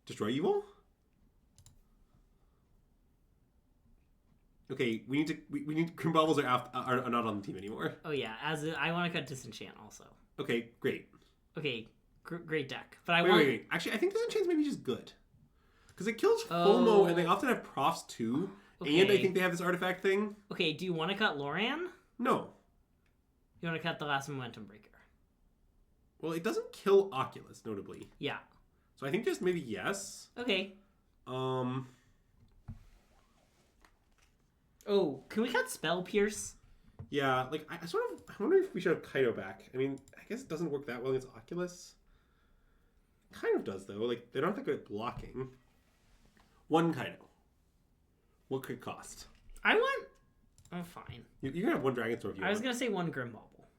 Destroy evil? Okay, we need Grim Baubles are not on the team anymore. Oh yeah, I want to cut Disenchant also. Okay, great. Okay, great deck. But I wait. Actually, I think Disenchant's maybe just good. Because it kills FOMO, and they often have profs too. Okay. And I think they have this artifact thing. Okay, do you want to cut Loran? No. You want to cut the last Momentum Breaker? Well, it doesn't kill Oculus, notably. Yeah. So I think just maybe yes. Okay. Oh, can we cut Spell Pierce? Yeah, like, I wonder if we should have Kaido back. I mean, I guess it doesn't work that well against Oculus. It kind of does, though. Like, they're not that good at blocking. 1 Kaido. What could it cost? I want Oh, fine. You can have one Dragon Sword if you I was want. going to say one Grim Bauble.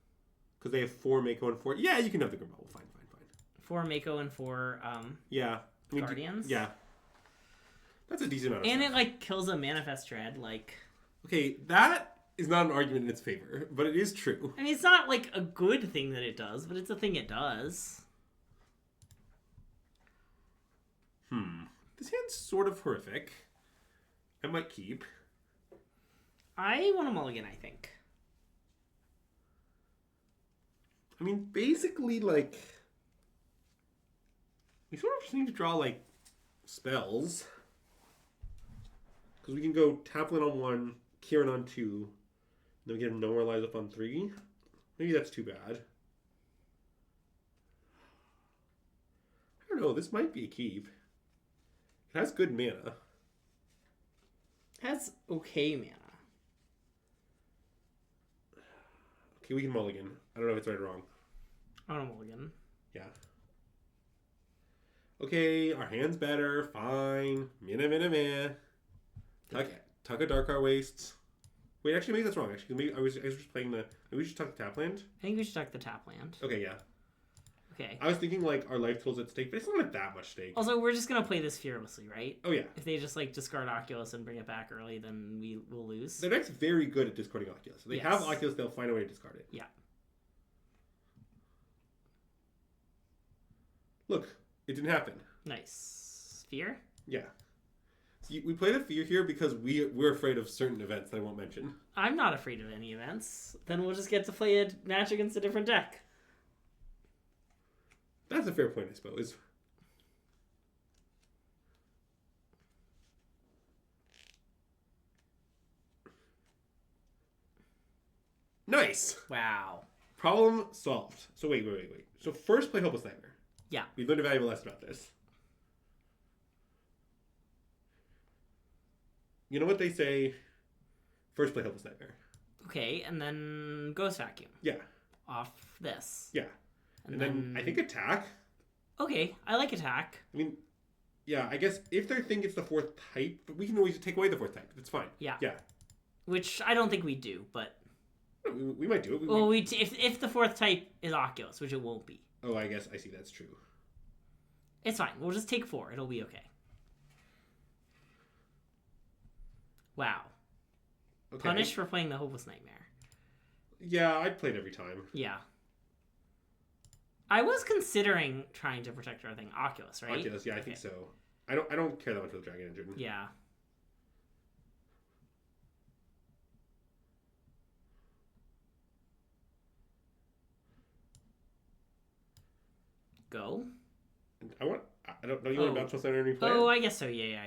Because they have 4 Mako and 4... Yeah, you can have the Grim Bauble. Fine. 4 Mako and 4 Yeah. I mean, Guardians. Yeah. That's a decent amount of And stuff. it, like, kills a Manifest Dread, like... Okay, that is not an argument in its favor, but it is true. I mean, it's not, like, a good thing that it does, but it's a thing it does. This hand's sort of horrific. I might keep. I want a mulligan, I think. I mean, basically, like... We sort of just need to draw, like, spells. Because we can go Taplin on 1, Kirin on 2, then we get a No More Lies Up on 3. Maybe that's too bad. I don't know, this might be a keep. It has good mana. It has okay mana. Okay, we can mulligan. I don't know if it's right or wrong. I want a mulligan. Yeah. Okay, our hand's better. Fine. Meh. Tuck a Darkar Wastes. Wait, actually, maybe that's wrong. Actually, maybe I was just playing the... Maybe we should tuck the Tapland. I think we should tuck the tap land. Okay, yeah. Okay. I was thinking, like, our life totals at stake, but it's not like that much stake. Also, we're just going to play this fearlessly, right? Oh, yeah. If they just, like, discard Oculus and bring it back early, then we will lose. Their deck's very good at discarding Oculus. If they have Oculus, they'll find a way to discard it. Yeah. Look, it didn't happen. Nice. Fear? Yeah. So we play the fear here because we're afraid of certain events that I won't mention. I'm not afraid of any events. Then we'll just get to play a match against a different deck. That's a fair point, I suppose. Nice! Wow. Problem solved. So wait. So first play Hopeless Nightmare. Yeah. We learned a valuable lesson about this. You know what they say? First play Hopeless Nightmare. Okay, and then Ghost Vacuum. Yeah. Off this. Yeah. And then I think attack. Okay, I like attack. I mean, yeah, I guess if they think it's the 4th type, but we can always take away the 4th type. It's fine. Yeah. Yeah. Which I don't think we do, but... We might do it. Well, if the 4th type is Oculus, which it won't be. Oh, I guess I see. That's true. It's fine. We'll just take 4. It'll be okay. Wow. Okay. Punished for playing the Hopeless Nightmare. Yeah, I'd play it every time. Yeah. I was considering trying to protect our thing. Oculus, right? Oculus, yeah, I think so. I don't care that much for the Dragon Engine. Yeah. Go. I don't know. You want to bounce center and replay Oh, it? I guess so. Yeah.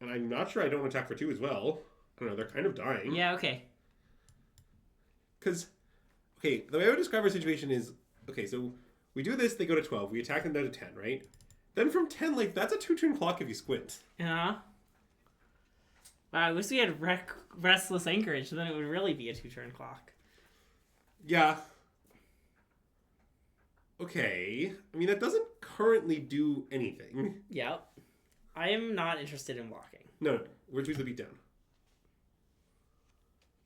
And I'm not sure I don't attack for 2 as well. I don't know. They're kind of dying. Yeah. Okay. Because, okay, the way I would describe our situation is, okay, so we do this, they go to 12. We attack them down to 10, right? Then from 10, like, that's a 2-turn clock if you squint. Yeah. Wow, I wish we had Restless Anchorage, then it would really be a 2-turn clock. Yeah. Okay. I mean, that doesn't currently do anything. Yep. I am not interested in blocking. No. We're choosing the beatdown.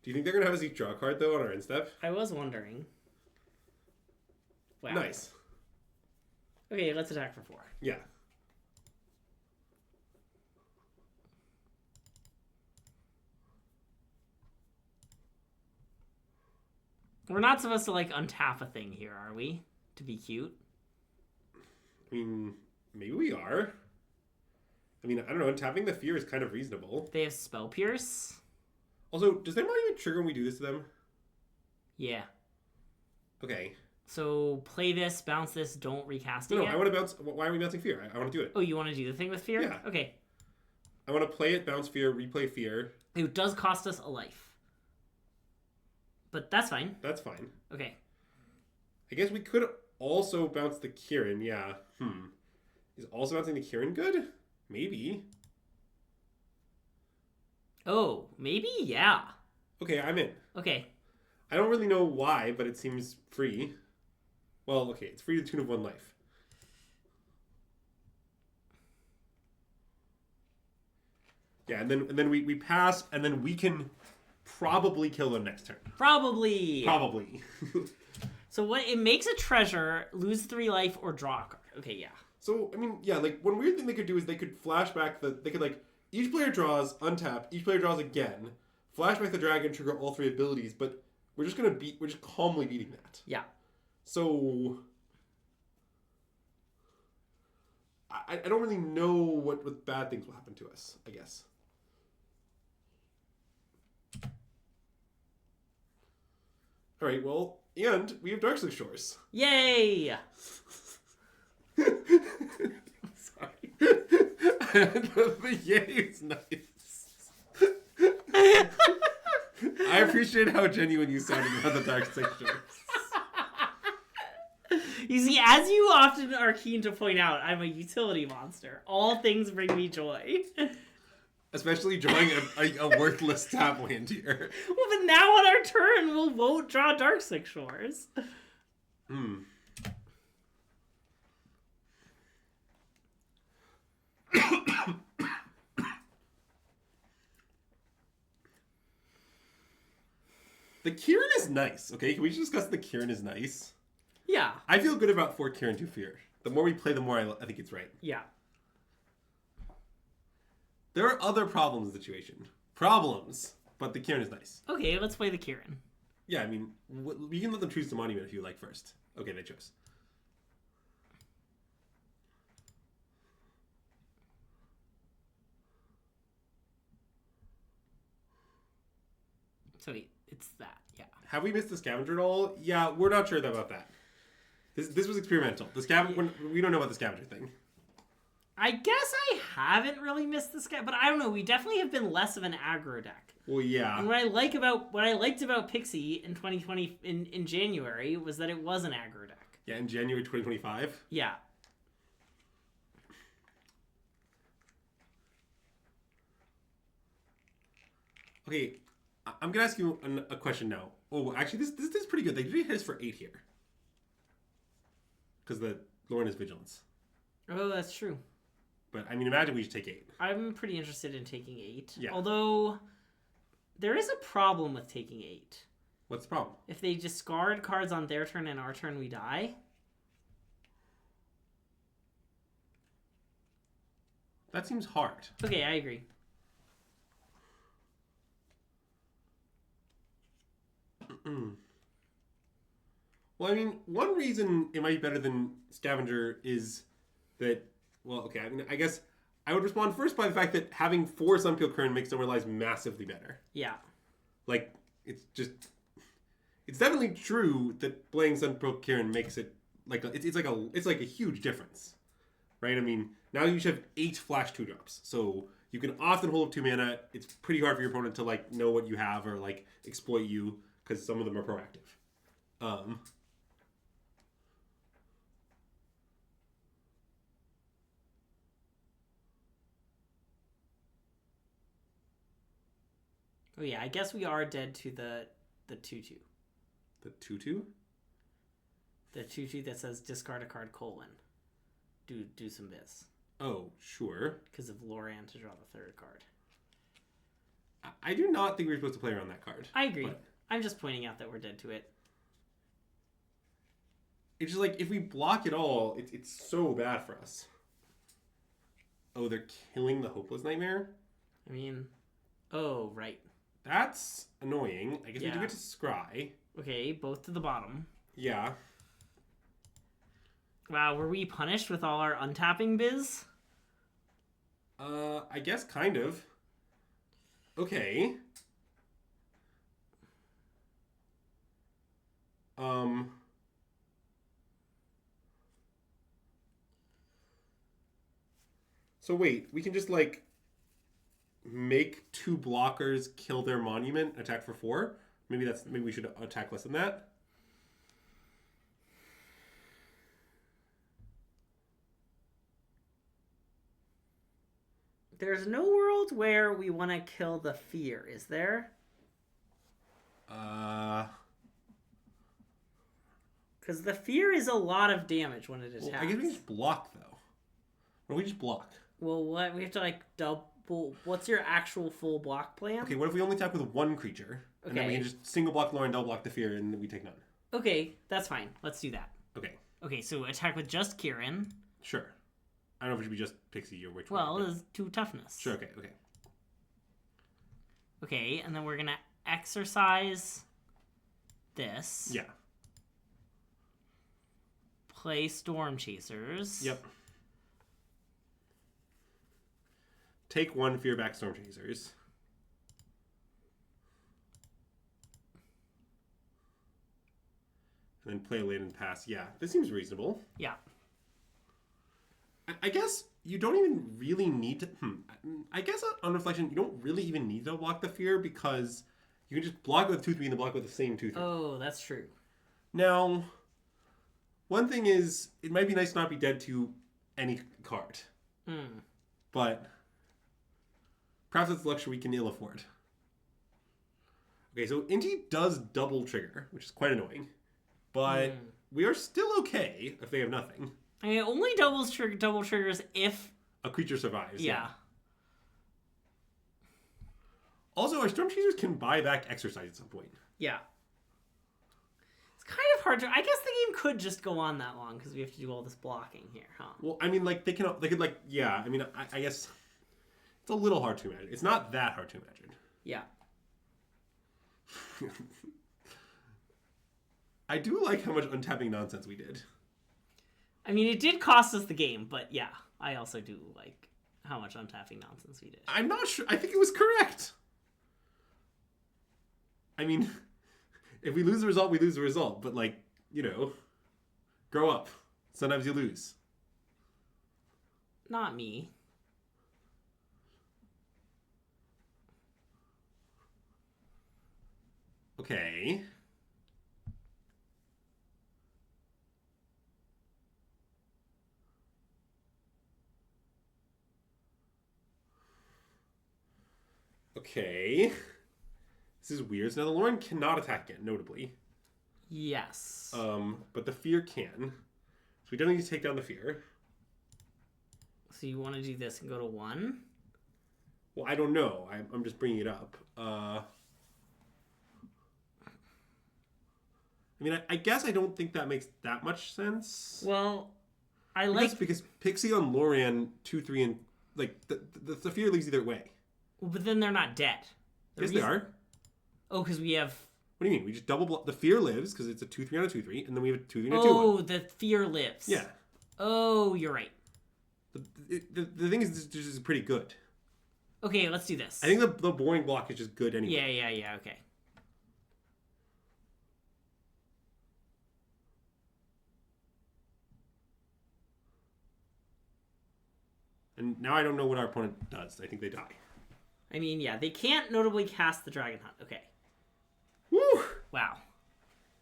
Do you think they're going to have us each draw a card, though, on our end step? I was wondering. Wow. Nice. Okay, let's attack for 4. Yeah. We're not supposed to, like, untap a thing here, are we? To be cute? I mean, maybe we are. I mean, I don't know. Tapping the fear is kind of reasonable. They have Spell Pierce? Also, does their mind even trigger when we do this to them? Yeah. Okay. So, play this, bounce this, don't recast it No, yet? I want to bounce... Why are we bouncing fear? I want to do it. Oh, you want to do the thing with fear? Yeah. Okay. I want to play it, bounce fear, replay fear. It does cost us a life. But that's fine. That's fine. Okay. I guess we could also bounce the Kirin, yeah. Is also bouncing the Kirin good? Maybe. Oh, maybe? Yeah. Okay, I'm in. Okay. I don't really know why, but it seems free. Well, okay, it's free to the tune of 1 life. Yeah, and then we pass, and then we can probably kill them next turn. Probably. So what? It makes a treasure, lose 3 life, or draw a card. Okay, yeah. So, I mean, yeah, like, one weird thing they could do is they could flashback they could, like, each player draws, untap, each player draws again, flashback the dragon, trigger all 3 abilities, but we're just calmly beating that. Yeah. So, I don't really know what bad things will happen to us, I guess. Alright, well, and we have Darkslick Shores. Yay! Sorry. The yay is nice. I appreciate how genuine you sounded about the Darkslick Shores. You see, as you often are keen to point out, I'm a utility monster. All things bring me joy. Especially drawing a worthless tap land here. Well, but now on our turn, won't draw Darkslick Shores. The Kirin is nice, okay? Can we just discuss the Kirin is nice? Yeah. I feel good about 4 Kirin 2 Fear. The more we play, the more I think it's right. Yeah. There are other problems in the situation. Problems, but the Kirin is nice. Okay, let's play the Kirin. Yeah, I mean, we can let them choose the monument if you like first. Okay, they chose. So it's that, yeah. Have we missed the scavenger at all? Yeah, we're not sure about that. This was experimental. We don't know about the scavenger thing. I guess I haven't really missed the scavenger, but I don't know. We definitely have been less of an aggro deck. Well, yeah. And what I liked about Pixie in 2020 in January was that it was an aggro deck. Yeah, in January 2025. Yeah. Okay, I'm gonna ask you a question now. Oh, actually, this is pretty good. They did hit us for 8 here, because the Lauren is vigilance. Oh, that's true. But I mean, imagine we just take 8. I'm pretty interested in taking 8. Yeah. Although there is a problem with taking 8. What's the problem? If they discard cards on their turn and our turn, we die. That seems hard. Okay, I agree. Well, I mean, one reason it might be better than Scavenger is that, well, okay, I mean, I guess I would respond first by the fact that having 4 Sunpearl Kirin makes Summer Lies massively better. Yeah. Like, it's definitely true that playing Sunpearl Kirin makes it, like, it's like a huge difference, right? I mean, now you should have 8 flash 2-drops, so you can often hold up 2 mana. It's pretty hard for your opponent to, like, know what you have or, like, exploit you, because some of them are proactive. Oh yeah, I guess we are dead to the 2/2. The 2/2? The 2/2 that says discard a card : do some biz. Oh, sure. Because of Loran to draw the 3rd card. I do not think we're supposed to play around that card. I agree. But I'm just pointing out that we're dead to it. it's just like, if we block it all, it's so bad for us. Oh, they're killing the Hopeless Nightmare? I mean, oh, right. That's annoying. I guess we do Yeah. get to scry. Okay, both to the bottom. Yeah. Wow, were we punished with all our untapping biz? I guess kind of. Okay. So wait, we can just, like, make 2 blockers kill their monument, attack for 4? Maybe we should attack less than that. There's no world where we want to kill the fear, is there? Because the fear is a lot of damage when it attacks. Well, I guess we just block, though. Or we just block. Well, what? We have to, like, Well, what's your actual full block plan? Okay, what if we only attack with one creature? And then we can just single block Lauren, double block the fear, and we take none. Okay, that's fine. Let's do that. Okay. Okay, so attack with just Kirin. Sure. I don't know if it should be just Pixie or which one. one. Well, it's 2 toughness. Sure, okay. Okay, and then we're going to exercise this. Yeah. Play Storm Chasers. Yep. Take 1 fear back Storm Chasers. And then play a Laden Pass. Yeah, this seems reasonable. Yeah. I guess you don't even really need to... I guess on reflection, you don't really even need to block the fear because you can just block with 2/3 and then block with the same 2/3. Oh, that's true. Now, one thing is, it might be nice to not be dead to any card. But perhaps it's a luxury we can ill afford. Okay, so Inti does double trigger, which is quite annoying. But we are still okay if they have nothing. I mean, it only double triggers if a creature survives. Yeah. Also, our Storm Chasers can buy back Exercise at some point. Yeah. It's kind of hard to... I guess the game could just go on that long because we have to do all this blocking here, huh? Well, I mean, like, they could, like, yeah. I mean, I guess it's a little hard to imagine. It's not that hard to imagine. Yeah. I do like how much untapping nonsense we did. I mean, it did cost us the game, but yeah, I also do like how much untapping nonsense we did. I'm not sure. I think it was correct. I mean, if we lose the result, we lose the result. But, like, you know, grow up. Sometimes you lose. Not me. Okay. Okay. This is weird. So now the Lauren cannot attack again, notably. Yes. But the fear can. So we don't need to take down the fear. So you want to do this and go to 1? Well, I don't know. I'm just bringing it up. I mean, I guess I don't think that makes that much sense. Well, because Pixie on Loran 2/3 and like the fear leaves either way. Well, but then they're not dead. Yes, they are. Oh, because we have. What do you mean? We just double block. The fear lives because it's a 2/3 on a 2/3, and then we have a 2/3 and a 2/1. Oh, the fear lives. Yeah. Oh, you're right. The thing is, this is pretty good. Okay, let's do this. I think the boring block is just good anyway. Yeah. Okay. And now I don't know what our opponent does. I think they die. I mean, yeah, they can't notably cast the Dragon Hunt. Okay. Woo! Wow.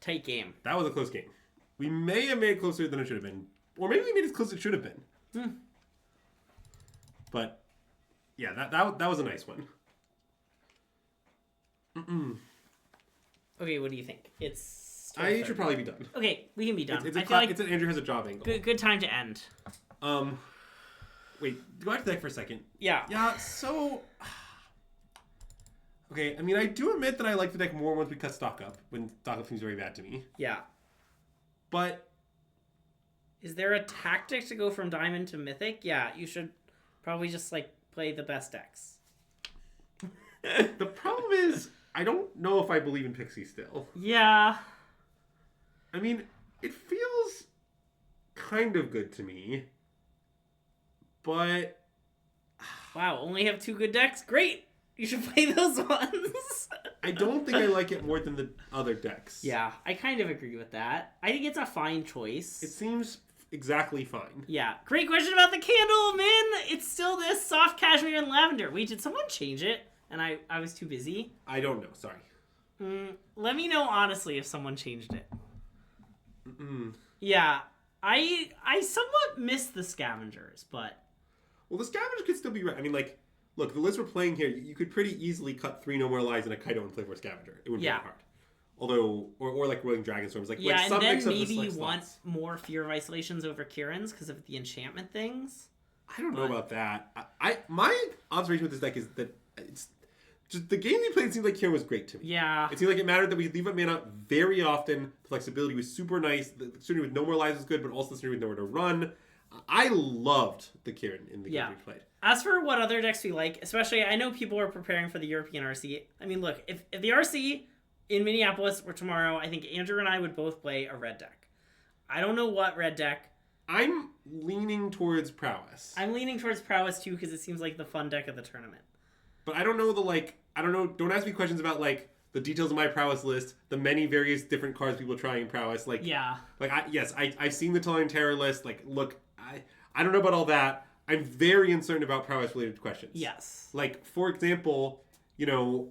Tight game. That was a close game. We may have made it closer than it should have been. Or maybe we made it as close as it should have been. But, yeah, that was a nice one. Okay, what do you think? It's... I should probably be done. Okay, we can be done. It's an Andrew has a job angle. Good time to end. Wait, go back to the deck for a second. Yeah. Yeah, so... Okay, I mean, I do admit that I like the deck more once we cut stock up, when stock up seems very bad to me. Yeah. But... Is there a tactic to go from Diamond to Mythic? Yeah, you should probably just, like, play the best decks. The problem is, I don't know if I believe in Pixie still. Yeah. I mean, it feels kind of good to me. But... Wow, only have 2 good decks? Great! You should play those ones. I don't think I like it more than the other decks. Yeah, I kind of agree with that. I think it's a fine choice. It seems exactly fine. Yeah. Great question about the candle, Min! It's still this soft cashmere and lavender. Wait, did someone change it? And I was too busy? I don't know, sorry. Let me know honestly if someone changed it. Mm-mm. Yeah, I somewhat miss the scavengers, but... Well, the scavenger could still be right. I mean, like, look, the list we're playing here, you could pretty easily cut 3 No More Lies and a Kaido and play for a scavenger. It wouldn't be that hard. Although, or like Rolling Dragon Storms. Like, yeah, like some and then mix of maybe the you want slots. more Fear of Isolations over Kirin's because of the enchantment things. I don't know about that. My observation with this deck is that it's just the game we played seemed like Kirin was great to me. Yeah. It seemed like it mattered that we leave up mana very often. The flexibility was super nice. The Synergy with no more lives was good, but also the Synergy with nowhere to run. I loved the Kirin in the game we played. As for what other decks we like, especially I know people are preparing for the European RC. I mean, look, if the RC in Minneapolis were tomorrow, I think Andrew and I would both play a red deck. I don't know what red deck. I'm leaning towards Prowess. I'm leaning towards Prowess too because it seems like the fun deck of the tournament. But I don't know don't ask me questions about the details of my Prowess list, the many various different cards people try in Prowess. I've seen the Tulane Terror list. Look, I don't know about all that. I'm very uncertain about Prowess related questions. Yes. For example,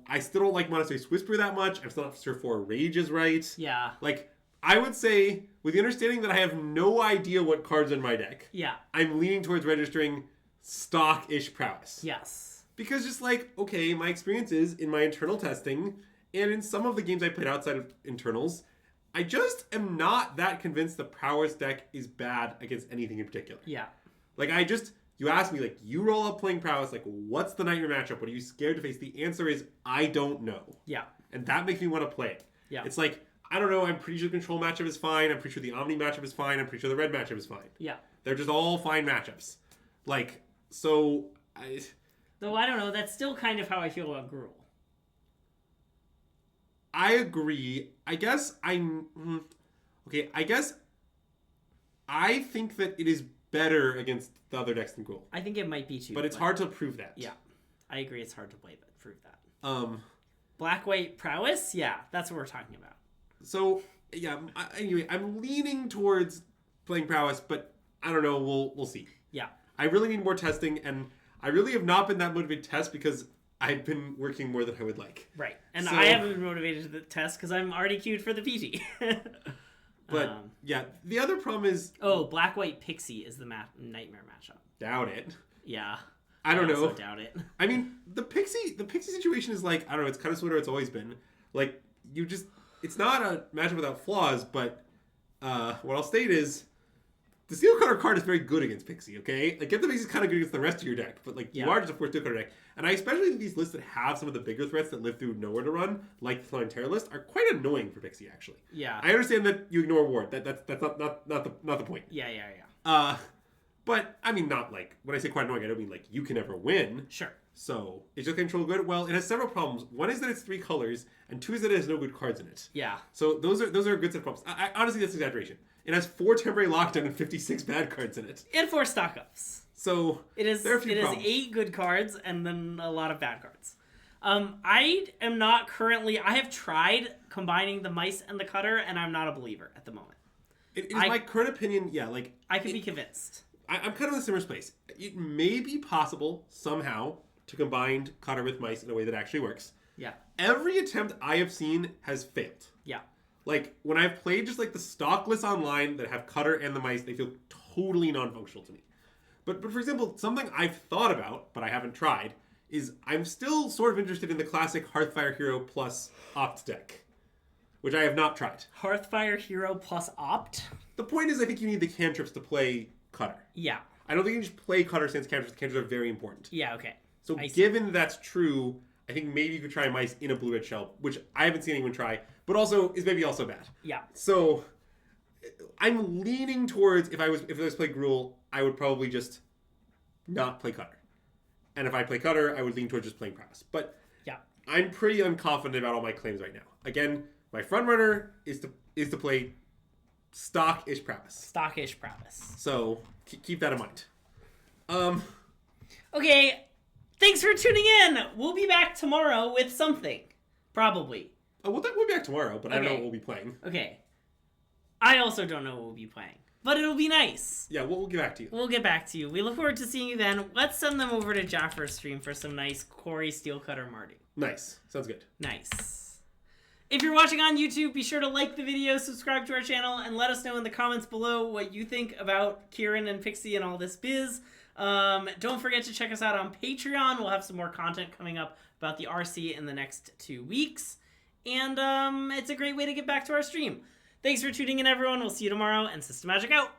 I still don't like Monastery's Whisper that much. I'm still not sure 4 Rage is right. Yeah. I would say, with the understanding that I have no idea what cards are in my deck, I'm leaning towards registering stock-ish Prowess. Yes. Because just my experience is in my internal testing, and in some of the games I played outside of internals, I just am not that convinced the Prowess deck is bad against anything in particular. Yeah. You ask me, you roll up playing Prowess, what's the nightmare matchup? What are you scared to face? The answer is, I don't know. Yeah. And that makes me want to play it. Yeah. It's I don't know, I'm pretty sure the control matchup is fine. I'm pretty sure the Omni matchup is fine. I'm pretty sure the red matchup is fine. Yeah. They're just all fine matchups. Though I don't know, that's still kind of how I feel about Gruul. I agree. I guess I think that it is better against the other decks than Gruul. I think it might be too. But it's hard to prove that. Yeah. I agree, it's hard to prove that. Black-white Prowess? Yeah, that's what we're talking about. So, yeah, anyway, I'm leaning towards playing Prowess, but I don't know, we'll see. Yeah. I really need more testing, and I really have not been that motivated to test because I've been working more than I would like. Right. And I haven't been motivated to test because I'm already queued for the PT. But, the other problem is... Oh, Black-White Pixie is the nightmare matchup. Doubt it. Yeah. I don't know. I doubt it. I mean, the Pixie situation is I don't know, it's kind of sort of it's always been. It's not a matchup without flaws, but what I'll state is the Steel Cutter card is very good against Pixie, okay? Get the Pixie is kind of good against the rest of your deck, but you are just a 4 Steel Cutter deck. And I especially think these lists that have some of the bigger threats that live through nowhere to run, like the Flying Terror list, are quite annoying for Pixie, actually. Yeah. I understand that you ignore Ward. That's not the point. Yeah. But, I mean, not when I say quite annoying, I don't mean you can never win. Sure. So, is your control good? Well, it has several problems. One is that it's 3 colors, and 2 is that it has no good cards in it. Yeah. So, those are a good set of problems. Honestly, that's exaggeration. It has 4 temporary lockdown and 56 bad cards in it. And 4 stock-ups. So, there are a few problems. 8 good cards, and then a lot of bad cards. I am not currently... I have tried combining the mice and the cutter, and I'm not a believer at the moment. It is my current opinion, I could be convinced. I'm kind of in a similar space. It may be possible, somehow, to combine cutter with mice in a way that actually works. Yeah. Every attempt I have seen has failed. Yeah. When I've played just the stock lists online that have cutter and the mice, they feel totally non-functional to me. But for example, something I've thought about, but I haven't tried, is I'm still sort of interested in the classic Hearthfire Hero plus Opt deck, which I have not tried. Hearthfire Hero plus Opt? The point is I think you need the cantrips to play cutter. Yeah. I don't think you just play cutter since cantrips. Cantrips are very important. Yeah, okay. So given that's true, I think maybe you could try mice in a blue-red shell, which I haven't seen anyone try, but also is maybe also bad. Yeah. So I'm leaning towards if I was play Gruul, I would probably just not play cutter. And if I play cutter, I would lean towards just playing Prowess. But yeah, I'm pretty unconfident about all my claims right now. Again, my front runner is to play stock-ish Prowess. Stock-ish Prowess. So keep that in mind. Okay, thanks for tuning in. We'll be back tomorrow with something, probably. Oh, we'll be back tomorrow, but I don't know what we'll be playing. Okay. I also don't know what we'll be playing, but it'll be nice. Yeah, we'll get back to you. We'll get back to you. We look forward to seeing you then. Let's send them over to Jaffer's stream for some nice Corey Steel Cutter Marty. Nice. Sounds good. Nice. If you're watching on YouTube, be sure to like the video, subscribe to our channel, and let us know in the comments below what you think about Kirin and Pixie and all this biz. Don't forget to check us out on Patreon. We'll have some more content coming up about the RC in the next 2 weeks. And it's a great way to get back to our stream. Thanks for tuning in, everyone. We'll see you tomorrow, and SystemMagic out.